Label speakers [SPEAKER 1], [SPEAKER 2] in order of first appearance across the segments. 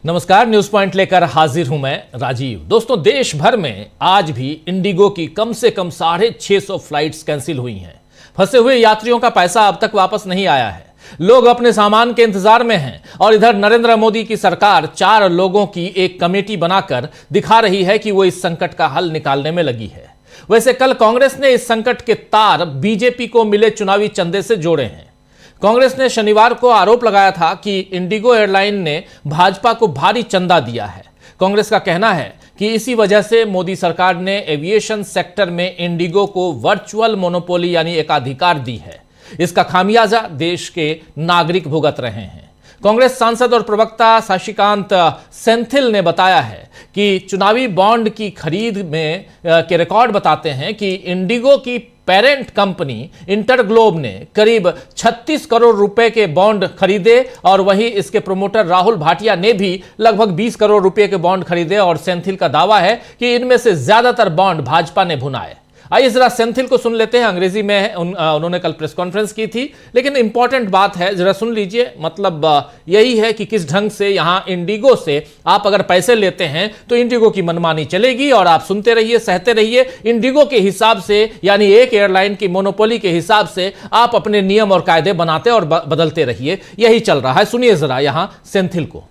[SPEAKER 1] नमस्कार, news point लेकर हाजिर हूं मैं राजीव। दोस्तों, देश भर में आज भी इंडिगो की कम से कम 650 फ्लाइट्स कैंसिल हुई हैं। फंसे हुए यात्रियों का पैसा अब तक वापस नहीं आया है। लोग अपने सामान के इंतजार में हैं और इधर नरेंद्र मोदी की सरकार 4 लोगों की एक कमेटी बनाकर दिखा रही है कि वो इस संकट का हल निकालने में लगी है। वैसे कल कांग्रेस ने इस संकट के तार बीजेपी को मिले चुनावी चंदे से जोड़े हैं। कांग्रेस ने शनिवार को आरोप लगाया था कि इंडिगो एयरलाइन ने भाजपा को भारी चंदा दिया है। कांग्रेस का कहना है कि इसी वजह से मोदी सरकार ने एविएशन सेक्टर में इंडिगो को वर्चुअल मोनोपोली यानी एकाधिकार दी है। इसका खामियाजा देश के नागरिक भुगत रहे हैं। कांग्रेस सांसद और प्रवक्ता शशिकांत सेंथिल ने बताया है कि चुनावी बॉन्ड की खरीद में के रिकॉर्ड बताते हैं कि इंडिगो की पेरेंट कंपनी इंटरग्लोब ने करीब 36 करोड़ रुपए के बॉन्ड खरीदे और वहीं इसके प्रमोटर राहुल भाटिया ने भी लगभग 20 करोड़ रुपए के बॉन्ड खरीदे और सेंथिल का दावा है कि इनमें से ज्यादातर बॉन्ड भाजपा ने भुनाए। आइए जरा सेंथिल को सुन लेते हैं। अंग्रेजी में उन्होंने कल प्रेस कॉन्फ्रेंस की थी, लेकिन इंपॉर्टेंट बात है, जरा सुन लीजिए। मतलब यही है कि किस ढंग से यहां इंडिगो से आप अगर पैसे लेते हैं तो इंडिगो की मनमानी चलेगी और आप सुनते रहिए, सहते रहिए। इंडिगो के हिसाब से यानी एक एयरलाइन की मोनोपोली के हिसाब से आप अपने नियम और कायदे बनाते और बदलते रहिए। यही चल रहा है। सुनिए जरा यहां सेंथिल को।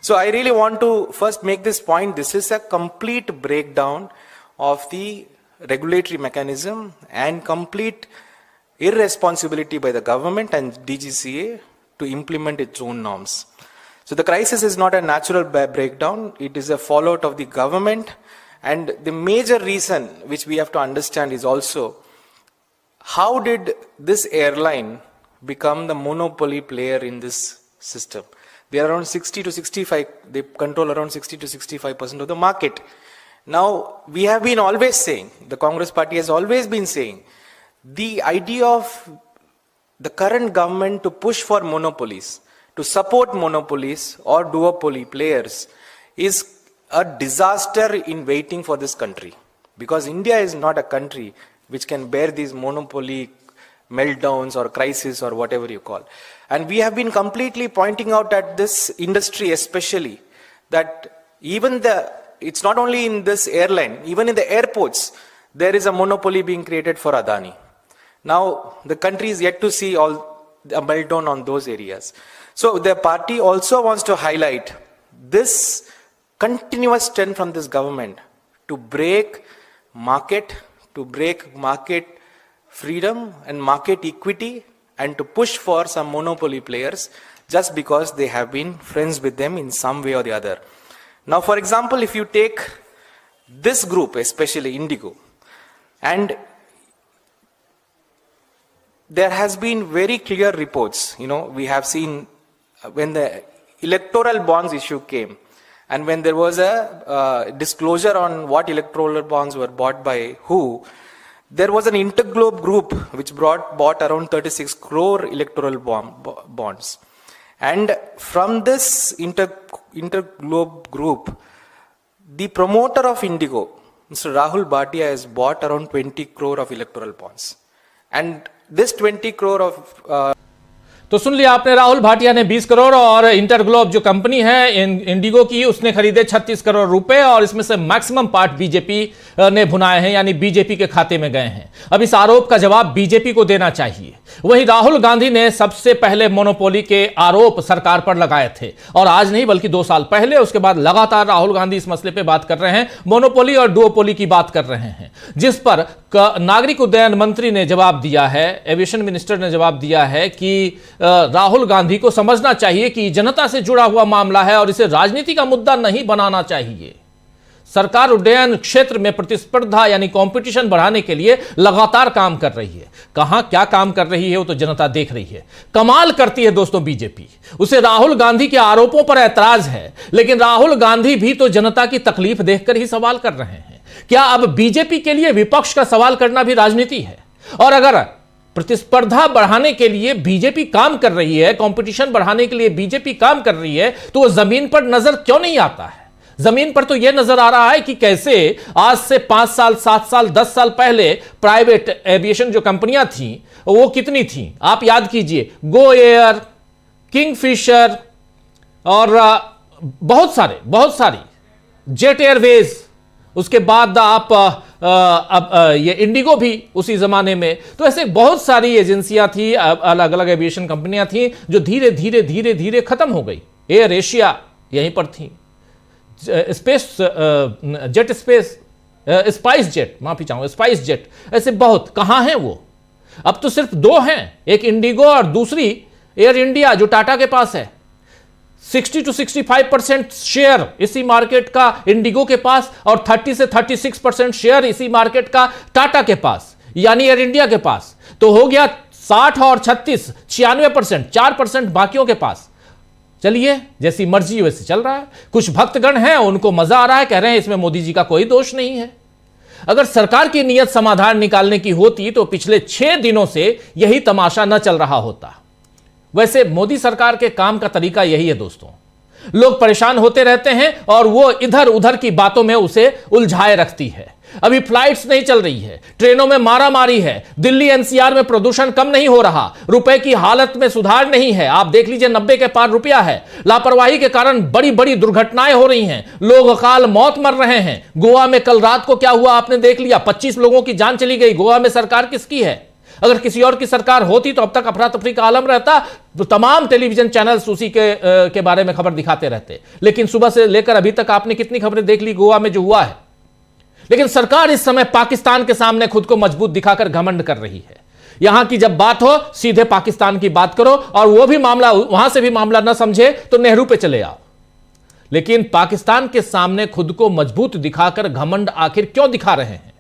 [SPEAKER 2] So I really want to first make this point. This is a complete breakdown of the regulatory mechanism and complete irresponsibility by the government and DGCA to implement its own norms. So the crisis is not a natural breakdown. It is a fallout of the government, and the major reason which we have to understand is also how did this airline become the monopoly player in this system. They are around 60 to 65, they control around 60 to 65% of the market. Now, we have been always saying, the Congress party has always been saying, the idea of the current government to push for monopolies, to support monopolies or duopoly players is a disaster in waiting for this country. Because India is not a country which can bear these monopoly meltdowns or crisis or whatever you call. And we have been completely pointing out at this industry especially that it's not only in this airline, even in the airports, there is a monopoly being created for Adani. Now, the country is yet to see all a meltdown on those areas. So, the party also wants to highlight this continuous strength from this government to break market freedom and market equity and to push for some monopoly players just because they have been friends with them in some way or the other. Now, for example, if you take this group, especially Indigo, and there has been very clear reports, we have seen when the electoral bonds issue came and when there was a disclosure on what electoral bonds were bought by who, there was an Interglobe group which bought around 36 crore electoral bonds. And from this Interglobe group, the promoter of Indigo, Mr. Rahul Bhatia, has bought around 20 crore of electoral bonds. And this 20 crore of...
[SPEAKER 1] तो सुन लिया आपने, राहुल भाटिया ने 20 करोड़ और InterGlobe जो company है Indigo की, उसने खरीदे 36 करोड़ रुपए और इसमें से मैक्सिमम पार्ट बीजेपी ने भुनाए हैं, यानी बीजेपी के खाते में गए हैं। अब इस आरोप का जवाब बीजेपी को देना चाहिए। वहीं राहुल गांधी ने सबसे पहले मोनोपोली के आरोप सरकार पर लगाए थे और आज नहीं बल्कि 2 साल पहले। उसके बाद लगातार राहुल गांधी इस मसले पर बात कर रहे हैं, मोनोपोली और डुओपोली की बात कर रहे हैं, जिस पर नागरिक उड्डयन मंत्री ने जवाब दिया है, एविएशन मिनिस्टर ने जवाब दिया है कि राहुल गांधी को समझना चाहिए कि जनता से जुड़ा हुआ मामला है और इसे राजनीति का मुद्दा नहीं बनाना चाहिए। सरकार उड्डयन क्षेत्र में प्रतिस्पर्धा यानी कंपटीशन बढ़ाने के लिए लगातार काम कर रही है। कहां क्या काम कर रही है वो तो जनता देख रही है। कमाल करती है दोस्तों बीजेपी। उसे राहुल गांधी के आरोपों पर ऐतराज है, लेकिन राहुल गांधी भी तो जनता की तकलीफ देखकर ही सवाल कर रहे हैं। क्या अब बीजेपी के लिए विपक्ष का सवाल करना भी राजनीति है? और अगर प्रतिस्पर्धा बढ़ाने के लिए बीजेपी काम कर रही है, कंपटीशन बढ़ाने के लिए बीजेपी काम कर रही है, तो वो जमीन पर नजर क्यों नहीं आता है? जमीन पर तो यह नजर आ रहा है कि कैसे आज से 5 साल 7 साल 10 साल पहले प्राइवेट एविएशन जो कंपनियां थी वो कितनी थी आप याद कीजिए। गो एयर, किंगफिशर और बहुत सारी जेट एयरवेज, उसके बाद आप ये इंडिगो भी उसी जमाने में, तो ऐसे बहुत सारी एजेंसियां थी, अलग अलग एविएशन कंपनियां थी जो धीरे धीरे धीरे धीरे खत्म हो गई। एयर एशिया यहीं पर थी, space jet space spice jet, माफी चाहूंगा, स्पाइस जेट, ऐसे बहुत, कहां हैं वो? अब तो सिर्फ दो हैं, एक इंडिगो और दूसरी एयर इंडिया जो टाटा के पास है। 60 to 65% शेयर इसी मार्केट का इंडिगो के पास और 30 से 36% शेयर इसी मार्केट का टाटा के पास, यानी एयर इंडिया के पास। तो हो गया 60 और 36, 96%, 4% बाकियों के पास। चलिए, जैसी मर्जी वैसे चल रहा है। कुछ भक्तगण हैं, उनको मजा आ रहा है, कह रहे हैं इसमें मोदी जी का कोई दोष नहीं है। अगर सरकार की नीयत समाधान निकालने की होती तो पिछले 6 दिनों से यही तमाशा न चल रहा होता। वैसे मोदी सरकार के काम का तरीका यही है दोस्तों, लोग परेशान होते रहते हैं और वो इधर उधर की बातों में उसे उलझाए रखती है। अभी फ्लाइट्स नहीं चल रही है, ट्रेनों में मारामारी है, दिल्ली एनसीआर में प्रदूषण कम नहीं हो रहा, रुपए की हालत में सुधार नहीं है, आप देख लीजिए 90 के पार रुपया है, लापरवाही के कारण बड़ी बड़ी दुर्घटनाएं हो रही हैं, लोग अकाल मौत मर रहे हैं। गोवा में कल रात को क्या हुआ आपने देख लिया, 25 लोगों की जान चली गई। गोवा में सरकार किसकी है? अगर किसी और की सरकार होती तो अब तक अफरा तफरी का आलम रहता, तो तमाम टेलीविजन चैनल्स उसी के बारे में खबर दिखाते रहते। लेकिन सुबह से लेकर अभी तक आपने कितनी खबरें देख ली गोवा में जो हुआ है। लेकिन सरकार इस समय पाकिस्तान के सामने खुद को मजबूत दिखाकर घमंड कर रही है। यहां की जब बात हो सीधे पाकिस्तान की बात करो, और वो भी मामला, वहां से भी मामला ना समझे तो नेहरू पे चले आओ। लेकिन पाकिस्तान के सामने खुद को मजबूत दिखाकर घमंड आखिर क्यों दिखा रहे हैं?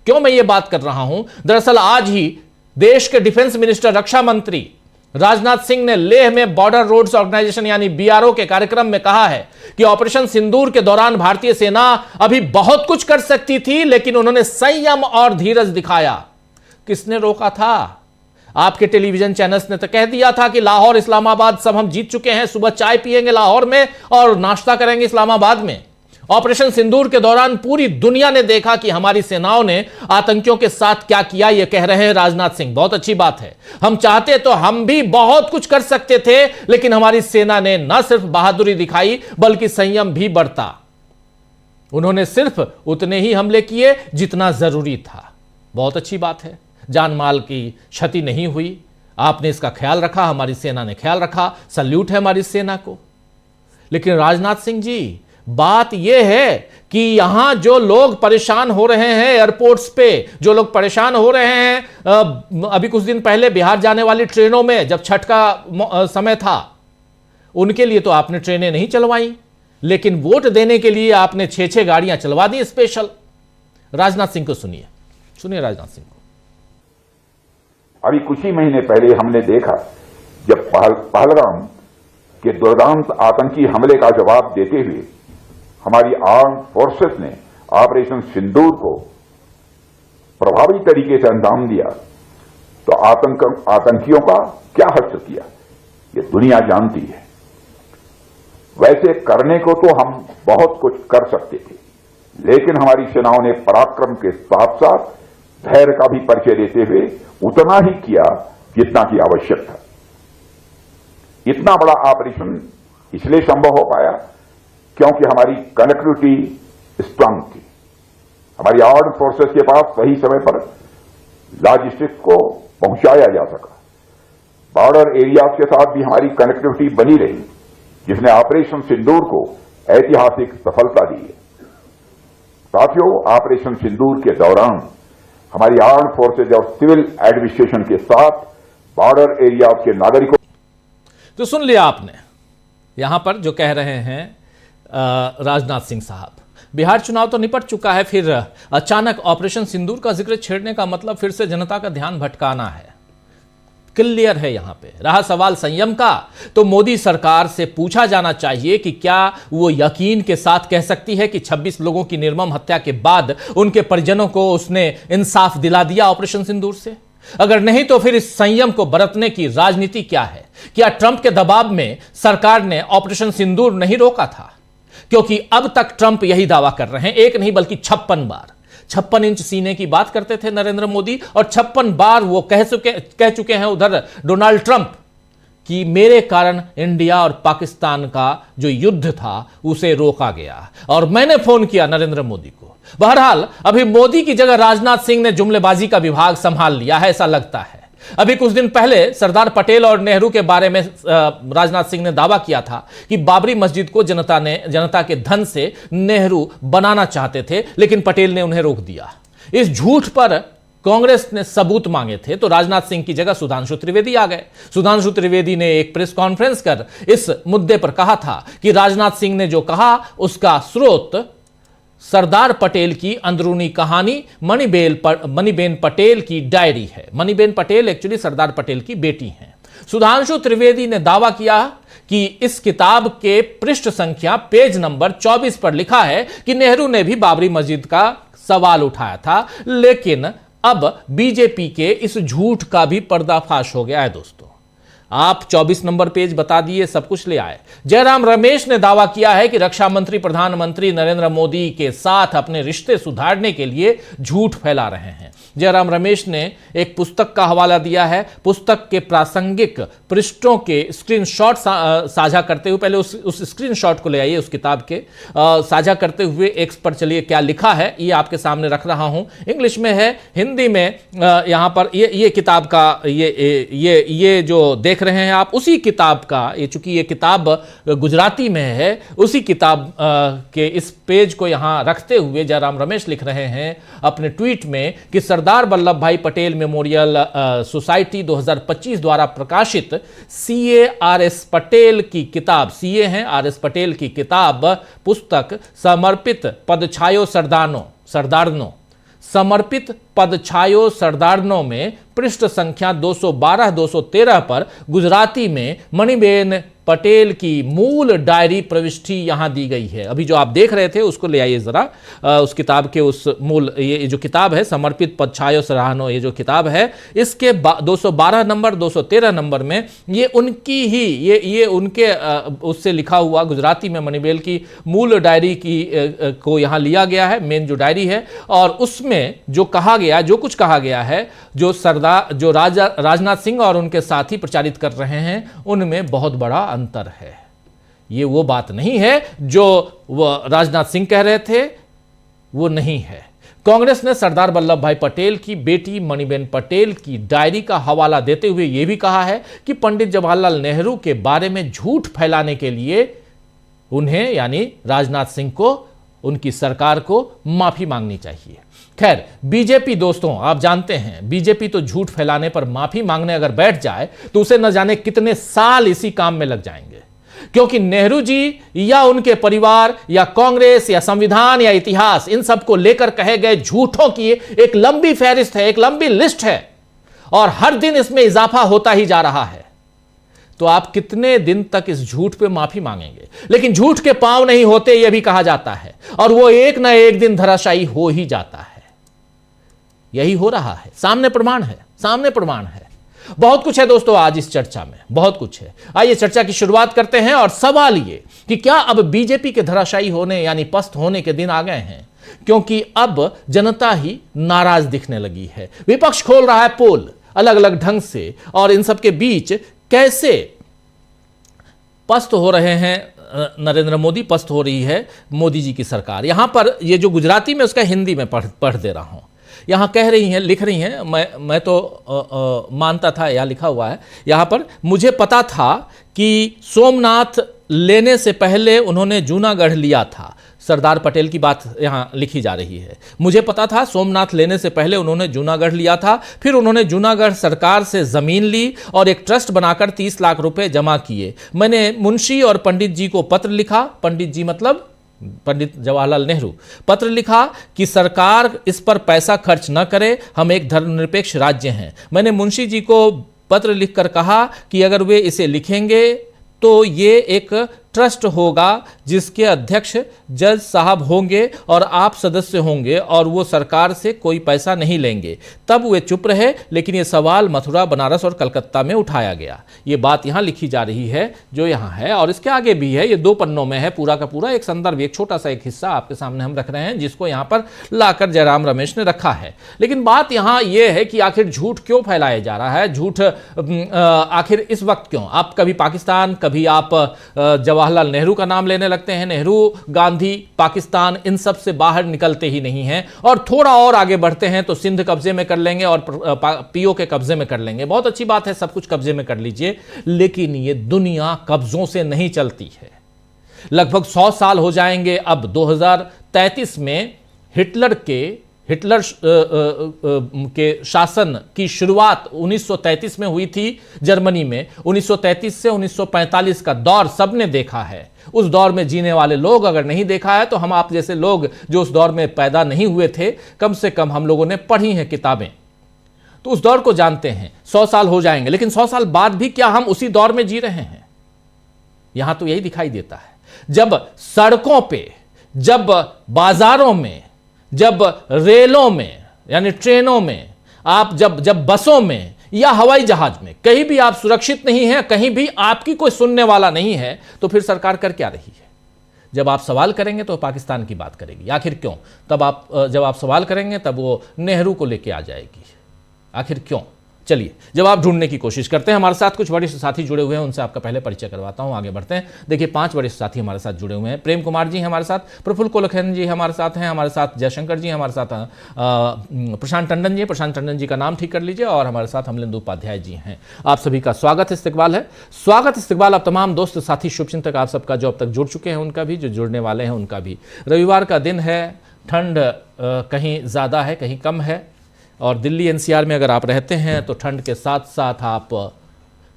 [SPEAKER 1] क्यों मैं ये बात कर रहा हूं? दरअसल आज ही देश के डिफेंस मिनिस्टर, रक्षा मंत्री राजनाथ सिंह ने लेह में बॉर्डर रोड्स ऑर्गेनाइजेशन यानी बीआरओ के कार्यक्रम में कहा है कि ऑपरेशन सिंदूर के दौरान भारतीय सेना अभी बहुत कुछ कर सकती थी, लेकिन उन्होंने संयम और धीरज दिखाया। किसने रोका था? आपके टेलीविजन चैनल्स ने तो कह दिया था कि लाहौर इस्लामाबाद सब हम जीत चुके हैं, सुबह चाय पिएंगे लाहौर में और नाश्ता करेंगे इस्लामाबाद में। ऑपरेशन सिंदूर के दौरान पूरी दुनिया ने देखा कि हमारी सेनाओं ने आतंकियों के साथ क्या किया, यह कह रहे हैं राजनाथ सिंह। बहुत अच्छी बात है, हम चाहते तो हम भी बहुत कुछ कर सकते थे, लेकिन हमारी सेना ने न सिर्फ बहादुरी दिखाई बल्कि संयम भी बरता। उन्होंने सिर्फ उतने ही हमले किए जितना जरूरी था। बहुत अच्छी बात है, जान माल की क्षति नहीं हुई, आपने इसका ख्याल रखा, हमारी सेना ने ख्याल रखा, सल्यूट है हमारी सेना को। लेकिन राजनाथ सिंह जी, बात यह है कि यहां जो लोग परेशान हो रहे हैं एयरपोर्ट्स पे, जो लोग परेशान हो रहे हैं अभी कुछ दिन पहले बिहार जाने वाली ट्रेनों में जब छठ का समय था, उनके लिए तो आपने ट्रेनें नहीं चलवाई, लेकिन वोट देने के लिए आपने 6-6 गाड़ियां चलवा दी स्पेशल। राजनाथ सिंह को सुनिए राजनाथ सिंह को।
[SPEAKER 3] अभी कुछ ही महीने पहले हमने देखा जब पहलगाम के दुर्दांत आतंकी हमले का जवाब देते हुए हमारी आर्म फोर्सेस ने ऑपरेशन सिंदूर को प्रभावी तरीके से अंजाम दिया, तो आतंकियों का क्या हश्र किया ये दुनिया जानती है। वैसे करने को तो हम बहुत कुछ कर सकते थे, लेकिन हमारी सेनाओं ने पराक्रम के साथ साथ धैर्य का भी परिचय देते हुए उतना ही किया जितना कि आवश्यक था। इतना बड़ा ऑपरेशन इसलिए संभव हो पाया क्योंकि हमारी कनेक्टिविटी स्ट्रांग थी। हमारी आर्म्ड फोर्सेस के पास सही समय पर लॉजिस्टिक्स को पहुंचाया जा सका। बॉर्डर एरियाज के साथ भी हमारी कनेक्टिविटी बनी रही, जिसने ऑपरेशन सिंदूर को ऐतिहासिक सफलता दी है। साथियों, ऑपरेशन सिंदूर के दौरान हमारी आर्म्ड फोर्सेज और सिविल एडमिनिस्ट्रेशन के साथ बॉर्डर एरियाज के नागरिकों।
[SPEAKER 1] तो सुन लिया आपने यहां पर जो कह रहे हैं राजनाथ सिंह साहब। बिहार चुनाव तो निपट चुका है, फिर अचानक ऑपरेशन सिंदूर का जिक्र छेड़ने का मतलब फिर से जनता का ध्यान भटकाना है। क्लियर है यहां पे। रहा सवाल संयम का, तो मोदी सरकार से पूछा जाना चाहिए कि क्या वो यकीन के साथ कह सकती है कि 26 लोगों की निर्मम हत्या के बाद उनके परिजनों को उसने इंसाफ दिला दिया ऑपरेशन सिंदूर से? अगर नहीं तो फिर इस संयम को बरतने की राजनीति क्या है? क्या ट्रंप के दबाव में सरकार ने ऑपरेशन सिंदूर नहीं रोका था? क्योंकि अब तक ट्रंप यही दावा कर रहे हैं, एक नहीं बल्कि 56 बार। 56 इंच सीने की बात करते थे नरेंद्र मोदी, और 56 बार वो कह चुके हैं उधर डोनाल्ड ट्रंप कि मेरे कारण इंडिया और पाकिस्तान का जो युद्ध था उसे रोका गया और मैंने फोन किया नरेंद्र मोदी को। बहरहाल अभी मोदी की जगह राजनाथ सिंह ने जुमलेबाजी का विभाग संभाल लिया है, ऐसा लगता है। अभी कुछ दिन पहले सरदार पटेल और नेहरू के बारे में राजनाथ सिंह ने दावा किया था कि बाबरी मस्जिद को जनता के धन से नेहरू बनाना चाहते थे, लेकिन पटेल ने उन्हें रोक दिया। इस झूठ पर कांग्रेस ने सबूत मांगे थे तो राजनाथ सिंह की जगह सुधांशु त्रिवेदी आ गए। सुधांशु त्रिवेदी ने एक प्रेस कॉन्फ्रेंस कर इस मुद्दे पर कहा था कि राजनाथ सिंह ने जो कहा उसका स्रोत सरदार पटेल की अंदरूनी कहानी मणिबेन पटेल की डायरी है। मणिबेन पटेल एक्चुअली सरदार पटेल की बेटी हैं। सुधांशु त्रिवेदी ने दावा किया कि इस किताब के पृष्ठ संख्या पेज नंबर 24 पर लिखा है कि नेहरू ने भी बाबरी मस्जिद का सवाल उठाया था, लेकिन अब बीजेपी के इस झूठ का भी पर्दाफाश हो गया है। दोस्तों, आप 24 नंबर पेज बता दिए, सब कुछ ले आए। जयराम रमेश ने दावा किया है कि रक्षा मंत्री प्रधानमंत्री नरेंद्र मोदी के साथ अपने रिश्ते सुधारने के लिए झूठ फैला रहे हैं। जयराम रमेश ने एक पुस्तक का हवाला दिया है। पुस्तक के प्रासंगिक पृष्ठों के स्क्रीनशॉट साझा करते हुए, पहले उस स्क्रीनशॉट को ले आइए, उस किताब के साझा करते हुए एक्स पर चलिए क्या लिखा है ये आपके सामने रख रहा हूं। इंग्लिश में है, हिंदी में यहां पर ये किताब का ये जो देख रहे हैं आप, उसी किताब का, ये चूंकि ये किताब गुजराती में है, उसी किताब के इस पेज को यहां रखते हुए जयराम रमेश लिख रहे हैं अपने ट्वीट में कि सरदार वल्लभ भाई पटेल मेमोरियल सोसाइटी 2025 द्वारा प्रकाशित CA-RS पटेल की किताब, CA हैं RS पटेल की किताब पुस्तक समर्पित पदछायो सरदारनो समर्पित पदछायो सरदारनो में पृष्ठ संख्या 212-213 पर गुजराती में मणिबेन पटेल की मूल डायरी प्रविष्टि यहां दी गई है। अभी जो आप देख रहे थे उसको ले आइए जरा, उस किताब के उस मूल, ये जो किताब है समर्पित पदछायो सरदारनो, ये जो किताब है इसके 212 नंबर 213 नंबर में ये उनकी ही ये उनके उससे लिखा हुआ गुजराती में मणिबेन की मूल डायरी की को यहां लिया गया है, मेन जो डायरी है, और उसमें जो कहा गया, जो कुछ कहा गया है, जो राजनाथ सिंह और उनके साथी प्रचारित कर रहे हैं, उनमें बहुत बड़ा अंतर है। ये वो बात नहीं है जो राजनाथ सिंह कह रहे थे, वो नहीं है। कांग्रेस ने सरदार वल्लभ भाई पटेल की बेटी मणिबेन पटेल की डायरी का हवाला देते हुए यह भी कहा है कि पंडित जवाहरलाल नेहरू के बारे में झूठ फैलाने के लिए उन्हें, यानी राजनाथ सिंह को, उनकी सरकार को माफी मांगनी चाहिए। खैर, बीजेपी दोस्तों, आप जानते हैं बीजेपी तो झूठ फैलाने पर माफी मांगने अगर बैठ जाए तो उसे न जाने कितने साल इसी काम में लग जाएंगे, क्योंकि नेहरू जी या उनके परिवार या कांग्रेस या संविधान या इतिहास, इन सब को लेकर कहे गए झूठों की एक लंबी फहरिस्त है, एक लंबी लिस्ट है, और हर दिन इसमें इजाफा होता ही जा रहा है। तो आप कितने दिन तक इस झूठ पे माफी मांगेंगे? लेकिन झूठ के पांव नहीं होते, यह भी कहा जाता है, और वो एक ना एक दिन धराशायी हो ही जाता है। यही हो रहा है, सामने प्रमाण है, सामने प्रमाण है। बहुत कुछ है दोस्तों आज इस चर्चा में, बहुत कुछ है। आइए चर्चा की शुरुआत करते हैं, और सवाल ये कि क्या अब बीजेपी के धराशायी होने यानी पस्त होने के दिन आ गए हैं? क्योंकि अब जनता ही नाराज दिखने लगी है। विपक्ष खोल रहा है पोल अलग अलग ढंग से, और इन सब के बीच कैसे पस्त हो रहे हैं नरेंद्र मोदी, पस्त हो रही है मोदी जी की सरकार। यहां पर ये जो गुजराती में उसका हिंदी में पढ़ दे रहा हूं। यहां कह रही हैं, लिख रही हैं, मैं तो मानता था, यहां लिखा हुआ है यहां पर, मुझे पता था कि सोमनाथ लेने से पहले उन्होंने जूनागढ़ लिया था। सरदार पटेल की बात यहां लिखी जा रही है। मुझे पता था सोमनाथ लेने से पहले उन्होंने जूनागढ़ लिया था, फिर उन्होंने जूनागढ़ सरकार से जमीन ली और एक ट्रस्ट बनाकर 30 लाख रुपए जमा किए। मैंने मुंशी और पंडित जी को पत्र लिखा, पंडित जी मतलब पंडित जवाहरलाल नेहरू, पत्र लिखा कि सरकार इस पर पैसा खर्च न करे, हम एक धर्मनिरपेक्ष राज्य हैं। मैंने मुंशी जी को पत्र लिखकर कहा कि अगर वे इसे लिखेंगे तो ये एक ट्रस्ट होगा जिसके अध्यक्ष जज साहब होंगे और आप सदस्य होंगे और वो सरकार से कोई पैसा नहीं लेंगे, तब वे चुप रहे। लेकिन ये सवाल मथुरा, बनारस और कलकत्ता में उठाया गया। ये बात यहां लिखी जा रही है जो यहां है, और इसके आगे भी है। ये 2 पन्नों में है पूरा का पूरा एक संदर्भ, एक छोटा सा एक हिस्सा आपके सामने हम रख रहे हैं, जिसको यहां पर लाकर जयराम रमेश ने रखा है। लेकिन बात यहां यह है कि आखिर झूठ क्यों फैलाया जा रहा है, झूठ आखिर इस वक्त क्यों? आप कभी पाकिस्तान, कभी आप जवाहरलाल नेहरू का नाम लेने लगते हैं। नेहरू, गांधी, पाकिस्तान, इन सब से बाहर निकलते ही नहीं हैं, और थोड़ा और आगे बढ़ते हैं तो सिंध कब्जे में कर लेंगे और पीओ के कब्जे में कर लेंगे। बहुत अच्छी बात है, सब कुछ कब्जे में कर लीजिए, लेकिन ये दुनिया कब्जों से नहीं चलती है। लगभग 100 साल हो जाएंगे अब 2033 में हिटलर के शासन की शुरुआत 1933 में हुई थी जर्मनी में। 1933 से 1945 का दौर सबने देखा है। उस दौर में जीने वाले लोग अगर नहीं देखा है तो हम आप जैसे लोग जो उस दौर में पैदा नहीं हुए थे, कम से कम हम लोगों ने पढ़ी हैं किताबें, तो उस दौर को जानते हैं। 100 साल हो जाएंगे, लेकिन 100 साल बाद भी क्या हम उसी दौर में जी रहे हैं? यहां तो यही दिखाई देता है। जब सड़कों पे, जब बाजारों में, जब रेलों में यानी ट्रेनों में, आप जब बसों में या हवाई जहाज में कहीं भी आप सुरक्षित नहीं हैं, कहीं भी आपकी कोई सुनने वाला नहीं है, तो फिर सरकार कर क्या रही है? जब आप सवाल करेंगे तो पाकिस्तान की बात करेगी। आखिर क्यों? जब आप सवाल करेंगे तब वो नेहरू को लेके आ जाएगी। आखिर क्यों? चलिए जवाब ढूंढने की कोशिश करते हैं। हमारे साथ कुछ वरिष्ठ साथी जुड़े हुए हैं, उनसे आपका पहले परिचय करवाता हूं, आगे बढ़ते हैं। देखिए 5 वरिष्ठ साथी हमारे साथ जुड़े हुए हैं। प्रेम कुमार जी हमारे साथ, प्रफुल्ल कोलखन जी हमारे साथ हैं, हमारे साथ जयशंकर जी हमारे साथ, प्रशांत टंडन जी, प्रशांत टंडन जी का नाम ठीक कर लीजिए, और हमारे साथ अमलेंदु उपाध्याय जी हैं। आप सभी का स्वागत इस्तकबाल है। स्वागत इस्तकबाल आप तमाम दोस्त साथी शुभचिंतक आप सबका, जो अब तक जुड़ चुके हैं उनका भी, जो जुड़ने वाले हैं उनका भी। रविवार का दिन है, ठंड कहीं ज़्यादा है कहीं कम है, और दिल्ली एनसीआर में अगर आप रहते हैं तो ठंड के साथ साथ आप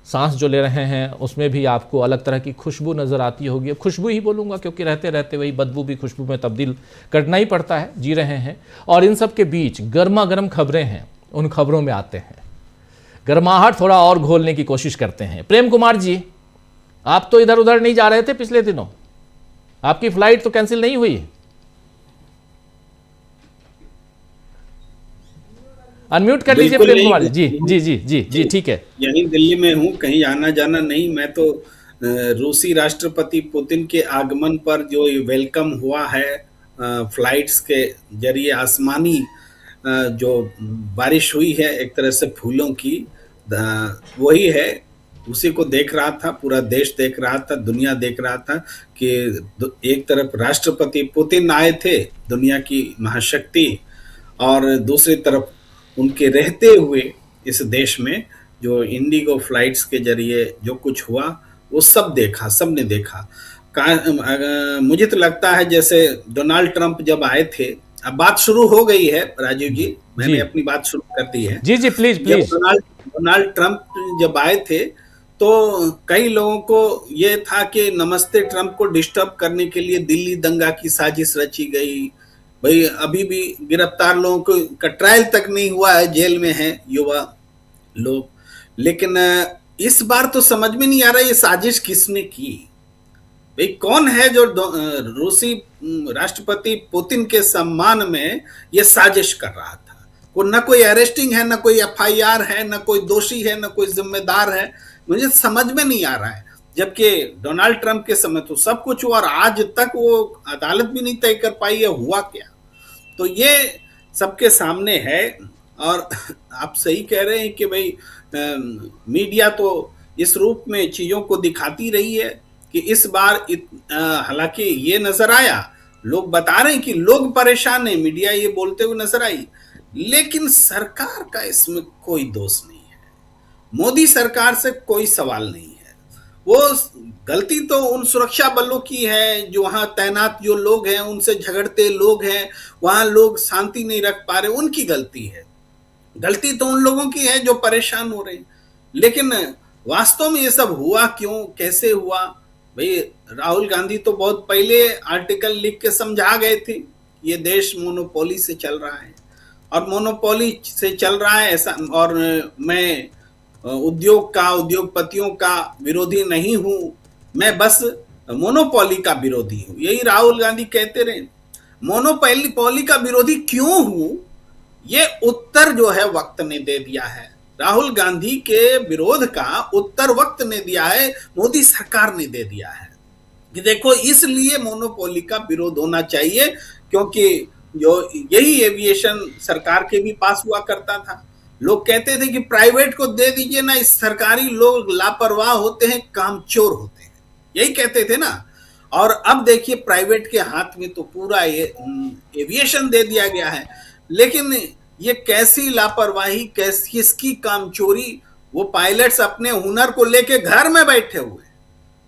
[SPEAKER 1] सांस जो ले रहे हैं उसमें भी आपको अलग तरह की खुशबू नज़र आती होगी। खुशबू ही बोलूँगा क्योंकि रहते रहते वही बदबू भी खुशबू में तब्दील करना ही पड़ता है, जी रहे हैं। और इन सब के बीच गर्मा गर्म खबरें हैं, उन खबरों में आते हैं, गर्माहट थोड़ा और घोलने की कोशिश करते हैं। प्रेम कुमार जी, आप तो इधर उधर नहीं जा रहे थे पिछले दिनों, आपकी फ्लाइट तो कैंसिल नहीं हुई? अनम्यूट कर लीजिए प्रेम कुमार जी। जी जी जी जी ठीक है।
[SPEAKER 4] यहीं दिल्ली में हूँ, कहीं आना जाना नहीं। मैं तो रूसी राष्ट्रपति पुतिन के आगमन पर जो वेलकम हुआ है फ्लाइट्स के जरिए, आसमानी जो बारिश हुई है एक तरह से फूलों की, वही है, उसी को देख रहा था। पूरा देश देख रहा था, दुनिया देख रहा था कि एक तरफ राष्ट्रपति पुतिन आए थे, दुनिया की महाशक्ति, और दूसरी तरफ उनके रहते हुए इस देश में जो इंडिगो फ्लाइट्स के जरिए जो कुछ हुआ वो सब देखा, सबने देखा। मुझे तो लगता है जैसे डोनाल्ड ट्रंप जब आए थे, अब बात शुरू हो गई है राजीव जी, मैंने अपनी बात शुरू कर दी है।
[SPEAKER 1] जी जी प्लीज प्लीज।
[SPEAKER 4] डोनाल्ड ट्रंप जब आए थे तो कई लोगों को ये था कि नमस्ते ट्रंप को डिस्टर्ब करने के लिए दिल्ली दंगा की साजिश रची गई। भाई अभी भी गिरफ्तार लोगों का ट्रायल तक नहीं हुआ है, जेल में हैं युवा लोग। लेकिन इस बार तो समझ में नहीं आ रहा ये साजिश किसने की। भाई कौन है जो रूसी राष्ट्रपति पुतिन के सम्मान में ये साजिश कर रहा था? न कोई अरेस्टिंग है, न कोई एफआईआर है, न कोई दोषी है, न कोई जिम्मेदार है। मुझे समझ में नहीं आ रहा है। जबकि डोनाल्ड ट्रंप के समय तो सब कुछ हुआ और आज तक वो अदालत भी नहीं तय कर पाई है हुआ क्या। तो ये सबके सामने है। और आप सही कह रहे हैं कि भाई मीडिया तो इस रूप में चीजों को दिखाती रही है कि इस बार हालांकि ये नजर आया, लोग बता रहे हैं कि लोग परेशान हैं, मीडिया ये बोलते हुए नजर आई, लेकिन सरकार का इसमें कोई दोष नहीं है। मोदी सरकार से कोई सवाल नहीं है। वो गलती तो उन सुरक्षा बलों की है जो वहां तैनात जो लोग हैं, उनसे झगड़ते लोग हैं, वहां लोग शांति नहीं रख पा रहे, उनकी गलती है। गलती तो उन लोगों की है जो परेशान हो रहे हैं। लेकिन वास्तव में ये सब हुआ क्यों, कैसे हुआ? भाई राहुल गांधी तो बहुत पहले आर्टिकल लिख के समझा गए थे, ये देश मोनोपोली से चल रहा है और मोनोपोली से चल रहा है ऐसा। और मैं उद्योगपतियों का विरोधी नहीं हूं, मैं बस मोनोपोली का विरोधी हूं। यही राहुल गांधी कहते रहे। मोनोपोली का विरोधी क्यों हूं, ये उत्तर जो है वक्त ने दे दिया है। राहुल गांधी के विरोध का उत्तर वक्त ने दिया है, मोदी सरकार ने दे दिया है कि देखो इसलिए मोनोपोली का विरोध होना चाहिए, क्योंकि जो यही एविएशन सरकार के भी पास हुआ करता था। लोग कहते थे कि प्राइवेट को दे दीजिए ना, इस सरकारी लोग लापरवाह होते हैं, कामचोर होते हैं, यही कहते थे ना। और अब देखिए प्राइवेट के हाथ में तो पूरा एविएशन दे दिया गया है। लेकिन ये कैसी लापरवाही, कैसी किसकी कामचोरी, वो पायलट्स अपने हुनर को लेके घर में बैठे हुए,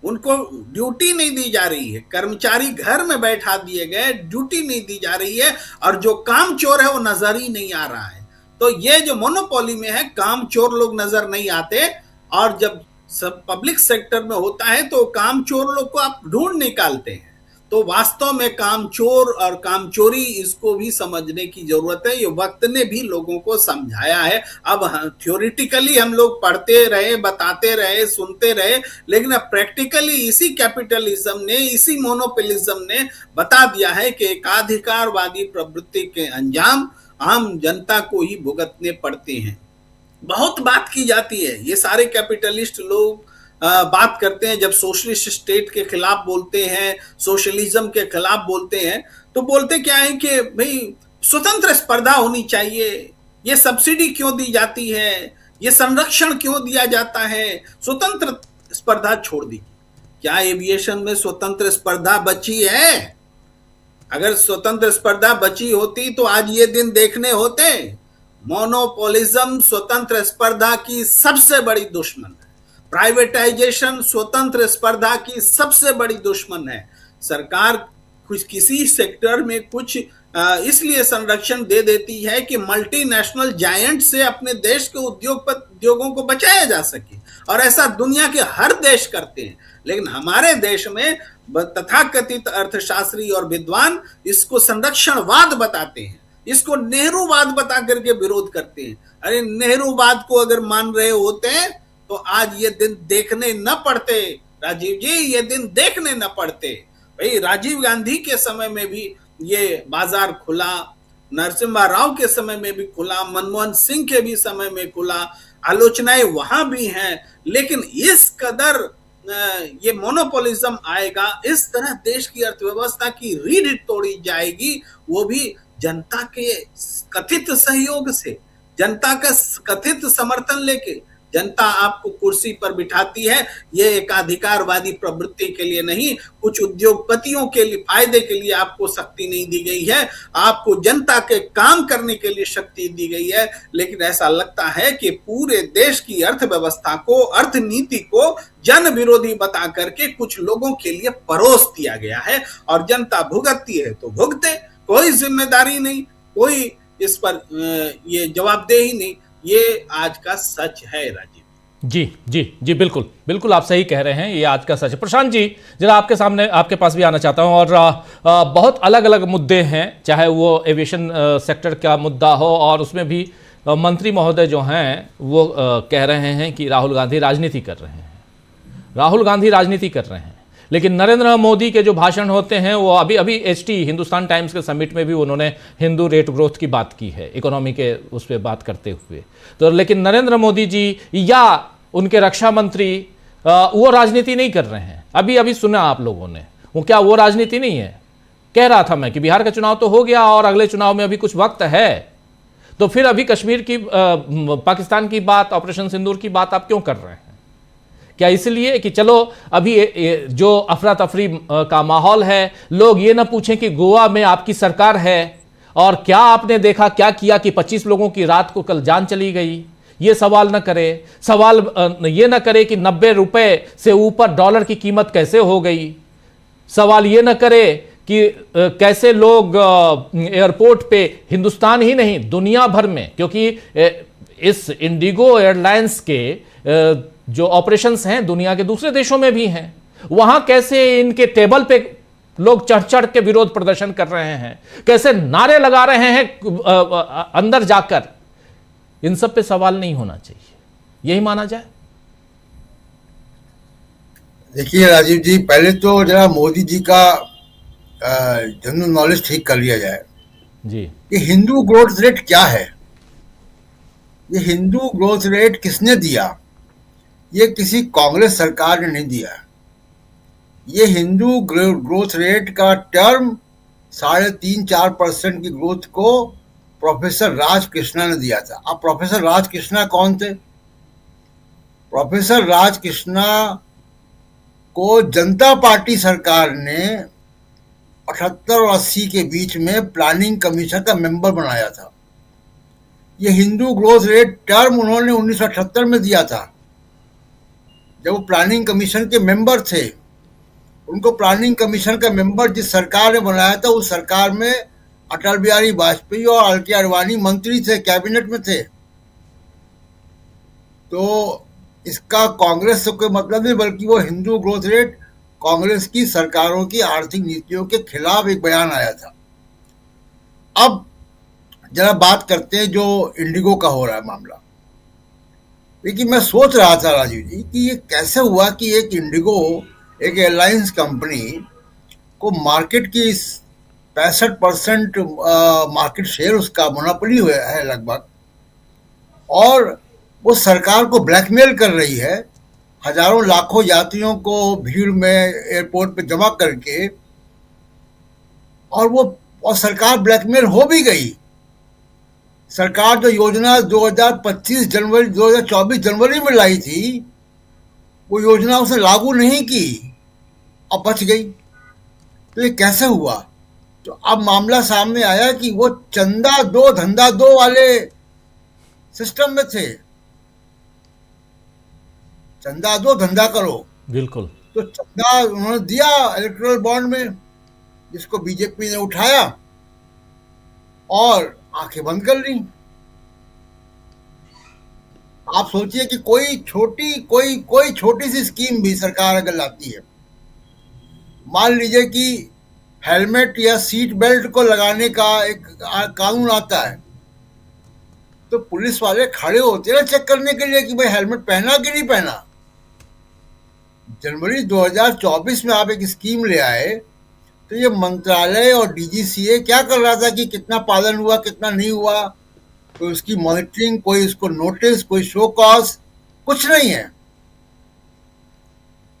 [SPEAKER 4] उनको ड्यूटी नहीं दी जा रही है, कर्मचारी घर में बैठा दिए गए, ड्यूटी नहीं दी जा रही है, और जो काम चोर है वो नजर ही नहीं आ रहा है। तो ये जो मोनोपोली में है, काम चोर लोग नजर नहीं आते, और जब सब पब्लिक सेक्टर में होता है तो काम चोर लोग को आप ढूंढ निकालते हैं। तो वास्तव में कामचोर और कामचोरी, इसको भी समझने की जरूरत है। ये वक्त ने भी लोगों को समझाया है। अब थ्योरेटिकली हम लोग पढ़ते रहे, बताते रहे, सुनते रहे, लेकिन अब प्रैक्टिकली इसी कैपिटलिज्म ने, इसी मोनोपोलिज्म ने बता दिया है कि एकाधिकारवादी प्रवृत्ति के अंजाम आम जनता को ही भुगतने पड़ते हैं। बहुत बात की जाती है, ये सारे कैपिटलिस्ट लोग बात करते हैं, जब सोशलिस्ट स्टेट के खिलाफ बोलते हैं, सोशलिज्म के खिलाफ बोलते हैं, तो बोलते क्या है कि भाई स्वतंत्र स्पर्धा होनी चाहिए, ये सब्सिडी क्यों दी जाती है, ये संरक्षण क्यों दिया जाता है, स्वतंत्र स्पर्धा छोड़ दी। क्या एविएशन में स्वतंत्र स्पर्धा बची है? अगर स्वतंत्र स्पर्धा बची होती तो आज ये दिन देखने होते। मोनोपोलिज्म स्वतंत्र स्पर्धा की सबसे बड़ी दुश्मन है। प्राइवेटाइजेशन स्वतंत्र स्पर्धा की सबसे बड़ी दुश्मन है। सरकार कुछ किसी सेक्टर में कुछ इसलिए संरक्षण दे देती है कि मल्टीनेशनल जायंट से अपने देश के उद्योगों को बचाया जा सके, और ऐसा दुनिया के हर देश करते हैं। लेकिन हमारे देश में तथाकथित अर्थशास्त्री और विद्वान इसको संरक्षणवाद बताते हैं, इसको नेहरूवाद बता करके विरोध करते हैं। अरे नेहरूवाद को अगर मान रहे होते हैं तो आज ये दिन देखने न पड़ते राजीव जी, ये दिन देखने न पड़ते। भाई राजीव गांधी के समय में भी ये बाजार खुला, नरसिम्हा राव के समय में भी खुला, मनमोहन सिंह के भी समय में खुला, आलोचनाएं वहां भी हैं। लेकिन इस कदर ये मोनोपोलिज्म आएगा, इस तरह देश की अर्थव्यवस्था की रीढ़ तोड़ी जाएगी, वो भी जनता के कथित सहयोग से, जनता का कथित समर्थन लेके। जनता आपको कुर्सी पर बिठाती है, ये एकाधिकारवादी प्रवृत्ति के लिए नहीं, कुछ उद्योगपतियों के लिए फायदे के लिए आपको शक्ति नहीं दी गई है, आपको जनता के काम करने के लिए शक्ति दी गई है। लेकिन ऐसा लगता है कि पूरे देश की अर्थव्यवस्था को, अर्थनीति को जन विरोधी बता करके कुछ लोगों के लिए परोस दिया गया है, और जनता भुगतती है तो भुगते, कोई जिम्मेदारी नहीं, कोई इस पर ये जवाबदेही नहीं। ये आज का सच है राजीव
[SPEAKER 1] जी। जी जी, बिल्कुल बिल्कुल आप सही कह रहे हैं, ये आज का सच है। प्रशांत जी, जरा आपके सामने, आपके पास भी आना चाहता हूं, और बहुत अलग अलग मुद्दे हैं, चाहे वो एविएशन सेक्टर का मुद्दा हो, और उसमें भी मंत्री महोदय जो हैं वो कह रहे हैं कि राहुल गांधी राजनीति कर रहे हैं, राहुल गांधी राजनीति कर रहे हैं। लेकिन नरेंद्र मोदी के जो भाषण होते हैं, वो अभी अभी HT हिंदुस्तान टाइम्स के समिट में भी उन्होंने हिंदू रेट ग्रोथ की बात की है, इकोनॉमी के उस पर बात करते हुए। तो लेकिन नरेंद्र मोदी जी या उनके रक्षा मंत्री वो राजनीति नहीं कर रहे हैं। अभी अभी सुना आप लोगों ने, वो क्या वो राजनीति नहीं है? कह रहा था मैं कि बिहार का चुनाव तो हो गया और अगले चुनाव में अभी कुछ वक्त है, तो फिर अभी कश्मीर की, पाकिस्तान की बात, ऑपरेशन सिंदूर की बात आप क्यों कर रहे हैं? क्या इसलिए कि चलो अभी जो अफरा तफरी का माहौल है, लोग ये ना पूछें कि गोवा में आपकी सरकार है और क्या आपने देखा, क्या किया कि 25 लोगों की रात को कल जान चली गई, ये सवाल ना करे। सवाल ये ना करे कि 90 रुपए से ऊपर डॉलर की कीमत कैसे हो गई। सवाल ये ना करे कि कैसे लोग एयरपोर्ट पे, हिंदुस्तान ही नहीं दुनिया भर में, क्योंकि इस इंडिगो एयरलाइंस के जो ऑपरेशंस हैं दुनिया के दूसरे देशों में भी हैं, वहां कैसे इनके टेबल पे लोग चढ़ चढ़ के विरोध प्रदर्शन कर रहे हैं, कैसे नारे लगा रहे हैं अंदर जाकर। इन सब पे सवाल नहीं होना चाहिए, यही माना जाए।
[SPEAKER 5] देखिए राजीव जी, पहले तो जरा मोदी जी का जनरल नॉलेज ठीक कर लिया जाए
[SPEAKER 1] जी।
[SPEAKER 5] कि हिंदू ग्रोथ रेट क्या है। ये हिंदू ग्रोथ रेट किसने दिया? ये किसी कांग्रेस सरकार ने नहीं दिया। ये हिंदू ग्रोथ रेट का टर्म 3.5-4% की ग्रोथ को प्रोफेसर राज कृष्णा ने दिया था। अब प्रोफेसर राज कृष्णा कौन थे? प्रोफेसर राज कृष्णा को जनता पार्टी सरकार ने 78 और 80 के बीच में प्लानिंग कमीशन का मेंबर बनाया था। ये हिंदू ग्रोथ रेट टर्म उन्होंने 1978 में दिया था, जब वो प्लानिंग कमीशन के मेंबर थे। उनको प्लानिंग कमीशन का मेंबर जिस सरकार ने बनाया था, उस सरकार में अटल बिहारी वाजपेयी और एल के आडवाणी मंत्री थे, कैबिनेट में थे। तो इसका कांग्रेस से कोई मतलब नहीं, बल्कि वो हिंदू ग्रोथ रेट कांग्रेस की सरकारों की आर्थिक नीतियों के खिलाफ एक बयान आया था। अब जरा बात करते हैं जो इंडिगो का हो रहा है मामला। लेकिन मैं सोच रहा था राजीव जी कि ये कैसे हुआ कि एक इंडिगो, एक एयरलाइंस कंपनी को मार्केट की 65% मार्केट शेयर उसका मोनोपोली है लगभग, और वो सरकार को ब्लैकमेल कर रही है हजारों लाखों यात्रियों को भीड़ में एयरपोर्ट पे जमा करके, और सरकार ब्लैकमेल हो भी गई। सरकार जो योजना 2024 जनवरी में लाई थी, वो योजना उसने लागू नहीं की और बच गई। तो ये कैसे हुआ? तो अब मामला सामने आया कि वो चंदा दो धंधा दो वाले सिस्टम में थे। चंदा दो धंधा करो,
[SPEAKER 1] बिल्कुल।
[SPEAKER 5] तो चंदा उन्होंने दिया इलेक्टोरल बॉन्ड में, जिसको बीजेपी ने उठाया और आंखें बंद कर ली। आप सोचिए कि कोई छोटी सी स्कीम भी सरकार अगर लाती है, मान लीजिए कि हेलमेट या सीट बेल्ट को लगाने का एक कानून आता है, तो पुलिस वाले खड़े होते हैं चेक करने के लिए कि भाई हेलमेट पहना कि नहीं पहना। जनवरी 2024 में आप एक स्कीम ले आए, तो ये मंत्रालय और डीजीसीए क्या कर रहा था कि कितना पालन हुआ कितना नहीं हुआ, कोई उसकी मॉनिटरिंग, कोई उसको नोटिस, कोई शो कॉज, कुछ नहीं है।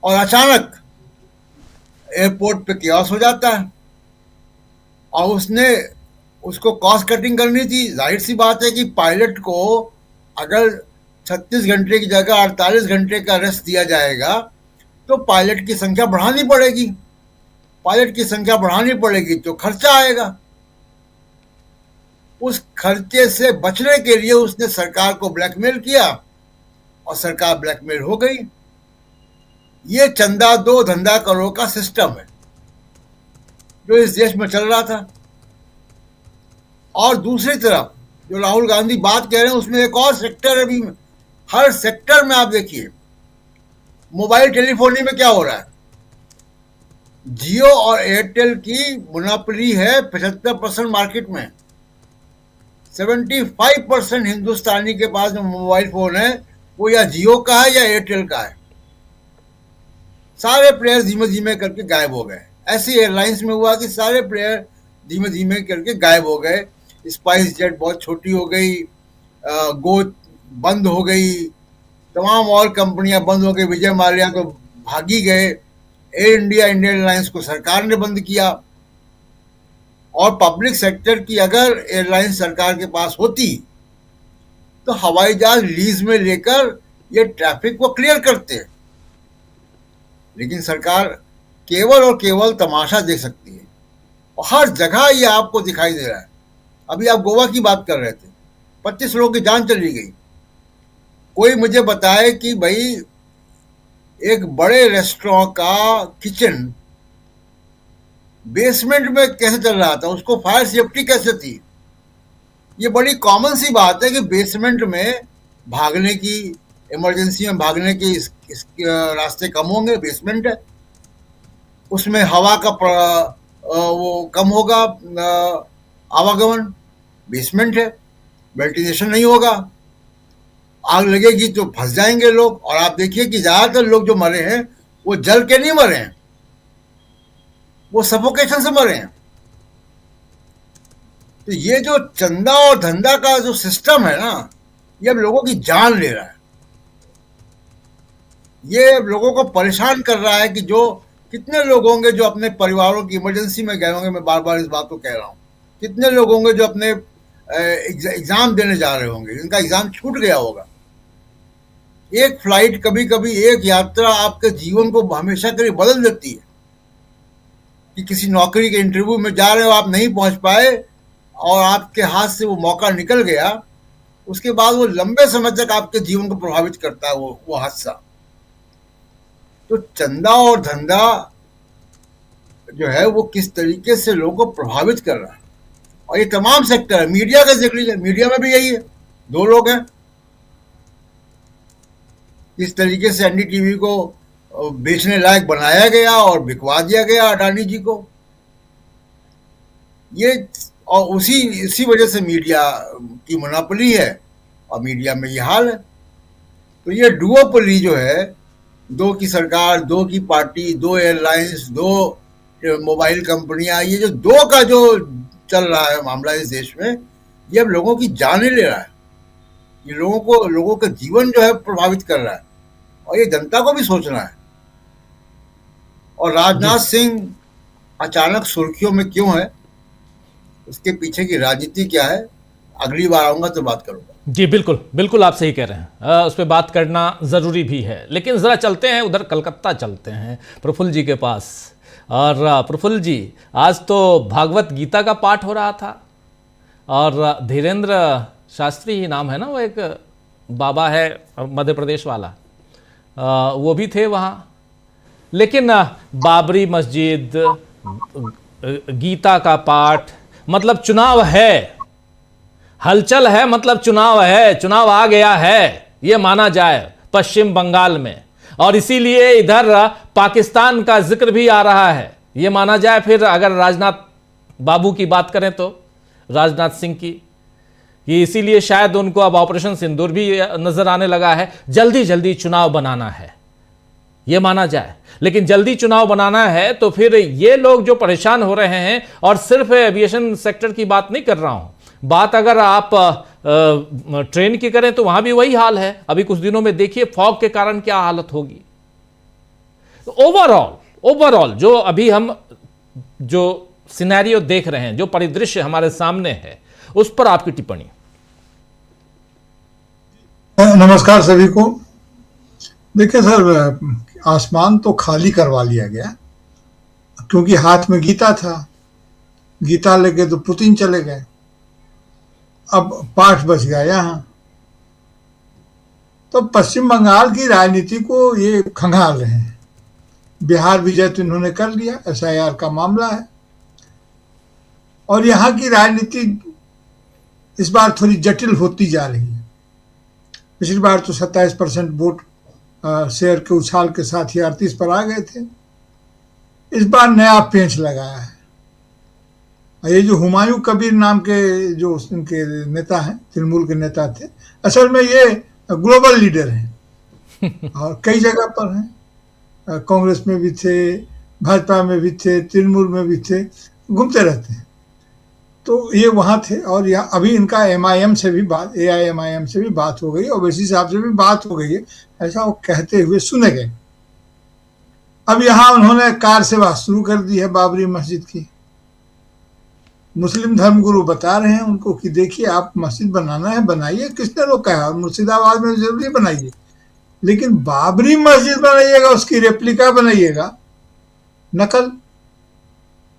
[SPEAKER 5] और अचानक एयरपोर्ट पे कियास हो जाता है, और उसको कॉस्ट कटिंग करनी थी। जाहिर सी बात है कि पायलट को अगर 36 घंटे की जगह 48 घंटे का रेस्ट दिया जाएगा, तो पायलट की संख्या बढ़ानी पड़ेगी। पायलट की संख्या बढ़ानी पड़ेगी तो खर्चा आएगा। उस खर्चे से बचने के लिए उसने सरकार को ब्लैकमेल किया, और सरकार ब्लैकमेल हो गई। ये चंदा दो धंधा करो का सिस्टम है जो इस देश में चल रहा था। और दूसरी तरफ जो राहुल गांधी बात कह रहे हैं, उसमें एक और सेक्टर है। अभी हर सेक्टर में आप देखिए, मोबाइल टेलीफोनी में क्या हो रहा है। जियो और एयरटेल की मोनोपोली है 75% मार्केट में। 75% हिंदुस्तानी के पास जो मोबाइल फोन है, वो या जियो का है या एयरटेल का है। सारे प्लेयर धीमे धीमे करके गायब हो गए। ऐसी एयरलाइंस में हुआ कि सारे प्लेयर धीमे धीमे करके गायब हो गए। स्पाइस जेट बहुत छोटी हो गई, गो बंद हो गई, तमाम और कंपनियां बंद हो गई। विजय माल्या तो भागी गए। एयर इंडिया, इंडियन एयरलाइंस को सरकार ने बंद किया। और पब्लिक सेक्टर की अगर एयरलाइंस सरकार के पास होती, तो हवाई जहाज लीज में लेकर ये ट्रैफिक को क्लियर करते। लेकिन सरकार केवल और केवल तमाशा देख सकती है, और हर जगह ये आपको दिखाई दे रहा है। अभी आप गोवा की बात कर रहे थे, 25 लोगों की जान चली गई। कोई मुझे बताए कि भाई एक बड़े रेस्टोरेंट का किचन बेसमेंट में कैसे चल रहा था, उसको फायर सेफ्टी कैसे थी। ये बड़ी कॉमन सी बात है कि बेसमेंट में भागने की, इमरजेंसी में भागने के रास्ते कम होंगे। बेसमेंट है, उसमें हवा का वो कम होगा, आवागमन। बेसमेंट है, वेंटिलेशन नहीं होगा, आग लगेगी तो फंस जाएंगे लोग। और आप देखिए कि ज्यादातर लोग जो मरे हैं वो जल के नहीं मरे हैं, वो सफोकेशन से मरे हैं। तो ये जो चंदा और धंधा का जो सिस्टम है ना, ये अब लोगों की जान ले रहा है। ये अब लोगों को परेशान कर रहा है कि जो कितने लोग होंगे जो अपने परिवारों की इमरजेंसी में गए होंगे, मैं बार बार इस बात को कह रहा हूँ, कितने लोग होंगे जो अपने एग्जाम देने जा रहे होंगे, जिनका एग्जाम छूट गया होगा। एक फ्लाइट, कभी कभी एक यात्रा आपके जीवन को हमेशा के लिए बदल देती है। कि किसी नौकरी के इंटरव्यू में जा रहे हो, आप नहीं पहुंच पाए और आपके हाथ से वो मौका निकल गया, उसके बाद वो लंबे समय तक आपके जीवन को प्रभावित करता है वो हादसा। तो चंदा और धंधा जो है वो किस तरीके से लोगों को प्रभावित कर रहा है, और ये तमाम सेक्टर है। मीडिया का जिक्र लीजिए, मीडिया में भी यही है। दो लोग हैं, इस तरीके से एनडीटीवी को बेचने लायक बनाया गया और बिकवा दिया गया अडानी जी को। ये और इसी वजह से मीडिया की मोनोपोली है और मीडिया में ये हाल है। तो ये डुओपोली जो है, दो की सरकार, दो की पार्टी, दो एयरलाइंस, दो मोबाइल कंपनियां, ये जो दो का जो चल रहा है मामला इस देश में, ये अब लोगों की जानें ले रहा है। ये लोगों का जीवन जो है प्रभावित कर रहा है, और ये जनता को भी सोचना है। और राजनाथ सिंह अचानक सुर्खियों में क्यों है, उसके पीछे की राजनीति क्या है, अगली बार आऊंगा तो बात करूंगा।
[SPEAKER 1] जी बिल्कुल बिल्कुल, आप सही कह रहे हैं, उस पर बात करना ज़रूरी भी है। लेकिन ज़रा चलते हैं उधर, कलकत्ता चलते हैं प्रफुल्ल जी के पास। और प्रफुल्ल जी, आज तो भागवत गीता का पाठ हो रहा था, और धीरेन्द्र शास्त्री ही नाम है ना, वो एक बाबा है मध्य प्रदेश वाला, वो भी थे वहाँ। लेकिन बाबरी मस्जिद, गीता का पाठ, मतलब चुनाव है, हलचल है, मतलब चुनाव है, चुनाव आ गया है, ये माना जाए पश्चिम बंगाल में। और इसीलिए इधर पाकिस्तान का जिक्र भी आ रहा है, ये माना जाए। फिर अगर राजनाथ बाबू की बात करें तो राजनाथ सिंह की, ये इसीलिए शायद उनको अब ऑपरेशन सिंदूर भी नजर आने लगा है। जल्दी जल्दी चुनाव बनाना है, ये माना जाए। लेकिन जल्दी चुनाव बनाना है तो फिर ये लोग जो परेशान हो रहे हैं, और सिर्फ एविएशन सेक्टर की बात नहीं कर रहा हूं, बात अगर आप ट्रेन की करें तो वहां भी वही हाल है। अभी कुछ दिनों में देखिए फॉग के कारण क्या हालत होगी। तो ओवरऑल जो अभी हम जो सिनेरियो देख रहे हैं, जो परिदृश्य हमारे सामने है, उस पर आपकी टिप्पणी।
[SPEAKER 6] नमस्कार सभी को। देखिए सर, आसमान तो खाली करवा लिया गया, क्योंकि हाथ में गीता था, गीता लेके तो पुतिन चले गए, अब पाठ बच गया यहाँ। तो पश्चिम बंगाल की राजनीति को ये खंगाल रहे हैं। बिहार विजय तो इन्होंने कर लिया, SIR का मामला है, और यहाँ की राजनीति इस बार थोड़ी जटिल होती जा रही है। पिछली बार तो 27% वोट शेयर के उछाल के साथ ही 38 पर आ गए थे। इस बार नया पेंच लगाया है। ये जो हुमायूं कबीर नाम के जो उनके नेता हैं, तृणमूल के नेता थे, असल में ये ग्लोबल लीडर हैं और कई जगह पर हैं। कांग्रेस में भी थे, भाजपा में भी थे, तृणमूल में भी थे, घूमते रहते हैं। तो ये वहाँ थे, और यहाँ अभी इनका AIMIM से भी बात हो गई, ओवैसी साहब से भी बात हो गई है, ऐसा वो कहते हुए सुने गए। अब यहाँ उन्होंने कार सेवा शुरू कर दी है बाबरी मस्जिद की। मुस्लिम धर्मगुरु बता रहे हैं उनको कि देखिए, आप मस्जिद बनाना है बनाइए, किसने रोका है, और मुर्शिदाबाद में जरूरी बनाइए, लेकिन बाबरी मस्जिद बनाइएगा, उसकी रेप्लिका बनाइएगा।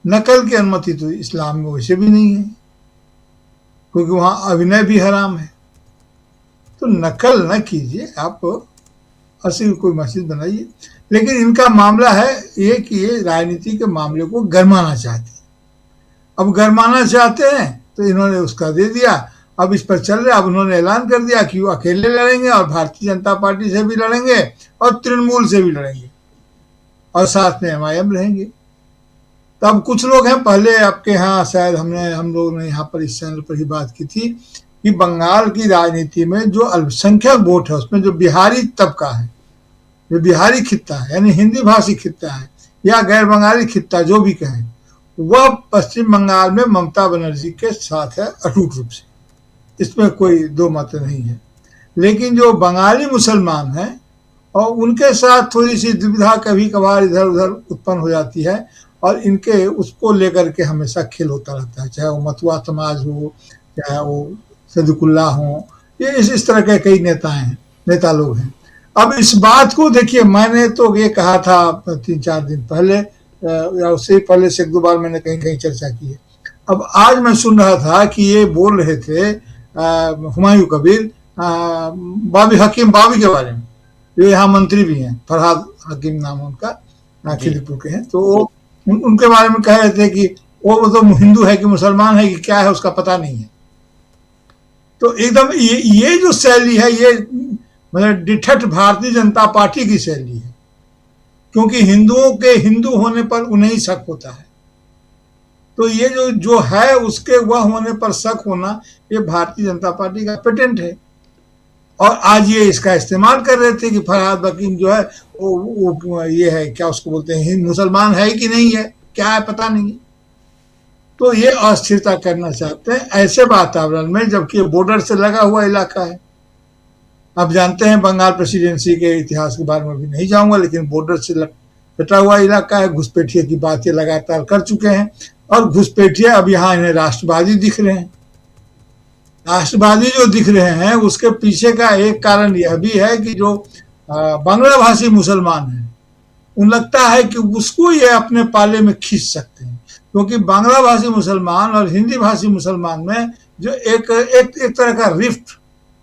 [SPEAKER 6] नकल की अनुमति तो इस्लाम में वैसे भी नहीं है, क्योंकि वहां अभिनय भी हराम है। तो नकल न कीजिए, आप असली कोई मस्जिद बनाइए। लेकिन इनका मामला है ये कि ये राजनीति के मामले को गरमाना चाहते हैं। अब गरमाना चाहते हैं तो इन्होंने उसका दे दिया, अब इस पर चल रहे। अब उन्होंने ऐलान कर दिया कि वो अकेले लड़ेंगे, और भारतीय जनता पार्टी से भी लड़ेंगे, और तृणमूल से भी लड़ेंगे, और साथ में MIM रहेंगे। तो अब कुछ लोग हैं, पहले आपके यहाँ शायद हम लोग ने यहाँ पर इस चैनल पर ही बात की थी कि बंगाल की राजनीति में जो अल्पसंख्यक वोट है, उसमें जो बिहारी तबका है, जो बिहारी खित्ता है यानी हिंदी भाषी खित्ता है या गैर बंगाली खित्ता जो भी कहें, वह पश्चिम बंगाल में ममता बनर्जी के साथ है अटूट रूप से, इसमें कोई दो मत नहीं है। लेकिन जो बंगाली मुसलमान हैं और उनके साथ थोड़ी सी दुविधा कभी कभार इधर उधर उत्पन्न हो जाती है और इनके उसको लेकर के हमेशा खेल होता रहता है, चाहे वो मतुआ समाज हो, चाहे वो सदुकुल्ला हो, ये इस तरह के कई नेता लोग हैं। अब इस बात को देखिए, मैंने तो ये कहा था 3-4 दिन पहले या उससे पहले से 1-2 बार मैंने कहीं कहीं चर्चा की है। अब आज मैं सुन रहा था कि ये बोल रहे थे हुमायूं कबीर बाबी हकीम बाबी के बारे में, जो यहाँ मंत्री भी हैं, फरहाद हकीम नाम उनका, खिदीपुर के हैं, तो वो उनके बारे में कह रहे थे कि वो तो हिंदू है कि मुसलमान है कि क्या है उसका पता नहीं है। तो एकदम ये जो शैली है ये मतलब डिठट भारतीय जनता पार्टी की शैली है, क्योंकि हिंदुओं के हिंदू होने पर उन्हें ही शक होता है। तो ये जो है उसके वह होने पर शक होना, ये भारतीय जनता पार्टी का पेटेंट है। और आज ये इसका इस्तेमाल कर रहे थे कि फरहाद हकीम जो है वो ये है, क्या उसको बोलते हैं, मुसलमान है कि नहीं है, क्या है पता नहीं। तो ये अस्थिरता करना चाहते हैं ऐसे वातावरण में, जबकि बॉर्डर से लगा हुआ इलाका है। आप जानते हैं बंगाल प्रेसिडेंसी के इतिहास के बारे में भी नहीं जाऊंगा, लेकिन बॉर्डर से सटा हुआ इलाका है। घुसपैठिए की बात ये लगातार कर चुके हैं और घुसपैठिए अब यहाँ इन्हें राष्ट्रवादी दिख रहे हैं। राष्ट्रवादी जो दिख रहे हैं उसके पीछे का एक कारण यह भी है कि जो बांग्ला भाषी मुसलमान हैं, उन लगता है कि उसको ये अपने पाले में खींच सकते हैं, क्योंकि बांग्ला भाषी मुसलमान और हिंदी भाषी मुसलमान में जो एक तरह का रिफ्ट,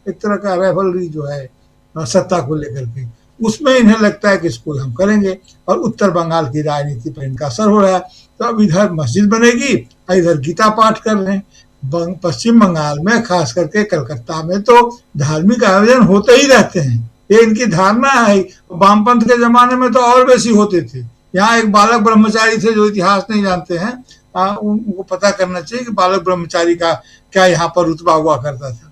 [SPEAKER 6] एक तरह का राइवलरी जो है सत्ता को लेकर के, उसमें इन्हें लगता है कि इसको हम करेंगे। और उत्तर बंगाल की राजनीति पर इनका असर हो रहा है। तो अब इधर मस्जिद बनेगी और इधर गीता पाठ कर रहे हैं। पश्चिम बंगाल में खास करके कलकत्ता में तो धार्मिक आयोजन होते ही रहते हैं, ये इनकी धारणा है। वामपंथ के जमाने में तो और बेसी होते थे। यहाँ एक बालक ब्रह्मचारी थे, जो इतिहास नहीं जानते हैं उनको पता करना चाहिए कि बालक ब्रह्मचारी का क्या यहाँ पर रुतबा हुआ करता था।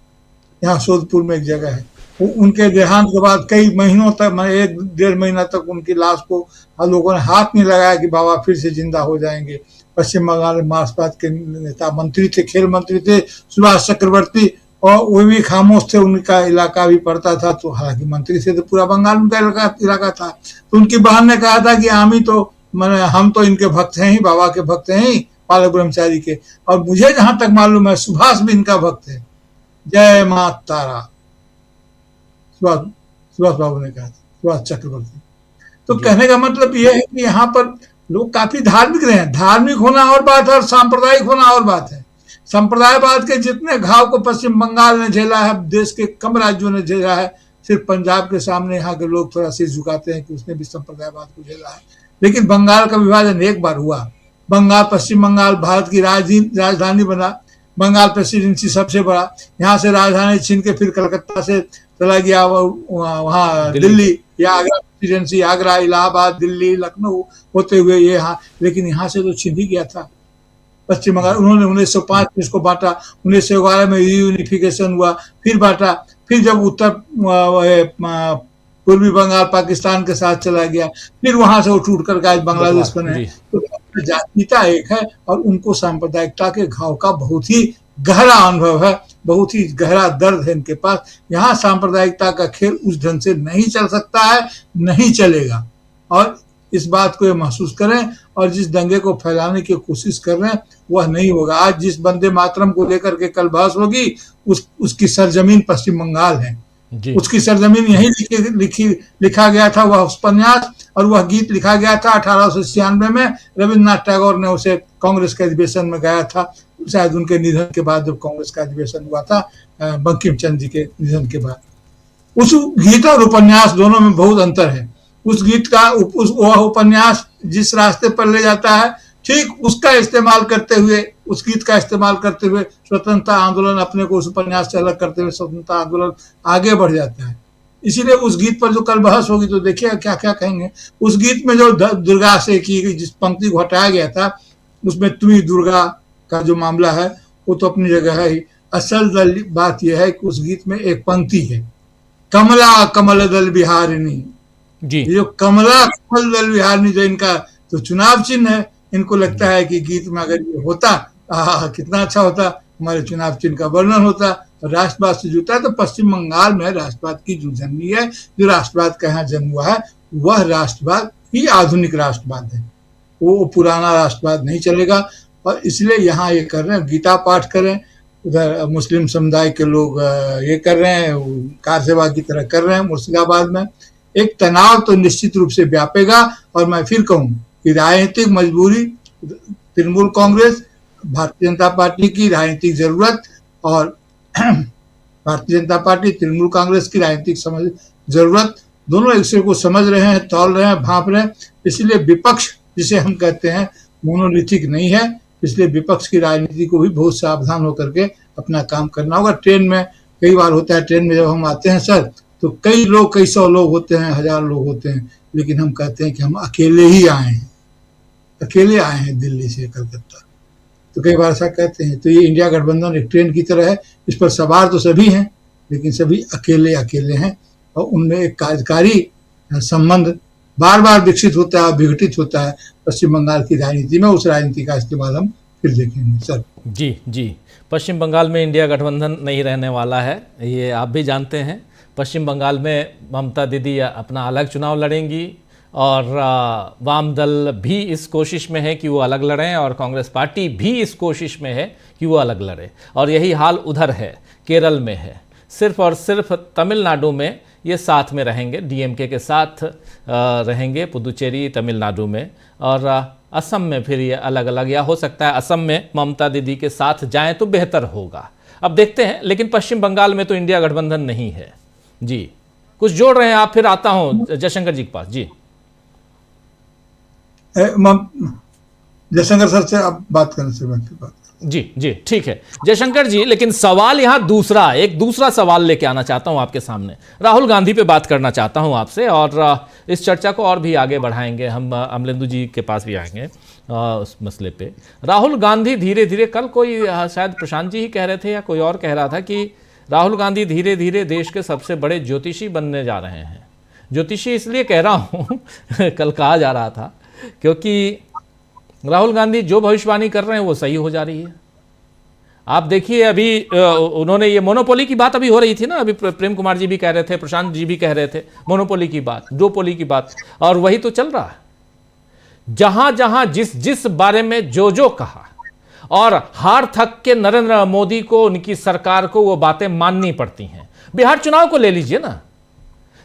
[SPEAKER 6] यहाँ सोदपुर में एक जगह है, उनके देहांत के बाद कई महीनों तक, 1-1.5 महीना तक उनकी लाश को हम लोगों ने हाथ नहीं लगाया कि बाबा फिर से जिंदा हो जाएंगे। पश्चिम बंगाल में मार्क्सवाद के नेता मंत्री थे, खेल मंत्री थे सुभाष चक्रवर्ती, और वो भी खामोश थे, उनका इलाका भी पड़ता था। तो हालांकि मंत्री से तो पूरा बंगाल उनका इलाका था। तो उनकी बहन ने कहा था कि हम तो इनके भक्त हैं ही, बाबा के भक्त हैं ही, बालक ब्रह्मचारी के, और मुझे जहां तक मालूम है सुभाष भी इनका भक्त है। जय मां तारा, सुभाष बाबू ने कहा था, सुभाष चक्रवर्ती। तो कहने का मतलब यह है कि यहाँ पर लोग काफी धार्मिक रहे हैं। धार्मिक होना और बात है और सांप्रदायिक होना और बात है। संप्रदायवाद के जितने घाव को पश्चिम बंगाल ने झेला है, देश के कम राज्यों ने झेला है, सिर्फ पंजाब के सामने यहाँ के लोग थोड़ा सिर झुकाते हैं कि उसने भी संप्रदायवाद को झेला है। लेकिन बंगाल का विभाजन एक बार हुआ, बंगाल पश्चिम बंगाल भारत की राजधानी बना, बंगाल प्रेसिडेंसी सबसे बड़ा, यहाँ से राजधानी छीन के फिर कलकत्ता से चला गया वहाँ दिल्ली या आगरा प्रेसिडेंसी, आगरा, इलाहाबाद, दिल्ली, लखनऊ होते हुए ये यहाँ, लेकिन यहाँ से तो छीन ही गया था पश्चिम बंगाल। उन्होंने 1905 में इसको बांटा, 1911 में यूनिफिकेशन हुआ, फिर बांटा, फिर जब उत्तर पूर्वी बंगाल पाकिस्तान के साथ चला गया, फिर वहां से वो टूट कर आज बांग्लादेश बने। तो जातीयता एक है और उनको सांप्रदायिकता के घाव का बहुत ही गहरा अनुभव है, बहुत ही गहरा दर्द है इनके पास। यहाँ सांप्रदायिकता का खेल उस ढंग से नहीं चल सकता है, नहीं चलेगा। और इस बात को ये महसूस करें, और जिस दंगे को फैलाने की कोशिश कर रहे हैं वह नहीं होगा। आज जिस वंदे मातरम को लेकर के कल बहस होगी, उसकी सरजमीन पश्चिम बंगाल है, उसकी सरजमीन यही लिखा गया था वह उपन्यास, और वह गीत लिखा गया था 1896 में। रविन्द्रनाथ टैगोर ने उसे कांग्रेस के अधिवेशन में गाया था, शायद उनके निधन के बाद, जब कांग्रेस का अधिवेशन हुआ था बंकिम चंद्र जी के निधन के बाद। उस गीत और उपन्यास दोनों में बहुत अंतर है। उस गीत का वह उपन्यास जिस रास्ते पर ले जाता है, ठीक उसका इस्तेमाल करते हुए, उस गीत का इस्तेमाल करते हुए स्वतंत्रता आंदोलन अपने को उस उपन्यास से अलग करते हुए स्वतंत्रता आंदोलन आगे बढ़ जाता है। इसीलिए उस गीत पर जो कल बहस होगी तो देखिए क्या क्या कहेंगे। उस गीत में जो दुर्गा से की गई जिस पंक्ति को हटाया गया था, उसमें तुम्ही दुर्गा का जो मामला है वो तो अपनी जगह है ही। असल बात यह है कि उस गीत में एक पंक्ति है, कमला कमल दल बिहारिणी
[SPEAKER 1] जी
[SPEAKER 6] ये जो कमला कमल दल विहार नहीं, जो इनका तो चुनाव चिन्ह है, इनको लगता है कि गीत में अगर ये होता कितना अच्छा होता, हमारे चुनाव चिन्ह का वर्णन होता, राष्ट्रवाद से जुड़ता है। तो पश्चिम बंगाल में राष्ट्रवाद की जो जन्मी है, जो राष्ट्रवाद का यहाँ जन्म हुआ है, वह राष्ट्रवाद ही आधुनिक राष्ट्रवाद है, वो पुराना राष्ट्रवाद नहीं चलेगा। और इसलिए यहाँ ये कर रहे हैं, गीता पाठ करें, उधर मुस्लिम समुदाय के लोग ये कर रहे हैं, कार सेवा की तरह कर रहे हैं मुर्शिदाबाद में। एक तनाव तो निश्चित रूप से व्यापेगा। और मैं फिर कहूँ कि राजनीतिक मजबूरी, तृणमूल कांग्रेस, भारतीय जनता पार्टी की राजनीतिक जरूरत, और भारतीय जनता पार्टी तृणमूल कांग्रेस की राजनीतिक जरूरत, दोनों एक दूसरे को समझ रहे हैं, तौल रहे हैं, भांप रहे हैं। इसलिए विपक्ष, जिसे हम कहते हैं, मोनोलिथिक नहीं है। इसलिए विपक्ष की राजनीति को भी बहुत सावधान होकर के अपना काम करना होगा। ट्रेन में कई बार होता है, ट्रेन में जब हम आते हैं सर, तो कई लोग, कई सौ लोग होते हैं, 1000 लोग होते हैं, लेकिन हम कहते हैं कि हम अकेले ही आए हैं, अकेले आए हैं दिल्ली से कलकत्ता। तो कई बार ऐसा कहते हैं। तो ये इंडिया गठबंधन एक ट्रेन की तरह है, इस पर सवार तो सभी हैं, लेकिन सभी अकेले अकेले हैं। और उनमें एक कार्यकारी संबंध बार बार विकसित होता है, विघटित होता है पश्चिम बंगाल की राजनीति में। उस राजनीति का इस्तेमाल हम फिर देखेंगे सर।
[SPEAKER 1] जी जी, पश्चिम बंगाल में इंडिया गठबंधन नहीं रहने वाला है, ये आप भी जानते हैं। पश्चिम बंगाल में ममता दीदी अपना अलग चुनाव लड़ेंगी, और वाम दल भी इस कोशिश में है कि वो अलग लड़ें, और कांग्रेस पार्टी भी इस कोशिश में है कि वो अलग लड़े। और यही हाल उधर है, केरल में है। सिर्फ और सिर्फ तमिलनाडु में ये साथ में रहेंगे, डीएमके के साथ रहेंगे, पुदुचेरी तमिलनाडु में, और असम में फिर ये अलग अलग, या हो सकता है असम में ममता दीदी के साथ जाएं तो बेहतर होगा। अब देखते हैं। लेकिन पश्चिम बंगाल में तो इंडिया गठबंधन नहीं है। जी, कुछ जोड़ रहे हैं आप? फिर आता हूं जयशंकर जी के पास। जी
[SPEAKER 6] जयशंकर सर से आप बात करने से बात।
[SPEAKER 1] जी जी, ठीक है जयशंकर जी। लेकिन सवाल यहां दूसरा, एक दूसरा सवाल लेके आना चाहता हूं आपके सामने। राहुल गांधी पे बात करना चाहता हूं आपसे, और इस चर्चा को और भी आगे बढ़ाएंगे। हम अमलेंदु जी के पास भी आएंगे उस मसले पे। राहुल गांधी धीरे धीरे, कल कोई शायद प्रशांत जी ही कह रहे थे या कोई और कह रहा था कि राहुल गांधी धीरे धीरे देश के सबसे बड़े ज्योतिषी बनने जा रहे हैं। ज्योतिषी इसलिए कह रहा हूं कल कहा जा रहा था क्योंकि राहुल गांधी जो भविष्यवाणी कर रहे हैं वो सही हो जा रही है। आप देखिए, अभी उन्होंने ये मोनोपोली की बात अभी हो रही थी ना, अभी प्रेम कुमार जी भी कह रहे थे, प्रशांत जी भी कह रहे थे, मोनोपोली की बात, डुओपोली की बात, और वही तो चल रहा है। जहां जहां जिस जिस बारे में जो जो कहा, और हार थक के नरेंद्र मोदी को, उनकी सरकार को वो बातें माननी पड़ती हैं। बिहार चुनाव को ले लीजिए ना,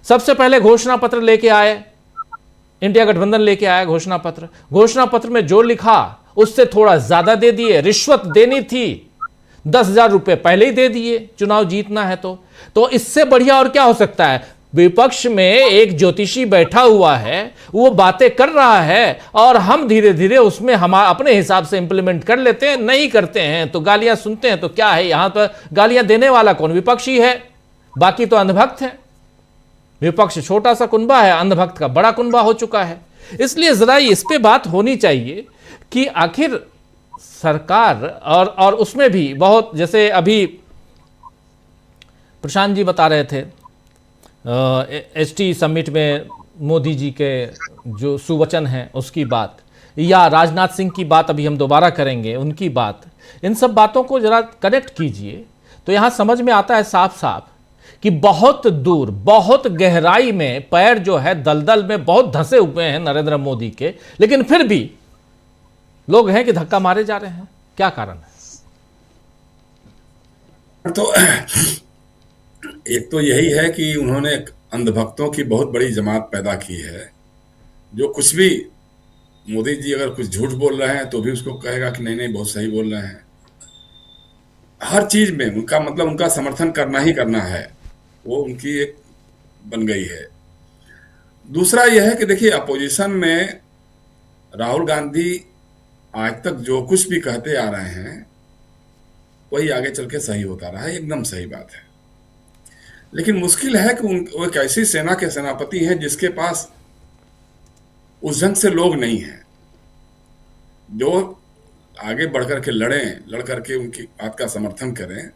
[SPEAKER 1] सबसे पहले घोषणा पत्र लेके आए, इंडिया गठबंधन लेके आया घोषणा पत्र। घोषणा पत्र में जो लिखा उससे थोड़ा ज्यादा दे दिए। रिश्वत देनी थी 10,000 रुपए पहले ही दे दिए, चुनाव जीतना है तो इससे बढ़िया और क्या हो सकता है। विपक्ष में एक ज्योतिषी बैठा हुआ है, वो बातें कर रहा है, और हम धीरे धीरे उसमें हम अपने हिसाब से इंप्लीमेंट कर लेते हैं। नहीं करते हैं तो गालियां सुनते हैं। तो क्या है, यहां पर गालियां देने वाला कौन? विपक्षी है, बाकी तो अंधभक्त है। विपक्ष छोटा सा कुनबा है, अंधभक्त का बड़ा कुनबा हो चुका है। इसलिए जरा इस पे बात होनी चाहिए कि आखिर सरकार, और उसमें भी बहुत, जैसे अभी प्रशांत जी बता रहे थे एसटी समिट में मोदी जी के जो सुवचन हैं उसकी बात, या राजनाथ सिंह की बात अभी हम दोबारा करेंगे, उनकी बात, इन सब बातों को जरा कनेक्ट कीजिए तो यहां समझ में आता है साफ साफ कि बहुत दूर, बहुत गहराई में पैर जो है दलदल में बहुत धंसे हुए हैं नरेंद्र मोदी के, लेकिन फिर भी लोग हैं कि धक्का मारे जा रहे हैं। क्या कारण है?
[SPEAKER 7] तो एक तो यही है कि उन्होंने अंधभक्तों की बहुत बड़ी जमात पैदा की है, जो कुछ भी मोदी जी अगर कुछ झूठ बोल रहे हैं तो भी उसको कहेगा कि नहीं नहीं बहुत सही बोल रहे हैं। हर चीज में उनका मतलब उनका समर्थन करना ही करना है, वो उनकी एक बन गई है। दूसरा यह है कि देखिए, अपोजिशन में राहुल गांधी आज तक जो कुछ भी कहते आ रहे हैं वही आगे चल के सही होता रहा है, एकदम सही बात है। लेकिन मुश्किल है कि वो एक ऐसी सेना के सेनापति हैं जिसके पास उस ढंग से लोग नहीं हैं जो आगे बढ़ करके लड़ करके उनकी बात का समर्थन करें।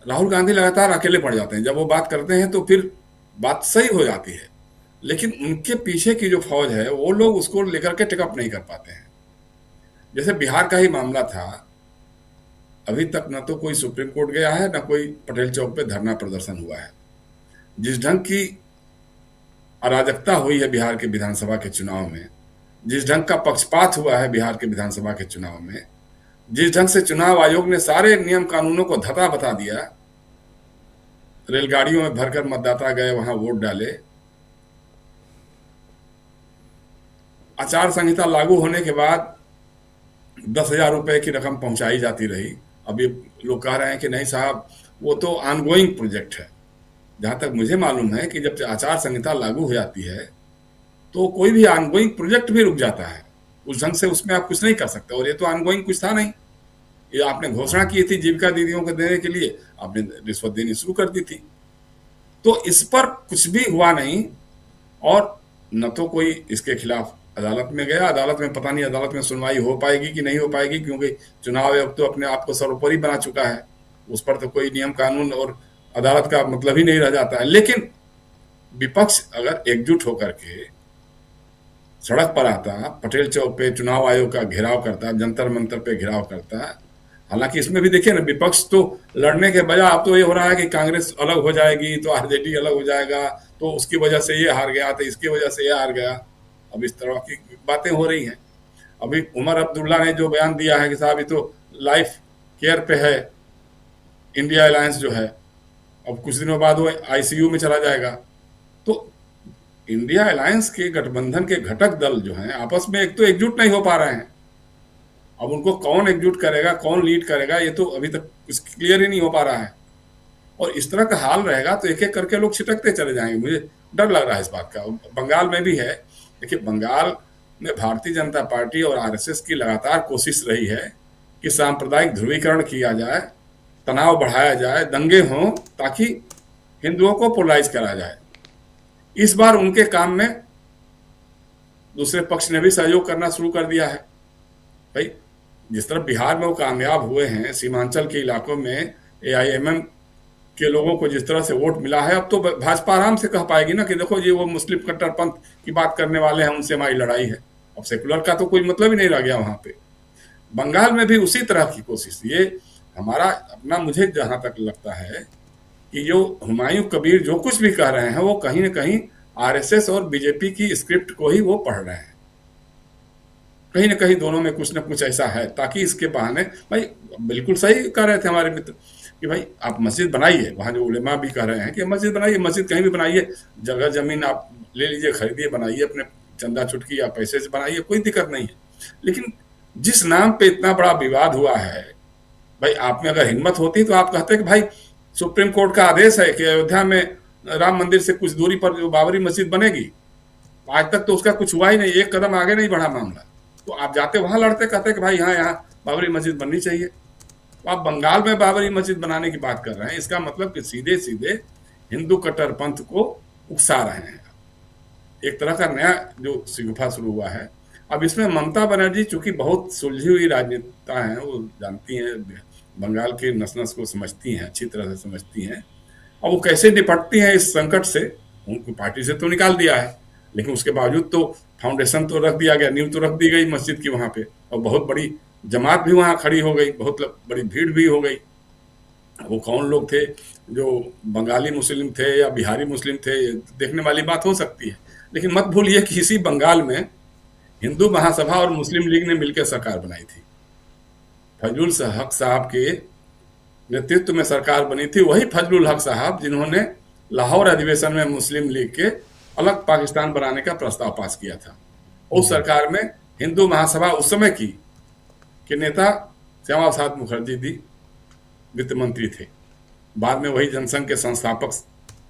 [SPEAKER 7] राहुल गांधी लगातार अकेले पड़ जाते हैं, जब वो बात करते हैं तो फिर बात सही हो जाती है, लेकिन उनके पीछे की जो फौज है वो लोग उसको लेकर के टेकअप नहीं कर पाते हैं। जैसे बिहार का ही मामला था, अभी तक न तो कोई सुप्रीम कोर्ट गया है, न कोई पटेल चौक पे धरना प्रदर्शन हुआ है। जिस ढंग की अराजकता हुई है बिहार के विधानसभा के चुनाव में, जिस ढंग का पक्षपात हुआ है बिहार के विधानसभा के चुनाव में, जिस ढंग से चुनाव आयोग ने सारे नियम कानूनों को धता बता दिया, रेलगाड़ियों में भरकर मतदाता गए, वहां वोट डाले, आचार संहिता लागू होने के बाद 10,000 रुपए की रकम पहुंचाई जाती रही। अभी लोग कह रहे हैं कि नहीं साहब, वो तो ऑनगोइंग प्रोजेक्ट है। जहां तक मुझे मालूम है कि जब आचार संहिता लागू हो जाती है तो कोई भी ऑनगोइंग प्रोजेक्ट भी रुक जाता है, उस ढंग से उसमें आप कुछ नहीं कर सकते। और ये तो ऑनगोइंग कुछ था नहीं, ये आपने घोषणा की थी जीविका दीदियों को देने के लिए, आपने रिश्वत देनी शुरू कर दी थी। तो इस पर कुछ भी हुआ नहीं, और न तो कोई इसके खिलाफ अदालत में गया। अदालत में पता नहीं अदालत में सुनवाई हो पाएगी कि नहीं हो पाएगी, क्योंकि चुनाव आयोग तो अपने आप को सर्वोपरि बना चुका है, उस पर तो कोई नियम कानून और अदालत का मतलब ही नहीं रह जाता है। लेकिन विपक्ष अगर एकजुट होकर के सड़क पर आता, पटेल चौक पे चुनाव आयोग का घेराव करता, जंतर मंतर पे घेराव करता, हालांकि इसमें भी देखिए ना, विपक्ष तो लड़ने के बजाय अब तो ये हो रहा है कि कांग्रेस अलग हो जाएगी तो आरजेडी अलग हो जाएगा, तो उसकी वजह से ये हार गया, तो इसकी वजह से ये हार गया। अब इस तरह की बातें हो रही हैं। अभी उमर अब्दुल्ला ने जो बयान दिया है कि साहब ये तो लाइफ केयर पे है, इंडिया अलायंस जो है, अब कुछ दिनों बाद वो आईसीयू में चला जाएगा। तो इंडिया अलायंस के गठबंधन के घटक दल जो हैं आपस में एक तो एकजुट नहीं हो पा रहे हैं। अब उनको कौन एकजुट करेगा, कौन लीड करेगा, ये तो अभी तक कुछ क्लियर ही नहीं हो पा रहा है। और इस तरह का हाल रहेगा तो एक एक करके लोग छिटकते चले जाएंगे। मुझे डर लग रहा है इस बात का। बंगाल में भी है, देखिए बंगाल में भारतीय जनता पार्टी और आरएसएस की लगातार कोशिश रही है कि सांप्रदायिक ध्रुवीकरण किया जाए, तनाव बढ़ाया जाए, दंगे हों, ताकि हिंदुओं को पोलराइज करा जाए। इस बार उनके काम में दूसरे पक्ष ने भी सहयोग करना शुरू कर दिया है। भाई जिस तरह बिहार में वो कामयाब हुए हैं, सीमांचल के इलाकों में एआईएमएम के लोगों को जिस तरह से वोट मिला है, अब तो भाजपा आराम से कह पाएगी ना कि देखो ये वो मुस्लिम कट्टरपंथ की बात करने वाले हैं, उनसे हमारी लड़ाई है। अब सेकुलर का तो कोई मतलब ही नहीं रह गया वहां पे। बंगाल में भी उसी तरह की कोशिश, ये हमारा अपना, मुझे जहां तक लगता है कि जो हुमायूं कबीर जो कुछ भी कह रहे हैं वो कहीं ना कहीं आरएसएस और बीजेपी की स्क्रिप्ट को ही वो पढ़ रहे हैं। कहीं ना कहीं दोनों में कुछ ना कुछ ऐसा है, ताकि इसके बहाने, भाई बिल्कुल सही कह रहे थे हमारे मित्र कि भाई आप मस्जिद बनाइए, वहाँ जो उलेमा भी कह रहे हैं कि मस्जिद बनाइए, मस्जिद कहीं भी बनाइए, जगह जमीन आप ले लीजिए, खरीदिए, बनाइए, अपने चंदा चुटकी या पैसे से बनाइए, कोई दिक्कत नहीं है। लेकिन जिस नाम पे इतना बड़ा विवाद हुआ है, भाई आप में अगर हिम्मत होती तो आप कहते कि भाई सुप्रीम कोर्ट का आदेश है कि अयोध्या में राम मंदिर से कुछ दूरी पर जो बाबरी मस्जिद बनेगी, आज तक तो उसका कुछ हुआ ही नहीं, एक कदम आगे नहीं बढ़ा मामला। तो आप जाते वहां लड़ते, कहते कि भाई यहाँ बाबरी मस्जिद बननी चाहिए। तो आप बंगाल में बाबरी मस्जिद बनाने की बात कर रहे हैं, इसका मतलब कि सीधे सीधे हिंदू कट्टरपंथ को उकसा रहे हैं। एक तरह का नया जो शिगुफा शुरू हुआ है। अब इसमें ममता बनर्जी चूंकि बहुत सुलझी हुई राजनेता हैं, वो जानती हैं, बंगाल के नस नस को समझती हैं, अच्छी तरह से समझती हैं, और वो कैसे निपटती हैं इस संकट से। उनको पार्टी से तो निकाल दिया है, लेकिन उसके बावजूद तो फाउंडेशन तो रख दिया गया, नींव तो रख दी गई मस्जिद की वहां पे, और बहुत बड़ी जमात भी वहां खड़ी हो गई, बहुत बड़ी भीड़ भी हो गई। वो कौन लोग थे, जो बंगाली मुस्लिम थे या बिहारी मुस्लिम थे, देखने वाली बात हो सकती है। लेकिन मत भूलिए कि इसी बंगाल में हिंदू महासभा और मुस्लिम लीग ने मिलकर सरकार बनाई थी। फजलुल हक साहब के नेतृत्व में सरकार बनी थी, वही फजलुल हक साहब जिन्होंने लाहौर अधिवेशन में मुस्लिम लीग के अलग पाकिस्तान बनाने का प्रस्ताव पास किया था। उस सरकार में हिंदू महासभा उस समय की के नेता श्यामा प्रसाद मुखर्जी जी वित्त मंत्री थे, बाद में वही जनसंघ के संस्थापक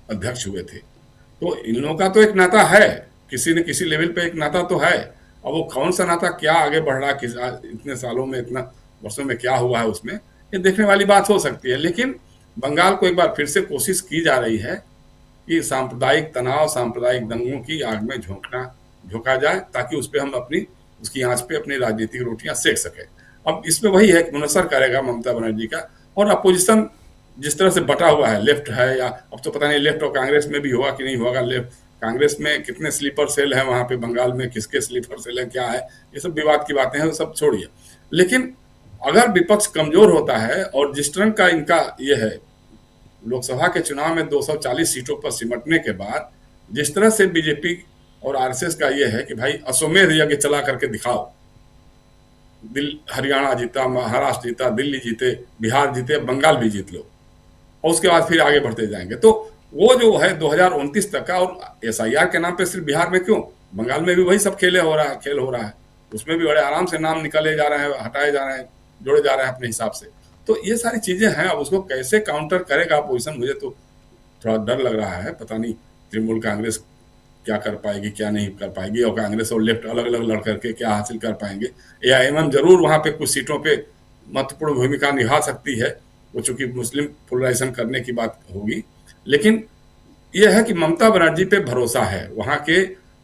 [SPEAKER 7] अध्यक्ष हुए थे। तो इन लोगों का तो एक नाता है, किसी न किसी लेवल पे एक नाता तो है। अब वो कौन सा नाता क्या आगे बढ़ रहा, किस इतने सालों में, इतना वर्षों में क्या हुआ है उसमें, ये देखने वाली बात हो सकती है। लेकिन बंगाल को एक बार फिर से कोशिश की जा रही है कि सांप्रदायिक तनाव, सांप्रदायिक दंगों की आग में झोंका जाए, ताकि उस पर हम उसकी आंच पे अपनी राजनीतिक रोटियां सेक सके। अब इसमें वही है कि मुनसर करेगा ममता बनर्जी का, और अपोजिशन जिस तरह से बटा हुआ है, लेफ्ट है या अब तो पता नहीं लेफ्ट और कांग्रेस में भी होगा कि नहीं होगा, लेफ्ट कांग्रेस में कितने स्लीपर सेल हैं वहां पे, बंगाल में किसके स्लीपर सेल हैं, क्या है, ये सब विवाद की बातें हैं, वो सब छोड़िए। लेकिन अगर विपक्ष कमजोर होता है और जिस तरह का इनका ये है, लोकसभा के चुनाव में 240 सीटों पर सिमटने के बाद जिस तरह से बीजेपी और आरएसएस का ये है कि भाई अश्वमेध यज्ञ चला करके दिखाओ, हरियाणा जीता, महाराष्ट्र जीता, दिल्ली जीते, बिहार जीते, बंगाल भी जीत लो और उसके बाद फिर आगे बढ़ते जाएंगे, तो वो जो है 2029 तक का, और एसआईआर के नाम पे सिर्फ बिहार में क्यों, बंगाल में भी वही सब खेल हो रहा है, उसमें भी बड़े आराम से नाम निकाले जा रहे हैं, हटाए जा रहे हैं, जोड़े जा रहे हैं अपने हिसाब से। तो ये सारी चीजें हैं, अब उसको कैसे काउंटर करेगा अपोजिशन, मुझे तो थोड़ा डर लग रहा है। पता नहीं तृणमूल कांग्रेस क्या कर पाएगी, क्या नहीं कर पाएगी, और कांग्रेस और लेफ्ट अलग अलग लड़ करके क्या हासिल कर पाएंगे। एआईएमएम जरूर वहां पे कुछ सीटों पे महत्वपूर्ण भूमिका निभा सकती है, वो चूंकि मुस्लिम पोलराइजेशन करने की बात होगी, लेकिन यह है कि ममता बनर्जी पे भरोसा है, वहां के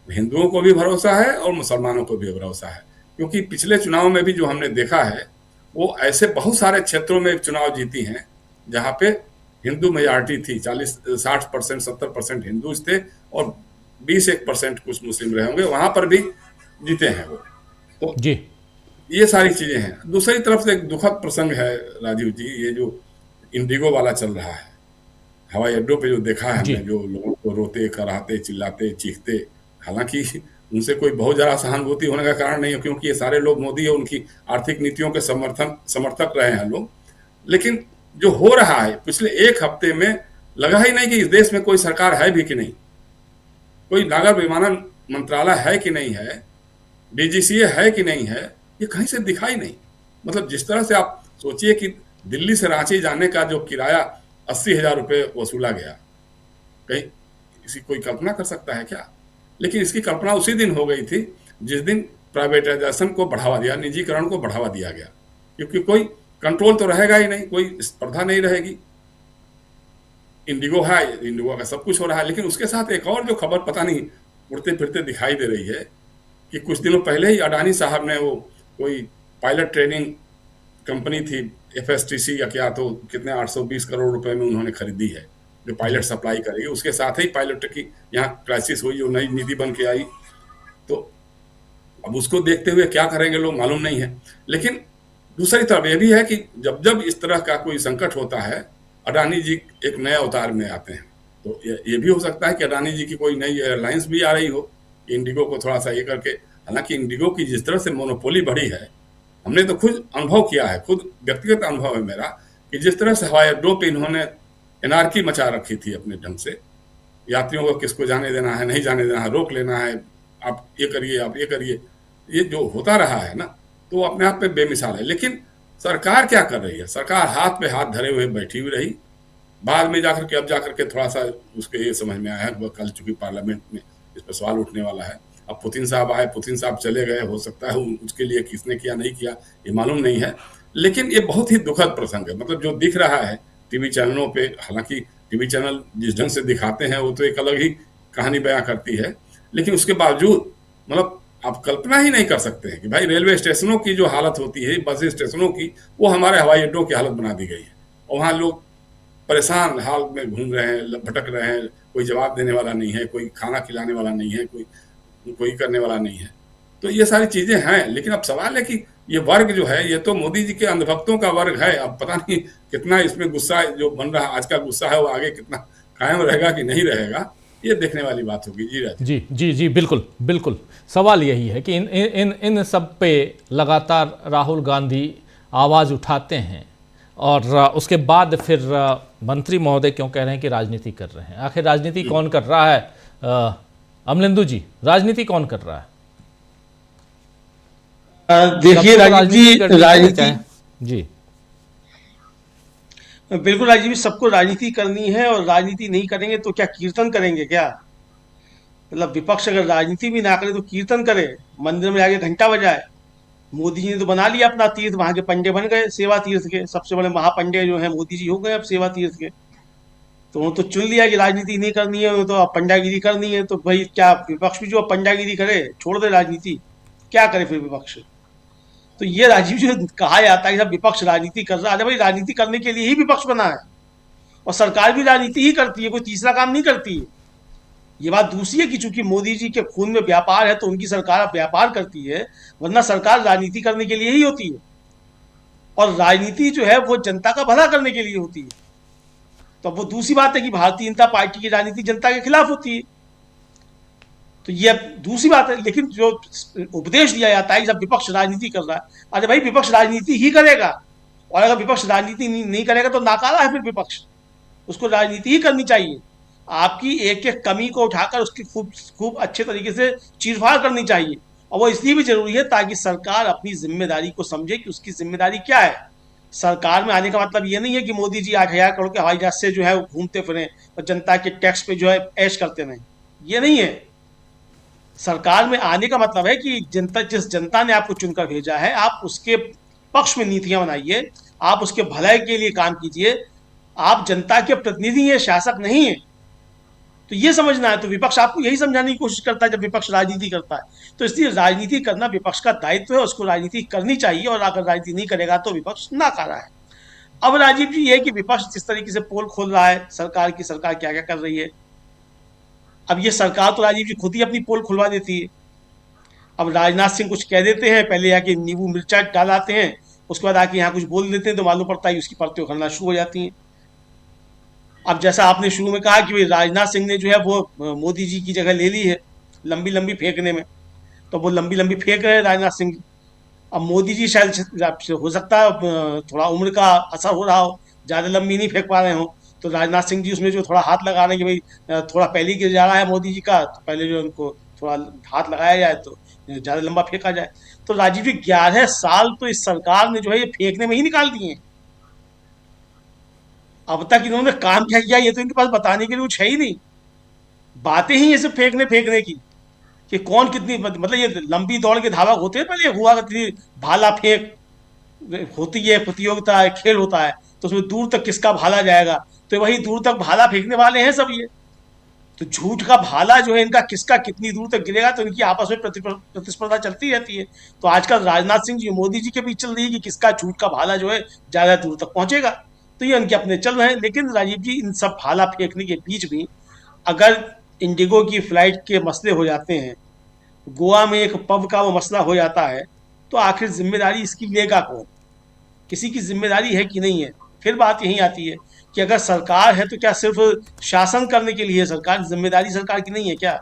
[SPEAKER 7] हिंदुओं को भी भरोसा है और मुसलमानों को भी भरोसा है, क्योंकि पिछले चुनाव में भी जो हमने देखा है वो ऐसे बहुत सारे क्षेत्रों में चुनाव जीती हैं जहां पे हिंदू मेजॉरिटी थी, 60% 70% हिंदूज थे और 20-1% कुछ मुस्लिम रहे होंगे, वहां पर भी जीते हैं वो। तो
[SPEAKER 1] जी
[SPEAKER 7] ये सारी चीजें हैं। दूसरी तरफ से एक दुखद प्रसंग है राजीव जी, ये जो इंडिगो वाला चल रहा है, हवाई अड्डों पे जो देखा है हमने, जो लोगों को रोते, कराहते, चिल्लाते, चीखते, हालांकि उनसे कोई बहुत ज्यादा सहानुभूति होने का कारण नहीं है, क्योंकि ये सारे लोग मोदी और उनकी आर्थिक नीतियों के समर्थक रहे हैं लोग, लेकिन जो हो रहा है पिछले एक हफ्ते में लगा ही नहीं कि इस देश में कोई सरकार है भी कि नहीं, कोई नागर विमानन मंत्रालय है कि नहीं है, डीजीसीए है कि नहीं है, ये कहीं से दिखाई नहीं। मतलब जिस तरह से आप सोचिए कि दिल्ली से रांची जाने का जो किराया 80,000 रुपये वसूला गया, कहीं इसी कोई कल्पना कर सकता है क्या? लेकिन इसकी कल्पना उसी दिन हो गई थी जिस दिन प्राइवेटाइजेशन को बढ़ावा दिया, निजीकरण को बढ़ावा दिया गया, क्योंकि कोई कंट्रोल तो रहेगा ही नहीं, कोई स्पर्धा नहीं रहेगी। इंडिगो है, इंडिगो का सब कुछ हो रहा है, लेकिन उसके साथ एक और जो खबर पता नहीं उड़ते फिरते दिखाई दे रही है कि कुछ दिनों पहले ही अडानी साहब ने वो कोई पायलट ट्रेनिंग कंपनी थी एफएसटीसी या क्या, तो कितने 820 करोड़ रुपए में उन्होंने खरीदी है, जो पायलट सप्लाई करेगी। उसके साथ ही पायलट की यहाँ क्राइसिस हुई, जो नई नीति बन के आई, तो अब उसको देखते हुए क्या करेंगे लोग मालूम नहीं है। लेकिन दूसरी तरफ यह भी है कि जब जब इस तरह का कोई संकट होता है, अडानी जी एक नए अवतार में आते हैं, तो ये भी हो सकता है कि अडानी जी की कोई नई एयरलाइंस भी आ रही हो, इंडिगो को थोड़ा सा ये करके। हालांकि इंडिगो की जिस तरह से मोनोपोली बढ़ी है, हमने तो खुद अनुभव किया है, खुद व्यक्तिगत अनुभव है मेरा, कि जिस तरह से हवाई अड्डों पर इन्होंने एनार्की मचा रखी थी अपने ढंग से, यात्रियों को किसको जाने देना है, नहीं जाने देना है, रोक लेना है, आप ये करिए, आप ये करिए, ये जो होता रहा है ना, तो अपने आप में बेमिसाल है। लेकिन सरकार क्या कर रही है? सरकार हाथ पे हाथ धरे हुए बैठी हुई रही। बाद में जाकर के, अब जाकर के थोड़ा सा उसके ये समझ में आया है, वह कल चूंकि पार्लियामेंट में इस पर सवाल उठने वाला है। अब पुतिन साहब आए, पुतिन साहब चले गए, हो सकता है उसके लिए किसने किया नहीं किया ये मालूम नहीं है, लेकिन ये बहुत ही दुखद प्रसंग है। मतलब जो दिख रहा है टीवी चैनलों पे, हालांकि टीवी चैनल जिस ढंग से दिखाते हैं वो तो एक अलग ही कहानी बयां करती है, लेकिन उसके बावजूद मतलब आप कल्पना ही नहीं कर सकते हैं कि भाई रेलवे स्टेशनों की जो हालत होती है, बस स्टेशनों की, वो हमारे हवाई अड्डों की हालत बना दी गई है। और वहाँ लोग परेशान हाल में घूम रहे हैं, भटक रहे हैं, कोई जवाब देने वाला नहीं है, कोई खाना खिलाने वाला नहीं है, कोई करने वाला नहीं है। तो ये सारी चीजें हैं, लेकिन अब सवाल है कि ये वर्ग जो है, ये तो मोदी जी के अंधभक्तों का वर्ग है। अब पता नहीं कितना इसमें गुस्सा जो बन रहा, आज का गुस्सा है, वो आगे कितना कायम रहेगा कि नहीं रहेगा, ये देखने वाली बात होगी। जी राज
[SPEAKER 1] जी जी जी बिल्कुल बिल्कुल। सवाल यही है कि इन सब पे लगातार राहुल गांधी आवाज़ उठाते हैं और उसके बाद फिर मंत्री महोदय क्यों कह रहे हैं कि राजनीति कर रहे हैं? आखिर राजनीति कौन कर रहा है? अमलेंदु जी, राजनीति कौन कर रहा है?
[SPEAKER 8] देखिए राजनीति
[SPEAKER 1] जी
[SPEAKER 8] बिल्कुल राजनीति, सबको राजनीति करनी है, और राजनीति नहीं करेंगे तो क्या कीर्तन करेंगे क्या? मतलब विपक्ष अगर राजनीति भी ना करे तो कीर्तन करे, मंदिर में जाके घंटा बजाए। मोदी जी ने तो बना लिया अपना तीर्थ, वहां के पंडे बन गए सेवा तीर्थ के, सबसे बड़े महापंडे जो है मोदी जी हो गए अब सेवा तीर्थ के। तो उन्होंने तो चुन लिया कि राजनीति नहीं करनी है, तो अब पंडागिरी करनी है। तो भाई क्या विपक्ष भी जो पंडागिरी करे, छोड़ दे राजनीति, क्या करे फिर विपक्ष? तो ये राजीव जी कहा जाता है कि सब विपक्ष राजनीति कर रहा है। भाई राजनीति करने के लिए ही विपक्ष बना है, और सरकार भी राजनीति ही करती है, कोई तीसरा काम नहीं करती है। ये बात दूसरी है कि चूंकि मोदी जी के खून में व्यापार है तो उनकी सरकार अब व्यापार करती है, वरना सरकार राजनीति करने के लिए ही होती है, और राजनीति जो है वो जनता का भला करने के लिए होती है। तो वो दूसरी बात है कि भारतीय जनता पार्टी की राजनीति जनता के खिलाफ होती है, तो ये दूसरी बात है। लेकिन जो उपदेश दिया जाता है कि जब विपक्ष राजनीति कर रहा है, अरे भाई विपक्ष राजनीति ही करेगा, और अगर विपक्ष राजनीति नहीं करेगा तो नाकारा है फिर विपक्ष, उसको राजनीति ही करनी चाहिए। आपकी एक एक कमी को उठाकर उसकी खूब अच्छे तरीके से चीरफाड़ करनी चाहिए, और वो इसलिए भी जरूरी है ताकि सरकार अपनी जिम्मेदारी को समझे कि उसकी जिम्मेदारी क्या है। सरकार में आने का मतलब ये नहीं है कि मोदी जी 8,000 करोड़ के हवाई जहाज से जो है घूमते फिरें और जनता के टैक्स पे जो है ऐश करते रहें, ये नहीं है। सरकार में आने का मतलब है कि जिस जनता ने आपको चुनकर भेजा है, आप उसके पक्ष में नीतियां बनाइए, आप उसके भलाई के लिए काम कीजिए। आप जनता के प्रतिनिधि हैं, शासक नहीं है। तो ये समझना है, तो विपक्ष आपको यही समझाने की कोशिश करता है जब विपक्ष राजनीति करता है। तो इसलिए राजनीति करना विपक्ष का दायित्व है, उसको राजनीति करनी चाहिए, और अगर राजनीति नहीं करेगा तो विपक्ष नाकारा है। अब राजीव जी, ये कि विपक्ष जिस तरीके से पोल खोल रहा है सरकार क्या क्या कर रही है, अब ये सरकार तो राजीव जी खुद ही अपनी पोल खुलवा देती है। अब राजनाथ सिंह कुछ कह देते हैं, पहले आके नींबू मिर्चा डाल आते हैं, उसके बाद आके यहाँ कुछ बोल देते हैं तो मालूम पड़ता है उसकी परतें उखड़ना शुरू हो जाती हैं। अब जैसा आपने शुरू में कहा कि भाई राजनाथ सिंह ने जो है वो मोदी जी की जगह ले ली है लंबी लंबी फेंकने में, तो वो लंबी लंबी फेंक रहे हैं राजनाथ सिंह। अब मोदी जी शायद हो सकता है थोड़ा उम्र का असर हो रहा हो, ज़्यादा लंबी नहीं फेंक पा रहे हो, तो राजनाथ सिंह जी उसमें जो थोड़ा हाथ लगा रहे हैं कि भाई थोड़ा पहले गिर जा रहा है मोदी जी का, तो पहले जो उनको थोड़ा हाथ लगाया जाए तो ज़्यादा लंबा फेंका जाए। तो राजीव जी 11 साल तो इस सरकार ने जो है ये फेंकने में ही निकाल दिए हैं। अब तक इन्होंने काम क्या किया ये तो इनके पास बताने के लिए कुछ है ही नहीं, बातें ही ये सब फेंकने की कि कौन कितनी, मतलब ये लंबी दौड़ के धावक होते हैं, पहले हुआ करती थी भाला फेंक होती है, प्रतियोगिता है, खेल होता है, तो उसमें दूर तक किसका भाला जाएगा, तो वही दूर तक भाला फेंकने वाले हैं सब ये। तो झूठ का भाला जो है इनका किसका कितनी दूर तक गिरेगा, तो इनकी आपस में प्रतिस्पर्धा चलती रहती है। तो आजकल राजनाथ सिंह जी मोदी जी के बीच चल रही है कि किसका झूठ का भाला जो है ज्यादा दूर तक पहुंचेगा, तो ये उनके अपने चल रहे हैं। लेकिन राजीव जी इन सब भाला फेंकने के बीच भी अगर इंडिगो की फ्लाइट के मसले हो जाते हैं, गोवा में एक पब का वो मसला हो जाता है, तो आखिर जिम्मेदारी इसकी लेगा कौन? किसी की जिम्मेदारी है कि नहीं है? फिर बात यही आती है कि अगर सरकार है तो क्या सिर्फ शासन करने के लिए सरकार, जिम्मेदारी सरकार की नहीं है क्या?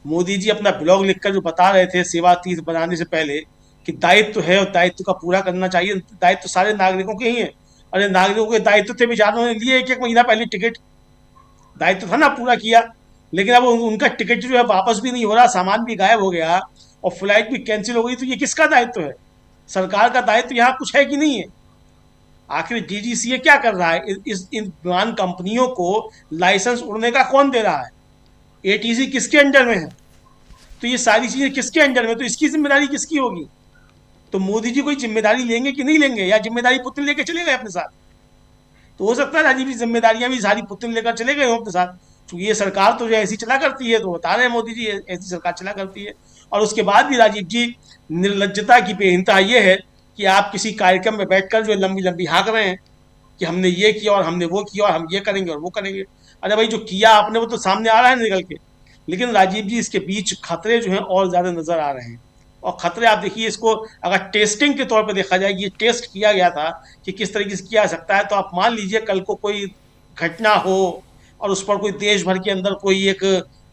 [SPEAKER 8] मोदी जी अपना ब्लॉग लिखकर जो बता रहे थे सेवा तीर्थ बनाने से पहले कि दायित्व है और दायित्व का पूरा करना चाहिए, दायित्व सारे नागरिकों के ही है। अरे नागरिकों के दायित्व थे, बेचारों ने लिए एक महीना पहले टिकट, दायित्व था ना, पूरा किया, लेकिन अब उनका टिकट जो है वापस भी नहीं हो रहा, सामान भी गायब हो गया और फ्लाइट भी कैंसिल हो गई, तो ये किसका दायित्व है? सरकार का दायित्व यहाँ कुछ है कि नहीं है? आखिर डीजीसीए क्या कर रहा है? इन विमान कंपनियों को लाइसेंस उड़ने का कौन दे रहा है? एटीसी किसके अंडर में है? तो ये सारी चीजें किसके अंडर में, तो इसकी जिम्मेदारी किसकी होगी? तो मोदी जी कोई जिम्मेदारी लेंगे कि नहीं लेंगे, या जिम्मेदारी पुतिन लेकर चले गए अपने साथ? तो हो सकता है राजीव जी जिम्मेदारियां भी सारी पुतिन लेकर चले गए हो अपने साथ, क्योंकि ये सरकार तो जो ऐसी चला करती है, तो बता रहे हैं मोदी जी ऐसी सरकार चला करती है। और उसके बाद भी राजीव जी निर्लज्जता की बेहिंता ये है कि आप किसी कार्यक्रम में बैठकर जो लंबी लंबी हाँक रहे हैं कि हमने ये किया और हमने वो किया और हम ये करेंगे और वो करेंगे। अरे भाई जो किया आपने वो तो सामने आ रहा है निकल के, लेकिन राजीव जी इसके बीच खतरे जो हैं और ज्यादा नजर आ रहे हैं। और खतरे आप देखिए, इसको अगर टेस्टिंग के तौर पर देखा जाए, ये टेस्ट किया गया था कि किस तरीके से किया जा सकता है, तो आप मान लीजिए कल को कोई घटना हो और उस पर कोई देश भर के अंदर कोई एक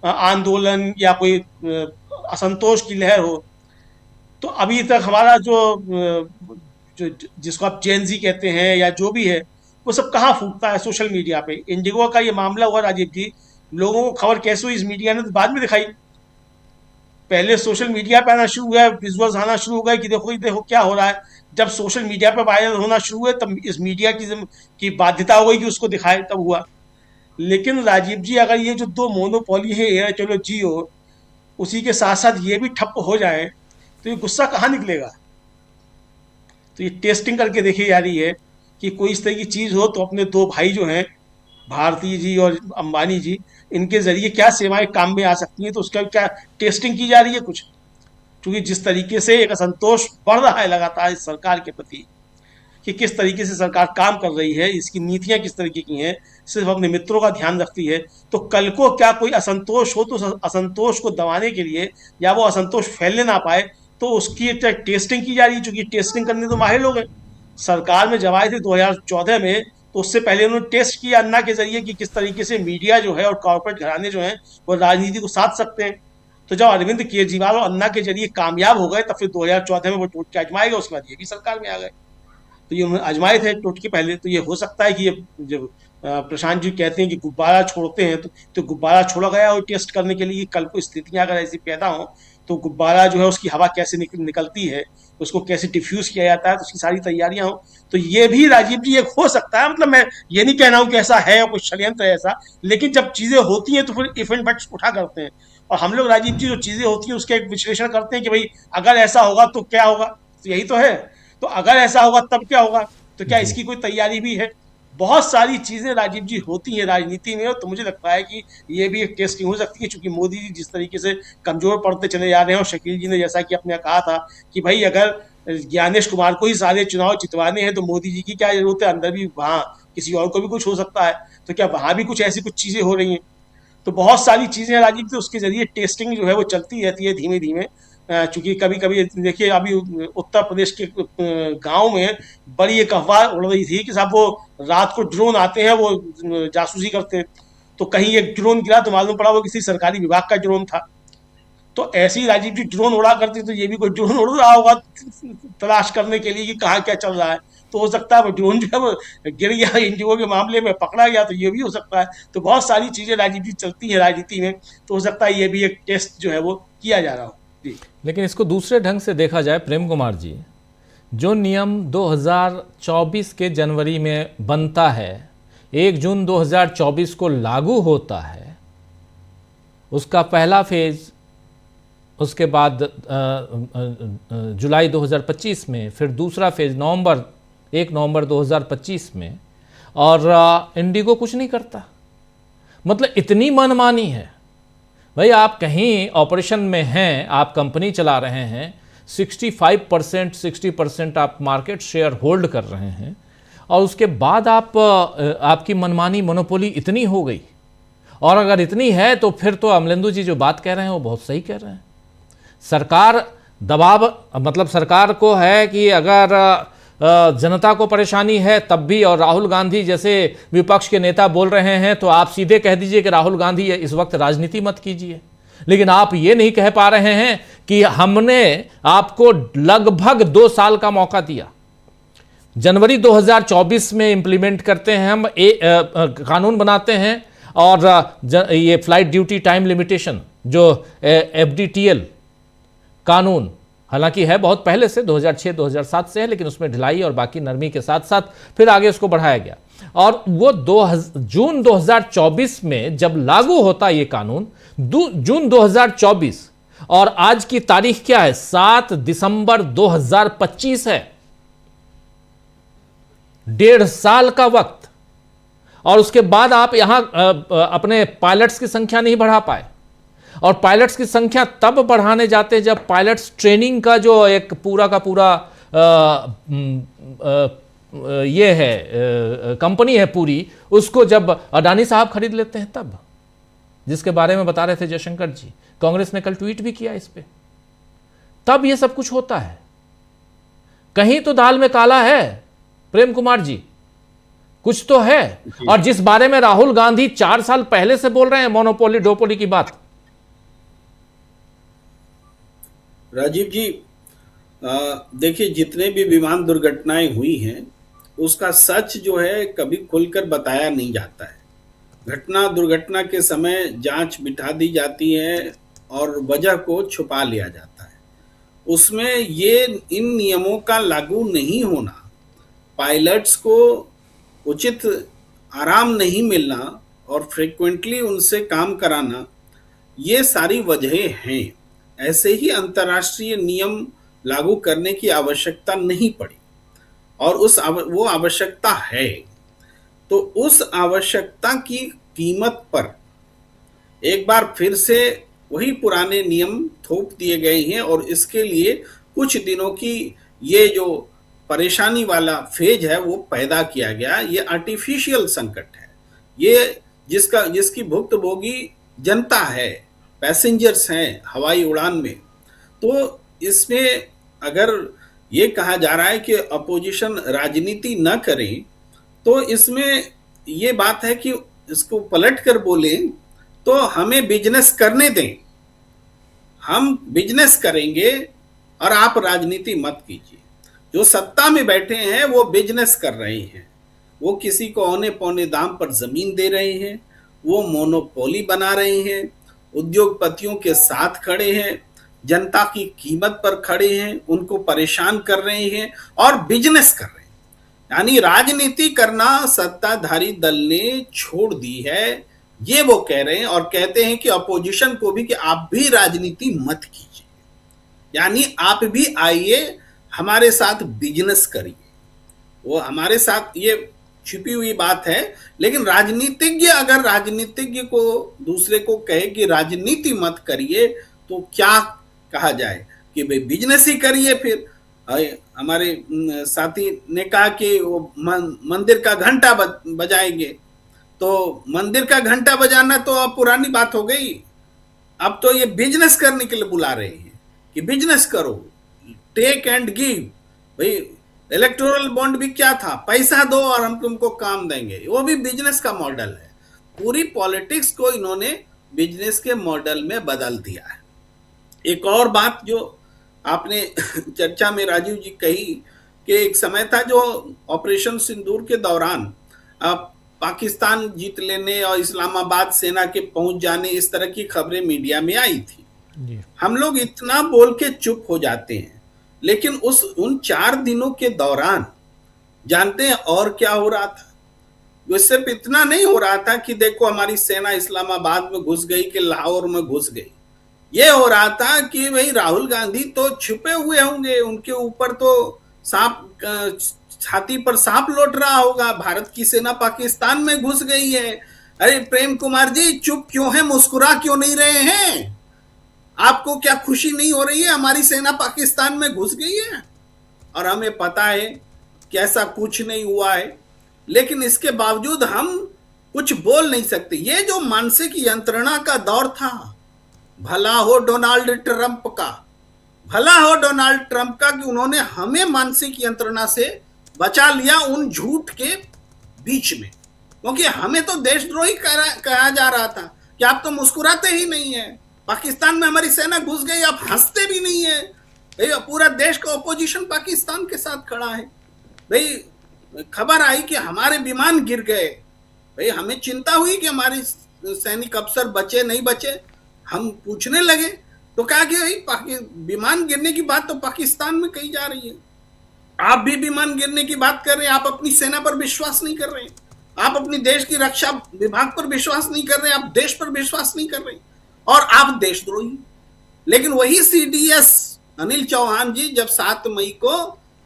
[SPEAKER 8] आंदोलन या कोई असंतोष की लहर हो, तो अभी तक हमारा जो जिसको आप जेनजी कहते हैं या जो भी है, वो सब कहाँ फूटता है? सोशल मीडिया पे। इंडिगो का ये मामला हुआ राजीव जी, लोगों को खबर कैसे हुई? इस मीडिया ने तो बाद में दिखाई, पहले सोशल मीडिया पे आना शुरू हुआ, विजुअल्स आना शुरू हो गए कि देखो क्या हो रहा है। जब सोशल मीडिया पे वायरल होना शुरू हुए तब इस मीडिया की बाध्यता हो गई कि उसको दिखाए, तब हुआ। लेकिन राजीव जी अगर ये जो दो मोनोपोली है एयरटेल और जियो, उसी के साथ साथ ये भी ठप्प हो जाए तो ये गुस्सा कहाँ निकलेगा? तो ये टेस्टिंग करके देखी जा रही है कि कोई इस तरह की चीज़ हो तो अपने दो भाई जो हैं भारती जी और अंबानी जी, इनके जरिए क्या सेवाएं काम में आ सकती हैं, तो उसका क्या टेस्टिंग की जा रही है कुछ? क्योंकि जिस तरीके से एक असंतोष बढ़ रहा है लगातार इस सरकार के प्रति, कि किस तरीके से सरकार काम कर रही है, इसकी नीतियां किस तरीके की हैं, सिर्फ अपने मित्रों का ध्यान रखती है, तो कल को क्या कोई असंतोष हो तो असंतोष को दबाने के लिए या वो असंतोष फैलने ना पाए तो उसकी टेस्टिंग की जा रही है, चूंकि टेस्टिंग करने तो माहिर लोग हैं। सरकार में जब आए थे 2014 में तो उससे पहले उन्होंने टेस्ट किया अन्ना के जरिए कि किस तरीके से मीडिया जो है और कॉर्पोरेट घराने जो हैं वो राजनीति को साध सकते हैं। तो जब अरविंद केजरीवाल और अन्ना के जरिए कामयाब हो गए तब फिर 2014 में वो टोटके आजमाएगा, उसके बाद ये भी सरकार में आ गए। तो ये उन्होंने आजमाए थे टोटके पहले, तो ये हो सकता है कि ये जब प्रशांत जी कहते हैं कि गुब्बारा छोड़ते हैं तो गुब्बारा छोड़ा गया और टेस्ट करने के लिए कि कल को स्थितियां अगर ऐसी पैदा हो तो गुब्बारा जो है उसकी हवा कैसे निकलती है, उसको कैसे डिफ्यूज किया जाता है, तो उसकी सारी तैयारियां हो। तो ये भी राजीव जी एक हो सकता है, मतलब मैं ये नहीं कह रहा हूँ कि ऐसा है और कुछ षड्यंत्र है ऐसा, लेकिन जब चीजें होती हैं तो फिर इफ एंड बट्स उठा करते हैं और हम लोग राजीव जी जो चीजें होती हैं उसका एक विश्लेषण करते हैं कि भाई अगर ऐसा होगा तो क्या होगा, तो यही तो है। तो अगर ऐसा होगा तब क्या होगा, तो क्या इसकी कोई तैयारी भी है। बहुत सारी चीजें राजीव जी होती हैं राजनीति में, तो मुझे लगता है कि ये भी एक टेस्टिंग हो सकती है, क्योंकि मोदी जी जिस तरीके से कमजोर पड़ते चले जा रहे हैं और शकील जी ने जैसा कि अपने कहा था कि भाई अगर ज्ञानेश कुमार को ही सारे चुनाव जितवाने हैं तो मोदी जी की क्या जरूरत है, अंदर भी वहां किसी और को भी कुछ हो सकता है, तो क्या वहां भी कुछ ऐसी कुछ चीजें हो रही हैं। तो बहुत सारी चीजें राजीव जी उसके जरिए टेस्टिंग जो है वो चलती रहती है धीमे धीमे। चूंकि कभी कभी देखिए अभी उत्तर प्रदेश के गांव में बड़ी एक अफवाह उड़ रही थी कि साहब वो रात को ड्रोन आते हैं वो जासूसी करते हैं, तो कहीं एक ड्रोन गिरा तो मालूम पड़ा वो किसी सरकारी विभाग का ड्रोन था। तो ऐसे ही राजीव जी ड्रोन उड़ा करते, तो ये भी कोई ड्रोन उड़ रहा होगा तलाश करने के लिए कि कहाँ क्या चल रहा है। तो हो सकता है वो ड्रोन जो है वो गिर गया इंडिगो के मामले में, पकड़ा गया, तो ये भी हो सकता है। तो बहुत सारी चीजें राजीव जी चलती हैं राजनीति में, तो हो सकता है ये भी एक टेस्ट जो है वो किया जा रहा हो।
[SPEAKER 1] लेकिन इसको दूसरे ढंग से देखा जाए प्रेम कुमार जी, जो नियम 2024 के जनवरी में बनता है, 1 जून 2024 को लागू होता है, उसका पहला फेज, उसके बाद जुलाई 2025 में, फिर दूसरा फेज 1 नवंबर 2025 में, और इंडिगो कुछ नहीं करता। मतलब इतनी मनमानी है भाई। आप कहीं ऑपरेशन में हैं, आप कंपनी चला रहे हैं, 65% 60% आप मार्केट शेयर होल्ड कर रहे हैं, और उसके बाद आपकी मनमानी मोनोपोली इतनी हो गई। और अगर इतनी है तो फिर तो अमलेंदु जी जो बात कह रहे हैं वो बहुत सही कह रहे हैं। सरकार दबाव, मतलब सरकार को है कि अगर जनता को परेशानी है तब भी, और राहुल गांधी जैसे विपक्ष के नेता बोल रहे हैं तो आप सीधे कह दीजिए कि राहुल गांधी इस वक्त राजनीति मत कीजिए। लेकिन आप ये नहीं कह पा रहे हैं कि हमने आपको लगभग 2 साल का मौका दिया, जनवरी 2024 में इंप्लीमेंट करते हैं हम, कानून बनाते हैं, और ये फ्लाइट ड्यूटी टाइम लिमिटेशन जो FDTL कानून हालांकि है बहुत पहले से, 2006-2007 से है, लेकिन उसमें ढिलाई और बाकी नरमी के साथ साथ फिर आगे उसको बढ़ाया गया। और वो जून 2024 में जब लागू होता ये कानून, जून 2024, और आज की तारीख क्या है, 7 दिसंबर 2025 है। 1.5 साल का वक्त, और उसके बाद आप यहां अपने पायलट्स की संख्या नहीं बढ़ा पाए। और पायलट्स की संख्या तब बढ़ाने जाते हैं जब पायलट्स ट्रेनिंग का जो एक पूरा का पूरा ये है कंपनी है पूरी, उसको जब अडानी साहब खरीद लेते हैं तब, जिसके बारे में बता रहे थे जयशंकर जी, कांग्रेस ने कल ट्वीट भी किया इस पे, तब ये सब कुछ होता है। कहीं तो दाल में काला है प्रेम कुमार जी, कुछ तो है। और जिस बारे में राहुल गांधी 4 साल पहले से बोल रहे हैं, मोनोपोली डोपोली की बात।
[SPEAKER 4] राजीव जी देखिए, जितने भी विमान दुर्घटनाएं हुई हैं उसका सच जो है कभी खुलकर बताया नहीं जाता है। दुर्घटना के समय जांच बिठा दी जाती है और वजह को छुपा लिया जाता है। उसमें ये इन नियमों का लागू नहीं होना, पायलट्स को उचित आराम नहीं मिलना और फ्रीक्वेंटली उनसे काम कराना, ये सारी वजहें हैं। ऐसे ही अंतर्राष्ट्रीय नियम लागू करने की आवश्यकता नहीं पड़ी, और वो आवश्यकता है। तो उस आवश्यकता की कीमत पर एक बार फिर से वही पुराने नियम थोप दिए गए हैं, और इसके लिए कुछ दिनों की ये जो परेशानी वाला फेज है वो पैदा किया गया। ये आर्टिफिशियल संकट है, ये जिसकी भुक्तभोगी जनता है, पैसेंजर्स हैं हवाई उड़ान में। तो इसमें अगर ये कहा जा रहा है कि अपोजिशन राजनीति न करे, तो इसमें ये बात है कि इसको पलट कर बोले तो हमें बिजनेस करने दें, हम बिजनेस करेंगे और आप राजनीति मत कीजिए। जो सत्ता में बैठे हैं वो बिजनेस कर रहे हैं, वो किसी को औने पौने दाम पर जमीन दे रहे हैं, वो मोनोपोली बना रहे हैं, उद्योगपतियों के साथ खड़े हैं, जनता की कीमत पर खड़े हैं, उनको परेशान कर रहे हैं और बिजनेस कर रहे हैं। यानी राजनीति करना सत्ताधारी दल ने छोड़ दी है, ये वो कह रहे हैं। और कहते हैं कि अपोजिशन को भी कि आप भी राजनीति मत कीजिए, यानी आप भी आइए हमारे साथ बिजनेस करिए। वो हमारे साथ, ये छिपी हुई बात है। लेकिन राजनीतिज्ञ अगर राजनीतिज्ञ को दूसरे को कहे कि राजनीति मत करिए तो क्या कहा जाए कि भाई बिजनेस ही करिए। फिर हमारे साथी ने कहा कि वो मंदिर का घंटा बजाएंगे, तो मंदिर का घंटा बजाना तो अब पुरानी बात हो गई। अब तो ये बिजनेस करने के लिए बुला रहे हैं कि बिजनेस करो, टेक एंड गिव। भाई इलेक्टोरल बॉन्ड भी क्या था, पैसा दो और हम तुमको काम देंगे, वो भी बिजनेस का मॉडल है। पूरी पॉलिटिक्स को इन्होंने बिजनेस के मॉडल में बदल दिया है। एक और बात जो आपने चर्चा में राजीव जी कही कि एक समय था जो ऑपरेशन सिंदूर के दौरान पाकिस्तान जीत लेने और इस्लामाबाद सेना के पहुंच जाने, इस तरह की खबरें मीडिया में आई थी। हम लोग इतना बोल के चुप हो जाते हैं, लेकिन उन 4 दिनों के दौरान जानते हैं और क्या हो रहा था। वो सिर्फ इतना नहीं हो रहा था कि देखो हमारी सेना इस्लामाबाद में घुस गई कि लाहौर में घुस गई। ये हो रहा था कि भाई राहुल गांधी तो छुपे हुए होंगे, उनके ऊपर तो सांप, छाती पर सांप लौट रहा होगा, भारत की सेना पाकिस्तान में घुस गई है। अरे प्रेम कुमार जी चुप क्यों है, मुस्कुरा क्यों नहीं रहे हैं? आपको क्या खुशी नहीं हो रही है हमारी सेना पाकिस्तान में घुस गई है? और हमें पता है कि ऐसा कुछ नहीं हुआ है, लेकिन इसके बावजूद हम कुछ बोल नहीं सकते। ये जो मानसिक यंत्रणा का दौर था, भला हो डोनाल्ड ट्रंप का, भला हो डोनाल्ड ट्रंप का कि उन्होंने हमें मानसिक यंत्रणा से बचा लिया उन झूठ के बीच में। क्योंकि हमें तो देशद्रोही कहा जा रहा था कि आप तो मुस्कुराते ही नहीं है, पाकिस्तान में हमारी सेना घुस गई, आप हंसते भी नहीं है। भाई पूरा देश का ओपोजिशन पाकिस्तान के साथ खड़ा है। भाई खबर आई कि हमारे विमान गिर गए, भाई हमें चिंता हुई कि हमारे सैनिक अफसर बचे नहीं बचे। हम पूछने लगे तो कहा कि भाई विमान गिरने की बात तो पाकिस्तान में कही जा रही है, आप भी विमान गिरने की बात कर रहे हैं, आप अपनी सेना पर विश्वास नहीं कर रहे, आप अपनी देश की रक्षा विभाग पर विश्वास नहीं कर रहे, आप देश पर विश्वास नहीं कर रहे और आप देशद्रोही। लेकिन वही सीडीएस अनिल चौहान जी जब 7 मई को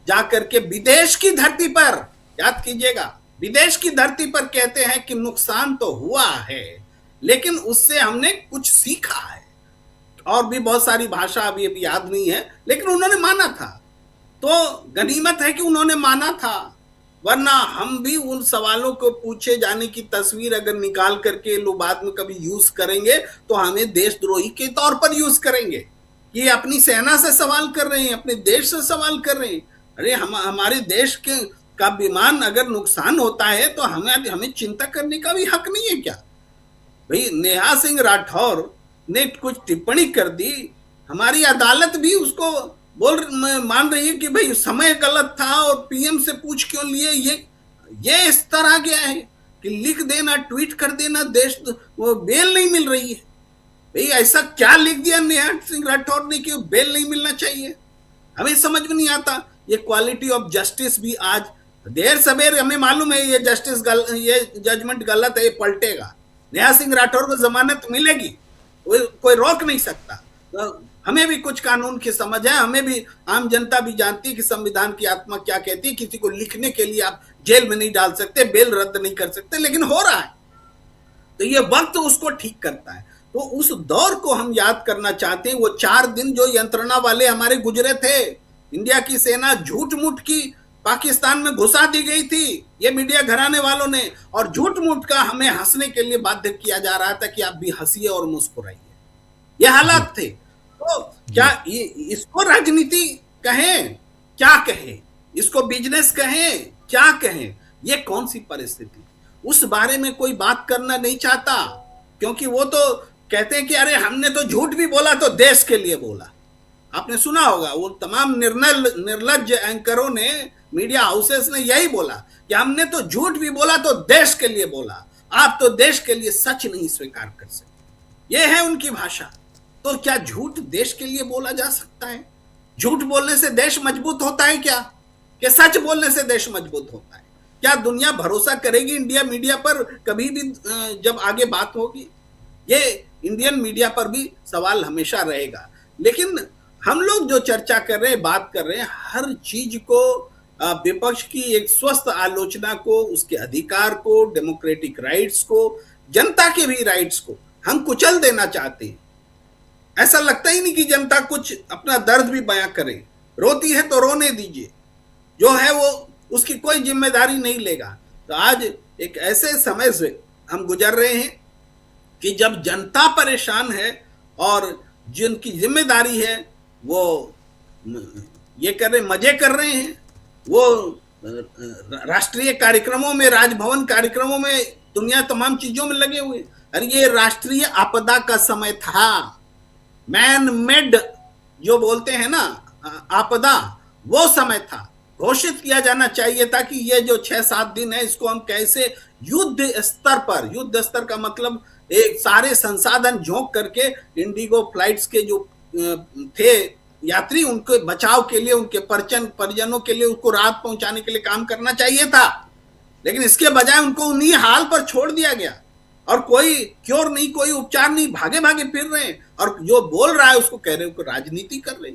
[SPEAKER 4] जाकर के विदेश की धरती पर, याद कीजिएगा, विदेश की धरती पर कहते हैं कि नुकसान तो हुआ है लेकिन उससे हमने कुछ सीखा है। और भी बहुत सारी भाषा अभी याद नहीं है, लेकिन उन्होंने माना था। तो गनीमत है कि उन्होंने माना था, वरना हम भी उन सवालों को पूछे जाने की तस्वीर अगर निकाल करके लोग बाद में कभी यूज करेंगे तो हमें देशद्रोही के तौर पर यूज करेंगे। ये अपनी सेना से सवाल कर रहे हैं, अपने देश से सवाल कर रहे हैं। अरे हमारे देश का विमान अगर नुकसान होता है तो हमें चिंता करने का भी हक नहीं है क्या? भाई नेहा सिंह राठौर ने कुछ टिप्पणी कर दी, हमारी अदालत भी उसको मान रही है कि भाई समय गलत था और पीएम से पूछ क्यों लिए। ये इस तरह गया है कि लिख देना, ट्वीट कर देना, देश वो बेल नहीं मिल रही है। भाई ऐसा क्या लिख दिया नेहा सिंह राठौर ने कि बेल नहीं मिलना चाहिए? हमें समझ में नहीं आता। ये क्वालिटी ऑफ जस्टिस भी आज देर सवेर हमें मालूम है ये जजमेंट गलत है, ये पलटेगा। नेहा सिंह राठौर को जमानत मिलेगी, कोई रोक नहीं सकता। तो हमें भी कुछ कानून की समझ है, हमें भी, आम जनता भी जानती है कि संविधान की आत्मा क्या कहती है। किसी को लिखने के लिए आप जेल में नहीं डाल सकते, बेल रद्द नहीं कर सकते, लेकिन हो रहा है। तो ये वक्त उसको ठीक करता है। तो उस दौर को हम याद करना चाहते हैं। वो 4 दिन जो यंत्रणा वाले हमारे गुजरे थे, इंडिया की सेना झूठ मूठ की पाकिस्तान में घुसा दी गई थी ये मीडिया घराने वालों ने, और झूठ मूठ का हमें हंसने के लिए बाध्य किया जा रहा था कि आप भी हंसिए और मुस्कुराइए। ये हालात थे। तो क्या इसको राजनीति कहें, क्या कहें, इसको बिजनेस कहें, क्या कहें? ये कौन सी परिस्थिति? उस बारे में कोई बात करना नहीं चाहता, क्योंकि वो तो कहते हैं कि अरे हमने तो झूठ भी बोला तो देश के लिए बोला। आपने सुना होगा वो तमाम निर्लज्ज एंकरों ने, मीडिया हाउसेस ने यही बोला कि हमने तो झूठ भी बोला तो देश के लिए बोला, आप तो देश के लिए सच नहीं स्वीकार कर सकते। ये है उनकी भाषा। तो क्या झूठ देश के लिए बोला जा सकता है? झूठ बोलने से देश मजबूत होता है क्या? कि सच बोलने से देश मजबूत होता है? क्या दुनिया भरोसा करेगी इंडिया मीडिया पर कभी भी जब आगे बात होगी? ये इंडियन मीडिया पर भी सवाल हमेशा रहेगा। लेकिन हम लोग जो चर्चा कर रहे हैं, बात कर रहे हैं, हर चीज को विपक्ष की एक स्वस्थ आलोचना को, उसके अधिकार को, डेमोक्रेटिक राइट्स को, जनता के भी राइट्स को हम कुचल देना चाहते हैं। ऐसा लगता ही नहीं कि जनता कुछ अपना दर्द भी बयां करे। रोती है तो रोने दीजिए, जो है वो उसकी कोई जिम्मेदारी नहीं लेगा। तो आज एक ऐसे समय से हम गुजर रहे हैं कि जब जनता परेशान है और जिनकी जिम्मेदारी है वो ये कर रहे, मजे कर रहे हैं, वो राष्ट्रीय कार्यक्रमों में, राजभवन कार्यक्रमों में, दुनिया तमाम चीजों में लगे हुए। अरे ये राष्ट्रीय आपदा का समय था। मैन मेड जो बोलते हैं ना आपदा, वो समय था। घोषित किया जाना चाहिए था कि ये जो 6-7 दिन है इसको हम कैसे युद्ध स्तर पर, युद्ध स्तर का मतलब एक सारे संसाधन झोंक करके इंडिगो फ्लाइट्स के जो थे यात्री, उनके बचाव के लिए, उनके परिजनों के लिए, उनको राहत पहुंचाने के लिए काम करना चाहिए था। लेकिन इसके बजाय उनको उन्हीं हाल पर छोड़ दिया गया और कोई क्योर नहीं, कोई उपचार नहीं, भागे भागे फिर रहे हैं। और जो बोल रहा है उसको कह रहे हो राजनीति कर रहे।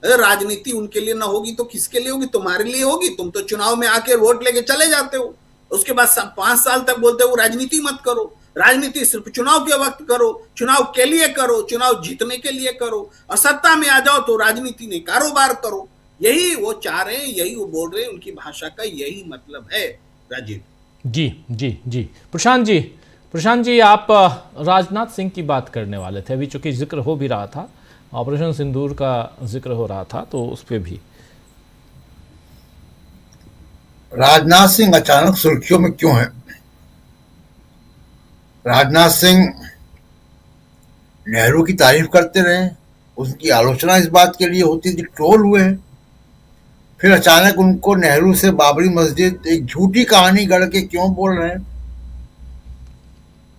[SPEAKER 4] अरे राजनीति उनके लिए ना होगी तो किसके लिए होगी? तुम्हारे लिए होगी। तुम तो चुनाव में आके वोट लेके चले जाते हो, उसके बाद 5 साल तक बोलते हो राजनीति मत करो। राजनीति सिर्फ चुनाव के वक्त करो, चुनाव के लिए करो, चुनाव जीतने के लिए करो, और सत्ता में आ जाओ तो राजनीति नहीं, कारोबार करो। यही वो चाह रहे हैं, यही वो बोल रहे हैं, उनकी भाषा का यही मतलब है। राजीव
[SPEAKER 1] जी जी जी। प्रशांत जी, आप राजनाथ सिंह की बात करने वाले थे। अभी चूंकि जिक्र हो भी रहा था, ऑपरेशन सिंदूर का जिक्र हो रहा था, तो उस पर भी
[SPEAKER 5] राजनाथ सिंह अचानक सुर्खियों में क्यों है? राजनाथ सिंह नेहरू की तारीफ करते रहे, उनकी आलोचना इस बात के लिए होती थी, ट्रोल हुए हैं। फिर अचानक उनको नेहरू से बाबरी मस्जिद एक झूठी कहानी गढ़ के क्यों बोल रहे हैं?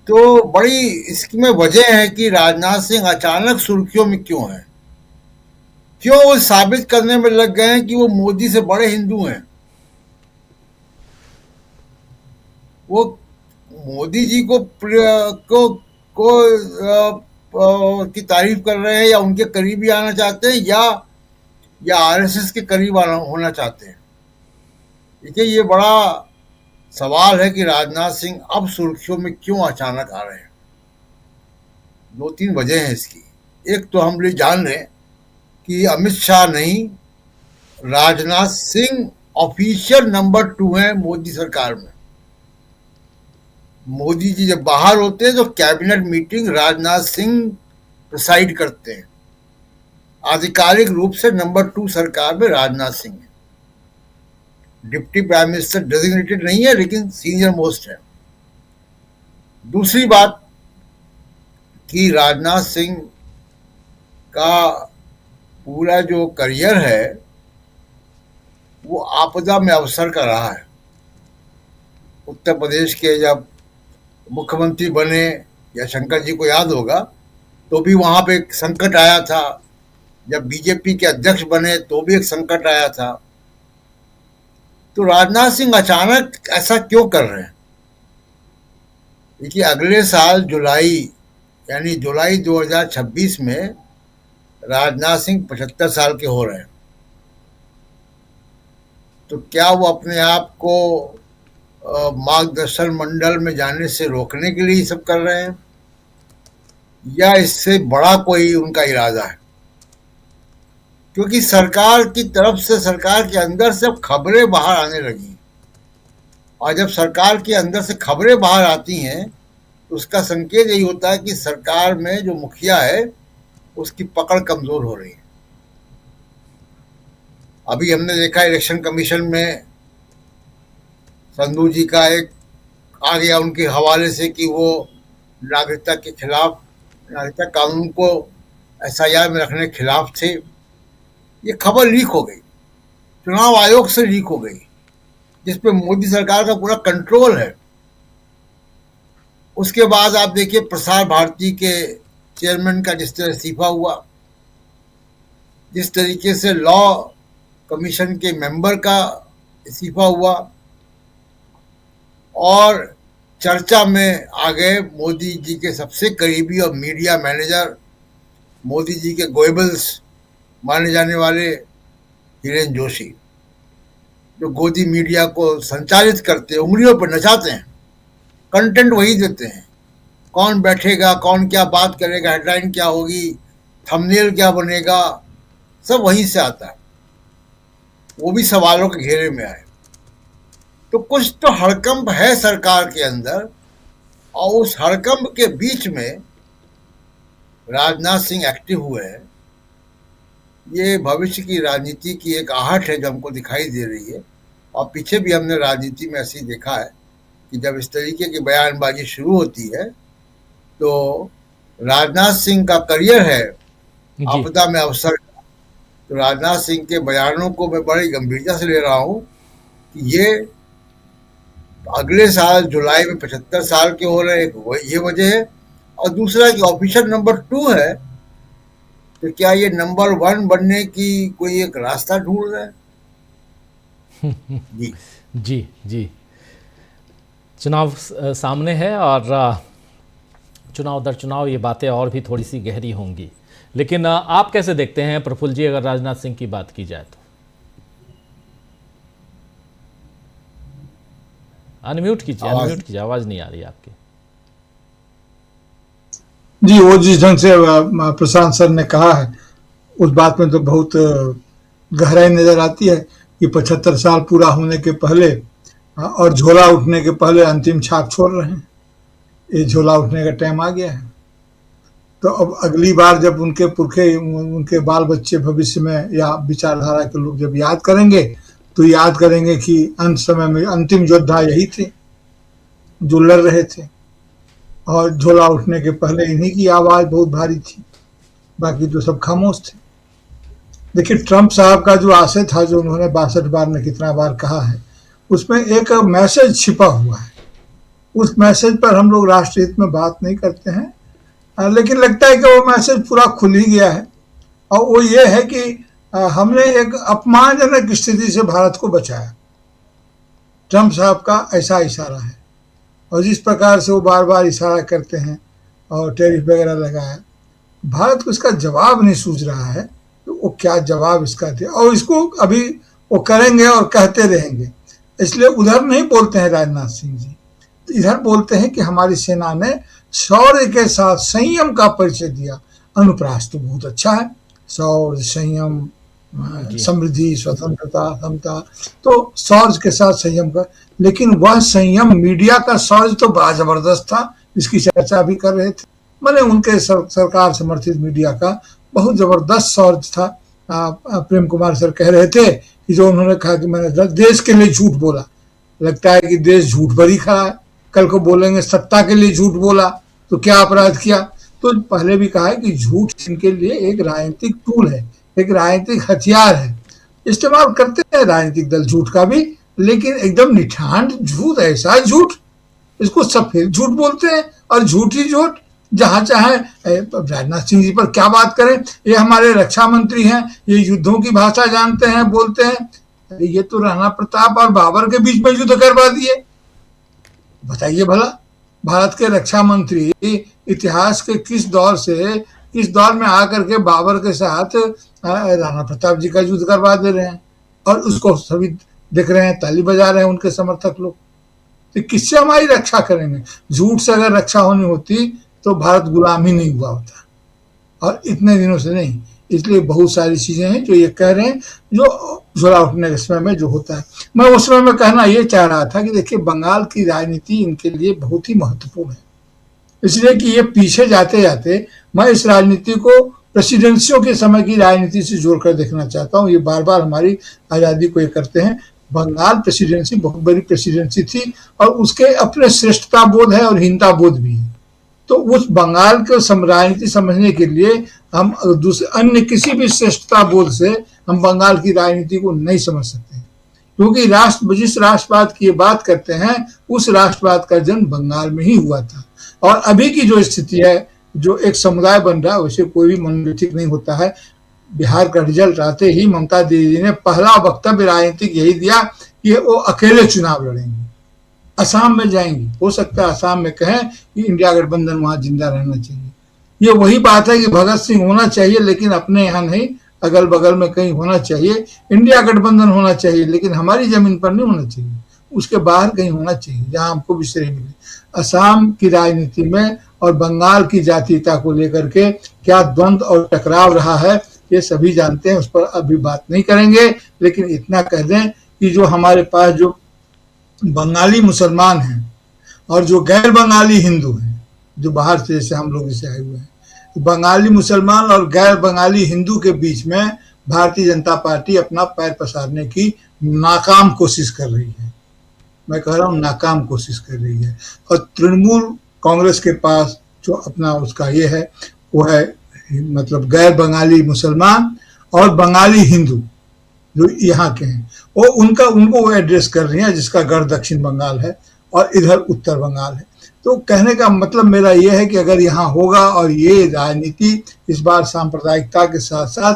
[SPEAKER 5] तो बड़ी इसमें वजह है कि राजनाथ सिंह अचानक सुर्खियों में क्यों है। क्यों वो साबित करने में लग गए हैं कि वो मोदी से बड़े हिंदू हैं। वो मोदी जी को की तारीफ कर रहे हैं, या उनके करीबी आना चाहते हैं, या आरएसएस के करीब होना चाहते हैं। देखिए, ये बड़ा सवाल है कि राजनाथ सिंह अब सुर्खियों में क्यों अचानक आ रहे हैं। 2-3 वजह हैं इसकी। एक तो हम लोग जान रहे हैं कि अमित शाह नहीं, राजनाथ सिंह ऑफिशियल नंबर 2 हैं मोदी सरकार में। मोदी जी जब बाहर होते हैं तो cabinet meeting Rajnath Singh preside करते हैं। आधिकारिक रूप से नंबर 2 सरकार में राजनाथ सिंह है। डिप्टी प्राइम मिनिस्टर डेजिग्नेटेड नहीं है, लेकिन सीनियर मोस्ट है। दूसरी बात कि राजनाथ सिंह का पूरा जो करियर है वो आपदा में अवसर का रहा है। उत्तर प्रदेश के जब मुख्यमंत्री बने, या शंकर जी को याद होगा, तो भी वहां पे एक संकट आया था। जब बीजेपी के अध्यक्ष बने तो भी एक संकट आया था। तो राजनाथ सिंह अचानक ऐसा क्यों कर रहे हैं? देखिए, अगले साल जुलाई 2026 में राजनाथ सिंह 75 साल के हो रहे हैं। तो क्या वो अपने आप को मार्गदर्शन मंडल में जाने से रोकने के लिए सब कर रहे हैं, या इससे बड़ा कोई उनका इरादा है? क्योंकि सरकार की तरफ से, सरकार के अंदर से अब खबरें बाहर आने लगी, और जब सरकार के अंदर से खबरें बाहर आती हैं तो उसका संकेत यही होता है कि सरकार में जो मुखिया है उसकी पकड़ कमजोर हो रही है। अभी हमने देखा इलेक्शन कमीशन में संधू जी का एक आ गया उनके हवाले से कि वो नागरिकता के खिलाफ, नागरिकता कानून को SIR में रखने के खिलाफ थे। ये खबर लीक हो गई, चुनाव आयोग से लीक हो गई, जिसपे मोदी सरकार का पूरा कंट्रोल है। उसके बाद आप देखिए प्रसार भारती के चेयरमैन का जिस तरह इस्तीफा हुआ, जिस तरीके से लॉ कमीशन के मेंबर का इस्तीफा हुआ, और चर्चा में आ गए मोदी जी के सबसे करीबी और मीडिया मैनेजर, मोदी जी के गोएबल्स माने जाने वाले हिरेन जोशी, जो गोदी मीडिया को संचालित करते हैं, उंगलियों पर नचाते हैं, कंटेंट वही देते हैं, कौन बैठेगा, कौन क्या बात करेगा, हेडलाइन क्या होगी, थंबनेल क्या बनेगा, सब वहीं से आता है। वो भी सवालों के घेरे में आए। तो कुछ तो हड़कंप है सरकार के अंदर, और उस हड़कंप के बीच में राजनाथ सिंह एक्टिव हुए हैं। ये भविष्य की राजनीति की एक आहट है जो हमको दिखाई दे रही है, और पीछे भी हमने राजनीति में ऐसे ही देखा है कि जब इस तरीके की बयानबाजी शुरू होती है तो राजनाथ सिंह का करियर है आपदा में अवसर। तो राजनाथ सिंह के बयानों को मैं बड़ी गंभीरता से ले रहा हूँ कि ये अगले साल जुलाई में 75 साल के हो रहे हैं, ये वजह है। और दूसरा कि ऑफिसर नंबर 2 है, तो क्या ये नंबर 1 बनने की कोई एक रास्ता ढूंढ रहे हैं? जी
[SPEAKER 1] जी जी, चुनाव सामने है और चुनाव दर चुनाव ये बातें और भी थोड़ी सी गहरी होंगी, लेकिन आप कैसे देखते हैं प्रफुल्ल जी, अगर राजनाथ सिंह की बात की जाए तो? अनम्यूट कीजिए, अनम्यूट कीजिए, आवाज नहीं आ रही आपकी।
[SPEAKER 6] जी, वो जिस ढंग से प्रशांत सर ने कहा है उस बात में तो बहुत गहराई नजर आती है कि 75 साल पूरा होने के पहले और झोला उठने के पहले अंतिम छाप छोड़ रहे हैं। ये झोला उठने का टाइम आ गया है। तो अब अगली बार जब उनके पुरखे, उनके बाल बच्चे भविष्य में या विचारधारा के लोग जब याद करेंगे तो याद करेंगे कि अंत समय में अंतिम योद्धा यही थे जो लड़ रहे थे, और झोला उठने के पहले इन्हीं की आवाज बहुत भारी थी, बाकी तो सब खामोश थे। देखिए, ट्रंप साहब का जो आशय था, जो उन्होंने 62 बार में कितना बार कहा है, उसमें एक मैसेज छिपा हुआ है। उस मैसेज पर हम लोग राष्ट्रीय हित में बात नहीं करते हैं, लेकिन लगता है कि वो मैसेज पूरा खुल ही गया है। और वो ये है कि हमने एक अपमानजनक स्थिति से भारत को बचाया। ट्रंप साहब का ऐसा इशारा है, और जिस प्रकार से वो बार बार इशारा करते हैं और टैरिफ वगैरह लगाया, भारत को इसका जवाब नहीं सूझ रहा है तो वो क्या जवाब इसका दे, और इसको अभी वो करेंगे और कहते रहेंगे। इसलिए उधर नहीं बोलते हैं राजनाथ सिंह जी, तो इधर बोलते हैं कि हमारी सेना ने शौर्य के साथ संयम का परिचय दिया। अनुप्रास तो बहुत अच्छा है, शौर्य, संयम, समृद्धि, स्वतंत्रता, समता, तो शौर्य के साथ संयम का, लेकिन वह संयम, मीडिया का शौर्य तो बड़ा जबरदस्त था, इसकी चर्चा भी कर रहे थे। मैंने उनके सरकार समर्थित मीडिया का बहुत जबरदस्त शौर्य था। प्रेम कुमार सर कह रहे थे कि जो उन्होंने कहा कि मैंने देश के लिए झूठ बोला, लगता है कि देश झूठ पर ही खड़ा है। कल को बोलेंगे सत्ता के लिए झूठ बोला तो क्या अपराध किया। तो पहले भी कहा है कि झूठ इनके लिए एक राजनीतिक टूल है, एक राजनीतिक हथियार है। इस्तेमाल करते हैं राजनीतिक दल झूठ का भी, लेकिन एकदम निठान झूठ, ऐसा झूठ, इसको सफेद झूठ बोलते हैं। और झूठी झूठ जहां चाहे राजनाथ सिंह जी पर क्या बात करें, ये हमारे रक्षा मंत्री हैं, ये युद्धों की भाषा जानते हैं, बोलते हैं। ये तो राणा प्रताप और बाबर के बीच में युद्ध करवा दिए। बताइए भला, भारत के रक्षा मंत्री इतिहास के किस दौर में आकर के बाबर के साथ राणा प्रताप जी का युद्ध करवा दे रहे हैं, और उसको सभी देख रहे हैं, ताली बजा रहे हैं उनके समर्थक लोग। तो किससे हमारी रक्षा करेंगे? झूठ से अगर रक्षा होनी होती तो भारत गुलाम ही नहीं हुआ होता, और इतने दिनों से नहीं, इसलिए बहुत सारी चीजें हैं जो ये कह रहे हैं, जो झोला उठने के समय में जो होता है। मैं उस समय में कहना ये चाह रहा था कि देखिए, बंगाल की राजनीति इनके लिए बहुत ही महत्वपूर्ण है, इसलिए कि ये पीछे जाते जाते मैं इस राजनीति को प्रेसिडेंसियों के समय की राजनीति से जोड़कर देखना चाहता हूँ। ये बार बार हमारी आज़ादी को ये करते हैं। बंगाल प्रेसिडेंसी बहुत बड़ी प्रेसिडेंसी थी और उसके अपने श्रेष्ठता बोध है और हीनता बोध भी है। तो उस बंगाल को राजनीति समझने के लिए हम दूसरे अन्य किसी भी श्रेष्ठता बोध से हम बंगाल की राजनीति को नहीं समझ सकते, क्योंकि जिस राष्ट्रवाद की ये बात करते हैं उस राष्ट्रवाद का जन्म बंगाल में ही हुआ था। और अभी की जो स्थिति है, जो एक समुदाय बन रहा है, वैसे कोई भी मनोलिथिक नहीं होता है। बिहार का रिजल्ट आते ही ममता दीदी ने पहला वक्तव्य राजनीतिक यही दिया कि वो अकेले चुनाव लड़ेंगे, असम में जाएंगी। हो सकता है असम में कहें कि इंडिया गठबंधन वहां जिंदा रहना चाहिए। ये वही बात है कि भगत सिंह होना चाहिए लेकिन अपने यहाँ नहीं, अगल बगल में कहीं होना चाहिए। इंडिया गठबंधन होना चाहिए लेकिन हमारी जमीन पर नहीं होना चाहिए, उसके बाहर कहीं होना चाहिए जहां हमको भी श्रेय मिले। असम की राजनीति में और बंगाल की जातीयता को लेकर के क्या द्वंद्व और टकराव रहा है, ये सभी जानते हैं, उस पर अभी बात नहीं करेंगे। लेकिन इतना कह दें कि जो हमारे पास जो बंगाली मुसलमान हैं और जो गैर बंगाली हिंदू हैं, जो बाहर से जैसे हम लोग इसे आए हुए हैं, बंगाली मुसलमान और गैर बंगाली हिंदू के बीच में भारतीय जनता पार्टी अपना पैर पसारने की नाकाम कोशिश कर रही है। मैं कह रहा हूँ नाकाम कोशिश कर रही है। और तृणमूल कांग्रेस के पास जो अपना उसका ये है, वो है मतलब गैर बंगाली मुसलमान और बंगाली हिंदू जो यहाँ के हैं, वो उनको वो एड्रेस कर रही हैं, जिसका गढ़ दक्षिण बंगाल है और इधर उत्तर बंगाल है। तो कहने का मतलब मेरा ये है कि अगर यहाँ होगा और ये राजनीति इस बार सांप्रदायिकता के साथ साथ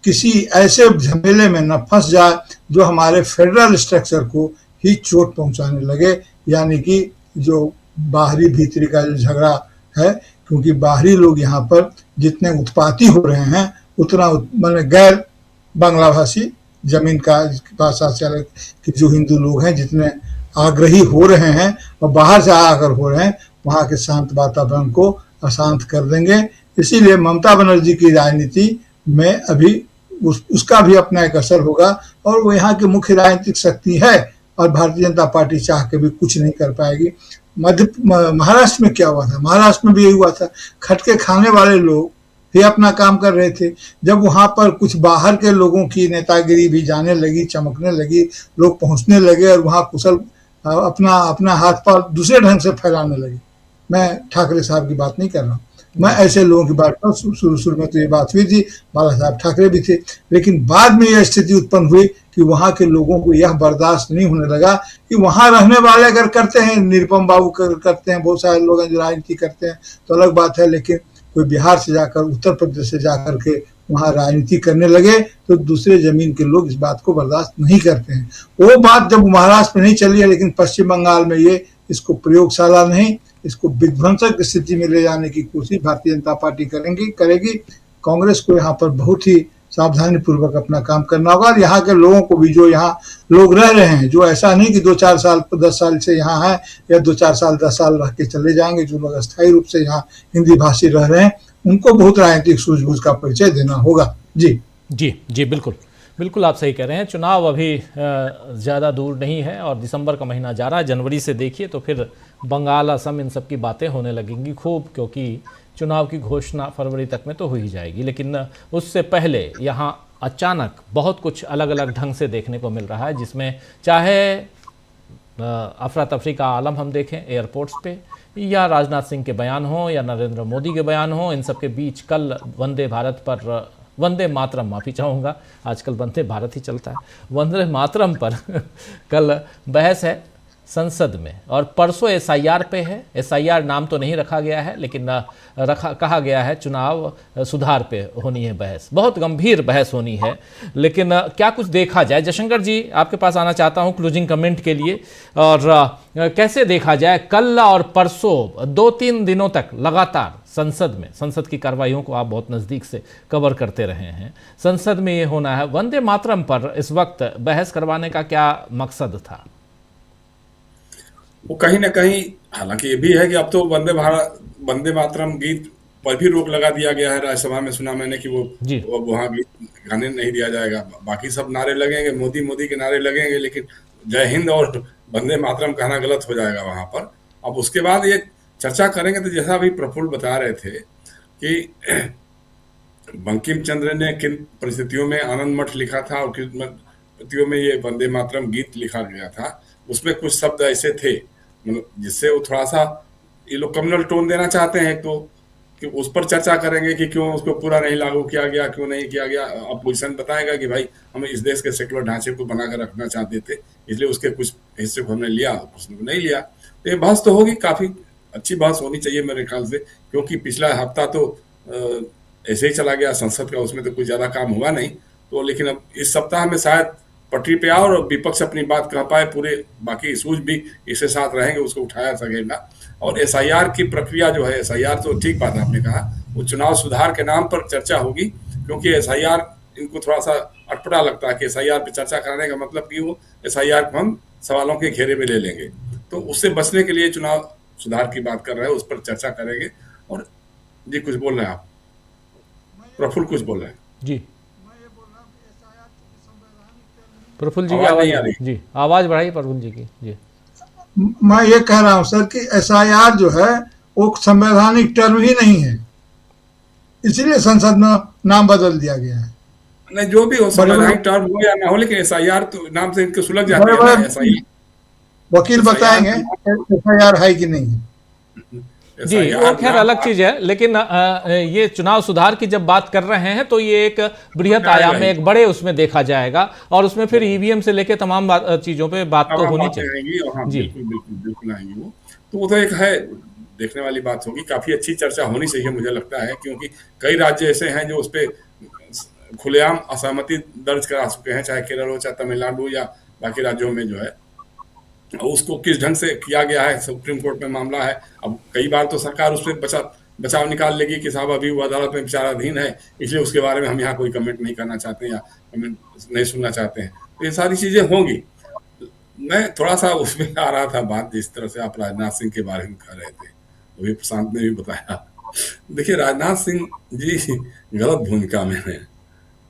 [SPEAKER 6] किसी ऐसे झमेले में न फंस जाए जो हमारे फेडरल स्ट्रक्चर को ही चोट पहुंचाने लगे, यानी कि जो बाहरी भीतरी का जो झगड़ा है, क्योंकि बाहरी लोग यहाँ पर जितने उत्पाती हो रहे हैं उतना मैंने गैर बांग्ला भाषी जमीन का भाषा से कि जो हिंदू लोग हैं जितने आग्रही हो रहे हैं और बाहर से आकर हो रहे हैं, वहाँ के शांत वातावरण को अशांत कर देंगे। इसीलिए ममता बनर्जी की राजनीति में अभी उसका भी अपना एक असर होगा और वो यहाँ की मुख्य राजनीतिक शक्ति है और भारतीय जनता पार्टी चाह के भी कुछ नहीं कर पाएगी। महाराष्ट्र में क्या हुआ था? महाराष्ट्र में भी यही हुआ था। खटके खाने वाले लोग ये अपना काम कर रहे थे। जब वहां पर कुछ बाहर के लोगों की नेतागिरी भी जाने लगी, चमकने लगी, लोग पहुंचने लगे और वहां कुशल अपना हाथ पांव दूसरे ढंग से फैलाने लगे। मैं ठाकरे साहब की बात नहीं कर रहा हूँ, मैं ऐसे लोगों की बात कर। शुरू में तो ये बात हुई थी, बाला साहब ठाकरे भी थे, लेकिन बाद में यह स्थिति उत्पन्न हुई कि वहां के लोगों को यह बर्दाश्त नहीं होने लगा कि वहां रहने वाले अगर करते हैं, निरुपम बाबू करते हैं, बहुत सारे लोग जो राजनीति करते हैं तो अलग बात है, लेकिन कोई बिहार से जाकर, उत्तर प्रदेश से जाकर के वहां राजनीति करने लगे तो दूसरे जमीन के लोग इस बात को बर्दाश्त नहीं करते हैं। वो बात जब महाराष्ट्र में नहीं चली है, लेकिन पश्चिम बंगाल में ये इसको प्रयोगशाला नहीं, इसको विध्वंसक स्थिति में ले जाने की कोशिश भारतीय जनता पार्टी करेगी। कांग्रेस को यहाँ पर बहुत ही सावधानी पूर्वक अपना काम करना होगा और यहाँ के लोगों को भी, जो यहाँ लोग रह रहे हैं, जो ऐसा नहीं कि 2-4 साल 10 साल से यहाँ है या 2-4 साल 10 साल रह के चले जाएंगे, जो लोग अस्थायी रूप से यहाँ हिंदी भाषी रह रहे हैं, उनको बहुत राजनीतिक सूझबूझ का परिचय देना होगा। जी
[SPEAKER 1] बिल्कुल आप सही कह रहे हैं। चुनाव अभी ज़्यादा दूर नहीं है और दिसंबर का महीना जा रहा है। जनवरी से देखिए तो फिर बंगाल, असम, इन सब की बातें होने लगेंगी खूब, क्योंकि चुनाव की घोषणा फरवरी तक में तो हो ही जाएगी। लेकिन उससे पहले यहाँ अचानक बहुत कुछ अलग अलग ढंग से देखने को मिल रहा है, जिसमें चाहे अफरा तफरी का आलम हम देखें एयरपोर्ट्स पे, या राजनाथ सिंह के बयान हो या नरेंद्र मोदी के बयान हो, इन सब के बीच कल वंदे मातरम, माफ़ी चाहूँगा, आजकल वंदे भारत ही चलता है, वंदे मातरम पर कल बहस है संसद में। और परसों SIR पे है। SIR नाम तो नहीं रखा गया है, लेकिन कहा गया है चुनाव सुधार पे होनी है बहस, बहुत गंभीर बहस होनी है। लेकिन क्या कुछ देखा जाए, जयशंकर जी आपके पास आना चाहता हूं क्लोजिंग कमेंट के लिए। और कैसे देखा जाए कल और परसों 2-3 दिनों तक लगातार संसद की कार्रवाइयों को आप बहुत नज़दीक से कवर करते रहे हैं, संसद में ये होना है, वंदे मातरम पर इस वक्त बहस करवाने का क्या मकसद था?
[SPEAKER 7] वो कहीं ना कहीं, हालांकि ये भी है कि अब तो वंदे मातरम गीत पर भी रोक लगा दिया गया है। राज्यसभा में सुना मैंने कि
[SPEAKER 1] जी।
[SPEAKER 7] वो वहाँ गीत गाने नहीं दिया जाएगा। बाकी सब नारे लगेंगे, मोदी मोदी के नारे लगेंगे, लेकिन जय हिंद और वंदे मातरम कहना गलत हो जाएगा वहां पर। अब उसके बाद ये चर्चा करेंगे तो जैसा अभी प्रफुल्ल बता रहे थे कि बंकिम चंद्र ने किन परिस्थितियों में आनंद मठ लिखा था और किन परिस्थितियों में ये वंदे मातरम गीत लिखा गया था, उसमें कुछ शब्द ऐसे थे मतलब जिससे वो थोड़ा सा ये लोग कम्युनल टोन देना चाहते हैं। तो कि उस पर चर्चा करेंगे कि क्यों उसको पूरा नहीं लागू किया गया, क्यों नहीं किया गया। अपोजिशन बताएगा कि भाई हम इस देश के सेकुलर ढांचे को बनाकर रखना चाहते थे, इसलिए उसके कुछ हिस्से को हमने लिया, कुछ को नहीं लिया। तो ये बहस तो होगी, काफी अच्छी बहस होनी चाहिए मेरे ख्याल से, क्योंकि पिछला हफ्ता तो ऐसे ही चला गया संसद का, उसमें तो कुछ ज्यादा काम हुआ नहीं। तो लेकिन अब इस सप्ताह में शायद पटरी पे आओ और विपक्ष अपनी बात कह पाए, पूरे बाकी इशूज भी इसके साथ रहेंगे, उसको उठाया सकेगा। और एसआईआर की प्रक्रिया जो है, एसआईआर तो ठीक बात आपने कहा, वो चुनाव सुधार के नाम पर चर्चा होगी, क्योंकि एसआईआर इनको थोड़ा सा अटपटा लगता है कि एसआईआर पे चर्चा करने का मतलब कि वो एसआईआर को हम सवालों के घेरे में ले लेंगे। तो उससे बचने के लिए चुनाव सुधार की बात कर रहे हैं, उस पर चर्चा करेंगे। और जी कुछ बोल रहे हैं आप, प्रफुल्ल कुछ बोल रहे हैं
[SPEAKER 1] जी। प्रफुल्ल जी की
[SPEAKER 7] आवाज
[SPEAKER 1] आवाज
[SPEAKER 7] नहीं आ रही।
[SPEAKER 1] जी, आवाज बढ़ाइए प्रफुल्ल जी की जी।
[SPEAKER 6] मैं ये कह रहा हूं सर कि एसआईआर जो है वो संवैधानिक टर्म ही नहीं है, इसलिए संसद में नाम बदल दिया गया है।
[SPEAKER 7] नहीं, जो भी हो, संवैधानिक टर्म हो या ना हो, लेकिन एसआईआर तो नाम से इनके सुलझ जाती है ना। एसआईआर
[SPEAKER 6] वकील बताएंगे एफआईआर है कि नहीं है।
[SPEAKER 1] जी, वो खैर अलग चीज है, लेकिन ये चुनाव सुधार की जब बात कर रहे हैं तो ये एक बृहत आयाम में, एक बड़े उसमें देखा जाएगा, और उसमें फिर ईवीएम से लेके तमाम चीजों पे बात तो होनी चाहिए।
[SPEAKER 7] हाँ,
[SPEAKER 1] जी
[SPEAKER 7] बिल्कुल बिल्कुल बिल्कुल आएंगी वो। तो वो तो एक है, देखने वाली बात होगी। काफी अच्छी चर्चा होनी चाहिए मुझे लगता है, क्योंकि कई राज्य ऐसे हैं जो उस पर खुलेआम असहमति दर्ज करा चुके हैं, चाहे केरल हो, चाहे तमिलनाडु या बाकी राज्यों में जो है। उसको किस ढंग से किया गया है, सुप्रीम कोर्ट में मामला है। अब कई बार तो सरकार उस पर बचाव निकाल लेगी कि साहब अभी वो अदालत में विचाराधीन है, इसलिए उसके बारे में हम यहाँ कोई कमेंट नहीं करना चाहते या कमेंट नहीं सुनना चाहते हैं। तो ये सारी चीजें होंगी। मैं थोड़ा सा उसमें आ रहा था बात, जिस तरह से आप राजनाथ सिंह के बारे में कह रहे थे, अभी प्रशांत ने भी बताया। देखिए, राजनाथ सिंह जी गलत भूमिका में है।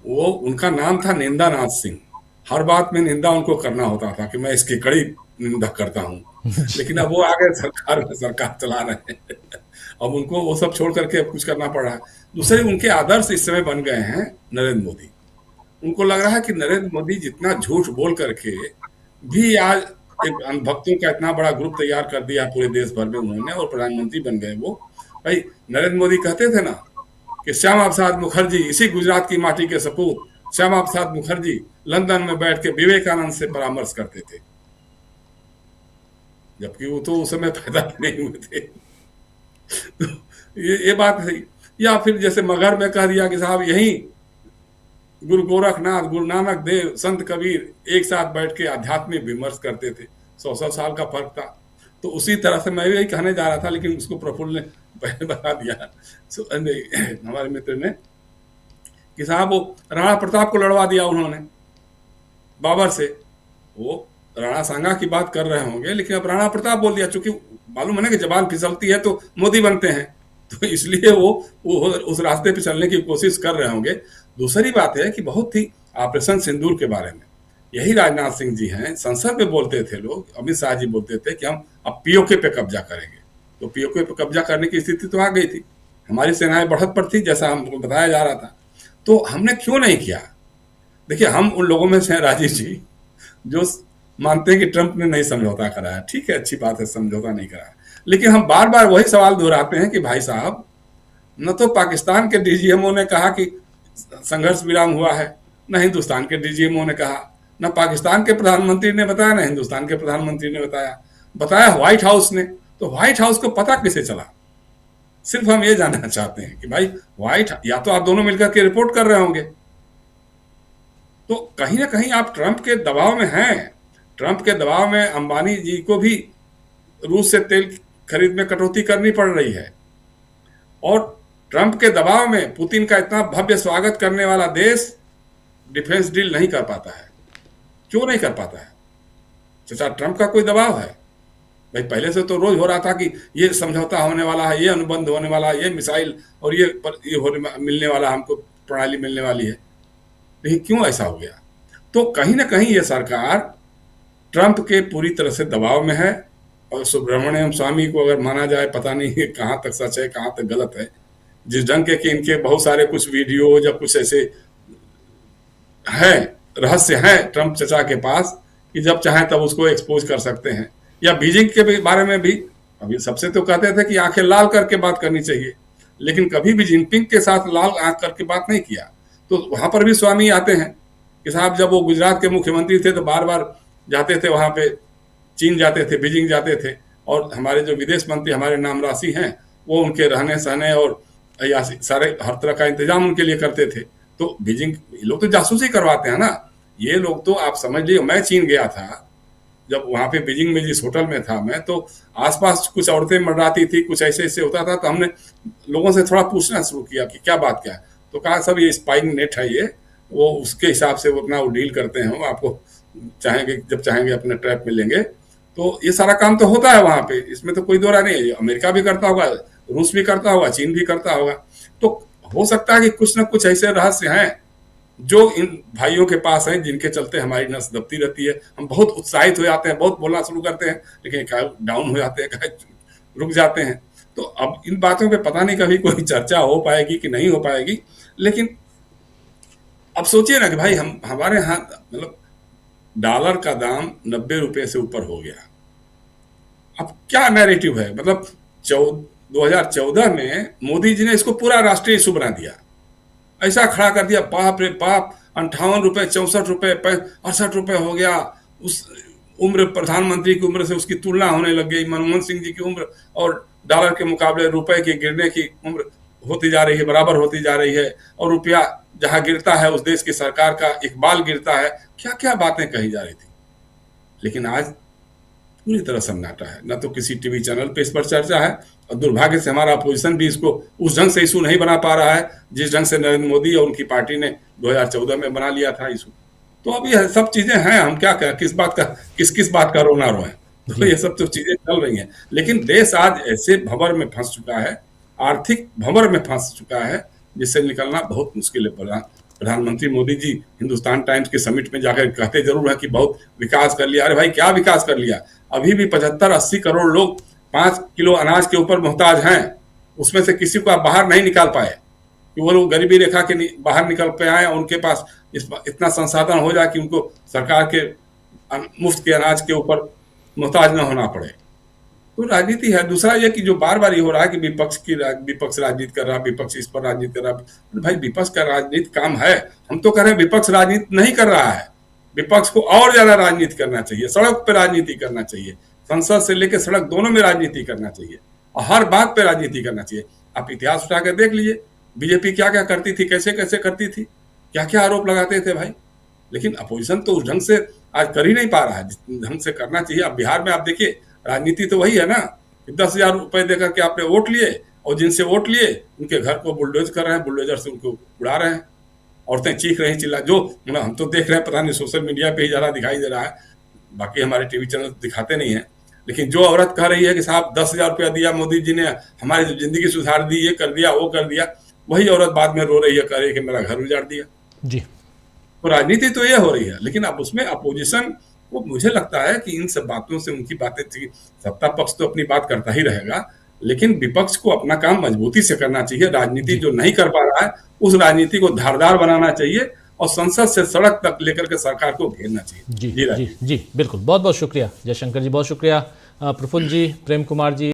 [SPEAKER 7] वो उनका नाम था निंदानाथ सिंह। हर बात में निंदा उनको करना होता था कि मैं इसकी कड़ी निंदा करता हूँ। लेकिन अब वो आगे सरकार चला रहे हैं, अब उनको वो सब छोड़ करके अब कुछ करना पड़ रहा है। दूसरे उनके आदर्श इस समय बन गए हैं नरेंद्र मोदी। उनको लग रहा है कि नरेंद्र मोदी जितना झूठ बोल करके भी आज एक अंधभक्तों का इतना बड़ा ग्रुप तैयार कर दिया पूरे देश भर में उन्होंने, और प्रधानमंत्री बन गए वो। भाई नरेंद्र मोदी कहते थे ना कि श्यामा प्रसाद मुखर्जी इसी गुजरात की माटी के सपूत श्यामा प्रसाद मुखर्जी लंदन में बैठ के विवेकानंद से परामर्श करते थे, जबकि वो तो उस समय पैदा नहीं हुए थे। तो ये बात है। या फिर जैसे मगहर में कह दिया कि साहब यही गुरु गोरखनाथ, गुरु नानक देव, संत कबीर एक साथ बैठ के आध्यात्मिक विमर्श करते थे, 100 साल का फर्क था। तो उसी तरह से मैं भी यही कहने जा रहा था, लेकिन उसको प्रफुल्ल ने पहले बता दिया हमारे मित्र ने कि साहब वो राणा प्रताप को लड़वा दिया उन्होंने बाबर से। वो राणा सांगा की बात कर रहे होंगे, लेकिन अब राणा प्रताप बोल दिया, चूंकि मालूम है ना कि जबान फिसलती है तो मोदी बनते हैं, तो इसलिए वो उस रास्ते पे चलने की कोशिश कर रहे होंगे। दूसरी बात है कि बहुत ही ऑपरेशन सिंदूर के बारे में यही राजनाथ सिंह जी हैं, संसद में बोलते थे लोग, अमित शाह जी बोलते थे कि हम अब पीओके पे कब्जा करेंगे। तो पीओके पे कब्जा करने की स्थिति तो आ गई थी, हमारी सेनाएं बढ़त पर थी, जैसा हमको बताया जा रहा था। तो हमने क्यों नहीं किया? देखिए, हम उन लोगों में से हैं राजीव जी जो मानते हैं कि ट्रंप ने नहीं समझौता कराया। ठीक है, अच्छी बात है, समझौता नहीं कराया, लेकिन हम बार बार वही सवाल दोहराते हैं कि भाई साहब, न तो पाकिस्तान के डीजीएमओ ने कहा कि संघर्ष विराम हुआ है, न हिंदुस्तान के डीजीएमओ ने कहा, न पाकिस्तान के प्रधानमंत्री ने बताया, न हिंदुस्तान के प्रधानमंत्री ने बताया व्हाइट हाउस ने। तो व्हाइट हाउस को पता कैसे चला? सिर्फ हम ये जानना चाहते हैं कि भाई व्हाइट, या तो आप दोनों मिलकर के रिपोर्ट कर रहे होंगे, तो कहीं ना कहीं आप ट्रंप के दबाव में हैं। ट्रंप के दबाव में अंबानी जी को भी रूस से तेल खरीद में कटौती करनी पड़ रही है, और ट्रंप के दबाव में पुतिन का इतना भव्य स्वागत करने वाला देश डिफेंस डील नहीं कर पाता है। क्यों नहीं कर पाता है? चाचा, ट्रंप का कोई दबाव है? भाई पहले से तो रोज हो रहा था कि ये समझौता होने वाला है, ये अनुबंध होने वाला है, ये मिसाइल और ये मिलने वाला, हमको प्रणाली मिलने वाली है। लेकिन क्यों ऐसा हो गया? तो कहीं ना कहीं ये सरकार ट्रंप के पूरी तरह से दबाव में है। और सुब्रमण्यम स्वामी को अगर माना जाए, पता नहीं कहाँ तक सच है कहाँ तक गलत है, जिस ढंग के कि इनके बहुत सारे कुछ वीडियो या कुछ ऐसे है, रहस्य है ट्रंप चचा के पास कि जब चाहे तब उसको एक्सपोज कर सकते हैं। या बीजिंग के बारे में भी अभी सबसे तो कहते थे कि आंखें लाल करके बात करनी चाहिए, लेकिन कभी भी जिनपिंग के साथ लाल आंख करके बात नहीं किया। तो वहां पर भी स्वामी आते हैं कि साहब जब वो गुजरात के मुख्यमंत्री थे तो बार बार जाते थे वहां पे, चीन जाते थे, बीजिंग जाते थे, और हमारे जो विदेश मंत्री हमारे नाम राशि हैं वो उनके रहने सहने और सारे हर तरह का इंतजाम उनके लिए करते थे। तो बीजिंग लोग तो जासूसी करवाते हैं ना, ये लोग तो आप समझ लीजिए। मैं चीन गया था, जब वहां पे बीजिंग में जिस होटल में था मैं, तो आसपास कुछ औरतें मंडराती थी, कुछ ऐसे ऐसे होता था। तो हमने लोगों से थोड़ा पूछना शुरू किया कि क्या बात क्या है, तो कहा सब ये स्पाइंग नेट है, ये वो उसके हिसाब से वो अपना वो डील करते हैं, वो आपको चाहेंगे जब चाहेंगे अपने ट्रैप में लेंगे। तो ये सारा काम तो होता है वहां पे, इसमें तो कोई दो राय नहीं है। अमेरिका भी करता होगा, रूस भी करता होगा, चीन भी करता होगा। तो हो सकता है कि कुछ ना कुछ ऐसे रहस्य हैं जो इन भाइयों के पास हैं, जिनके चलते हमारी नस दबती रहती है। हम बहुत उत्साहित हो जाते हैं, बहुत बोलना शुरू करते हैं, लेकिन डाउन हो जाते हैं, रुक जाते हैं। तो अब इन बातों पे पता नहीं कभी कोई चर्चा हो पाएगी कि नहीं हो पाएगी। लेकिन अब सोचिए ना कि भाई हमारे यहाँ मतलब डॉलर का दाम 90 रुपए से ऊपर हो गया। अब क्या नैरेटिव है? मतलब 2014 में मोदी जी ने इसको पूरा राष्ट्रीय इशू बना दिया, ऐसा खड़ा कर दिया, बाप रे बाप, 58 रुपए, 64 रुपए, 68 रुपए हो गया। उस उम्र प्रधानमंत्री की उम्र से उसकी तुलना होने लग गई, मनमोहन सिंह जी की उम्र और डॉलर के मुकाबले रुपए के गिरने की उम्र होती जा रही है, बराबर होती जा रही है। और रुपया जहां गिरता है उस देश की सरकार का इकबाल गिरता है। क्या क्या बातें कही जा रही थी, लेकिन आज पूरी तरह सन्नाटा है। न तो किसी टीवी चैनल पे इस पर चर्चा है, और दुर्भाग्य से हमारा अपोजिशन भी इसको उस ढंग से इशू नहीं बना पा रहा है जिस ढंग से नरेंद्र मोदी और उनकी पार्टी ने 2014 में बना लिया था इशू। तो अब ये सब चीजें हैं, हम क्या किस बात का रोना रोएं। तो ये सब तो चीजें चल रही हैं, लेकिन देश आज ऐसे भंवर में फंस चुका है, आर्थिक भंवर में फंस चुका है, जिससे निकलना बहुत मुश्किल है। प्रधानमंत्री मोदी जी हिंदुस्तान टाइम्स के समिट में जाकर कहते जरूर है कि बहुत विकास कर लिया। अरे भाई क्या विकास कर लिया? अभी भी 75-80 करोड़ लोग 5 किलो अनाज के ऊपर मोहताज हैं। उसमें से किसी को आप बाहर नहीं निकाल पाए कि वो लोग गरीबी रेखा के बाहर निकल पे आए, उनके पास इतना संसाधन हो जाए कि उनको सरकार के मुफ्त के अनाज के ऊपर मोहताज न होना पड़े। तो राजनीति है। दूसरा यह कि जो बार बार ये हो रहा है कि विपक्ष राजनीति कर रहा है, विपक्ष इस पर राजनीति कर रहा है। भाई विपक्ष का राजनीति काम है, हम तो कह रहे हैं विपक्ष राजनीति नहीं कर रहा है। विपक्ष को और ज्यादा राजनीति करना चाहिए, सड़क पे राजनीति करना चाहिए, संसद से लेकर सड़क दोनों में राजनीति करना चाहिए, और हर बात पे राजनीति करना चाहिए। आप इतिहास उठा कर देख लीजिए, बीजेपी क्या क्या करती थी, कैसे कैसे करती थी, क्या क्या आरोप लगाते थे भाई। लेकिन अपोजिशन तो उस ढंग से आज कर ही नहीं पा रहा है जिस ढंग से करना चाहिए। अब बिहार में आप देखिए, राजनीति तो वही है ना, 10,000 रुपए देकर के आपने वोट लिए, और जिनसे वोट लिए उनके घर को बुलडोज कर रहे हैं, बुलडोजर से उनको उड़ा रहे हैं। औरतें चीख रही चिल्ला, जो मतलब हम तो देख रहे हैं, पता नहीं सोशल मीडिया पे ही ज़्यादा दिखाई दे रहा है, बाकी हमारे टीवी चैनल दिखाते नहीं है। लेकिन जो औरत कह रही है कि साहब 10,000 रुपया दिया मोदी जी ने, हमारी जिंदगी सुधार दी, ये कर दिया वो कर दिया, वही औरत बाद में रो रही है, कह रही है कि मेरा घर उजाड़ दिया।
[SPEAKER 1] जी,
[SPEAKER 7] तो राजनीति तो ये हो रही है। लेकिन अब उसमें अपोजिशन को मुझे लगता है कि इन सब बातों से उनकी बातें, सत्ता पक्ष तो अपनी बात करता ही रहेगा, लेकिन विपक्ष को अपना काम मजबूती से करना चाहिए। राजनीति जो नहीं कर पा रहा है उस राजनीति को धारदार बनाना चाहिए, और संसद से सड़क तक लेकर के सरकार को घेरना चाहिए।
[SPEAKER 1] जी, बिल्कुल। बहुत बहुत शुक्रिया जयशंकर जी, बहुत शुक्रिया प्रफुल्ल जी, प्रेम कुमार जी।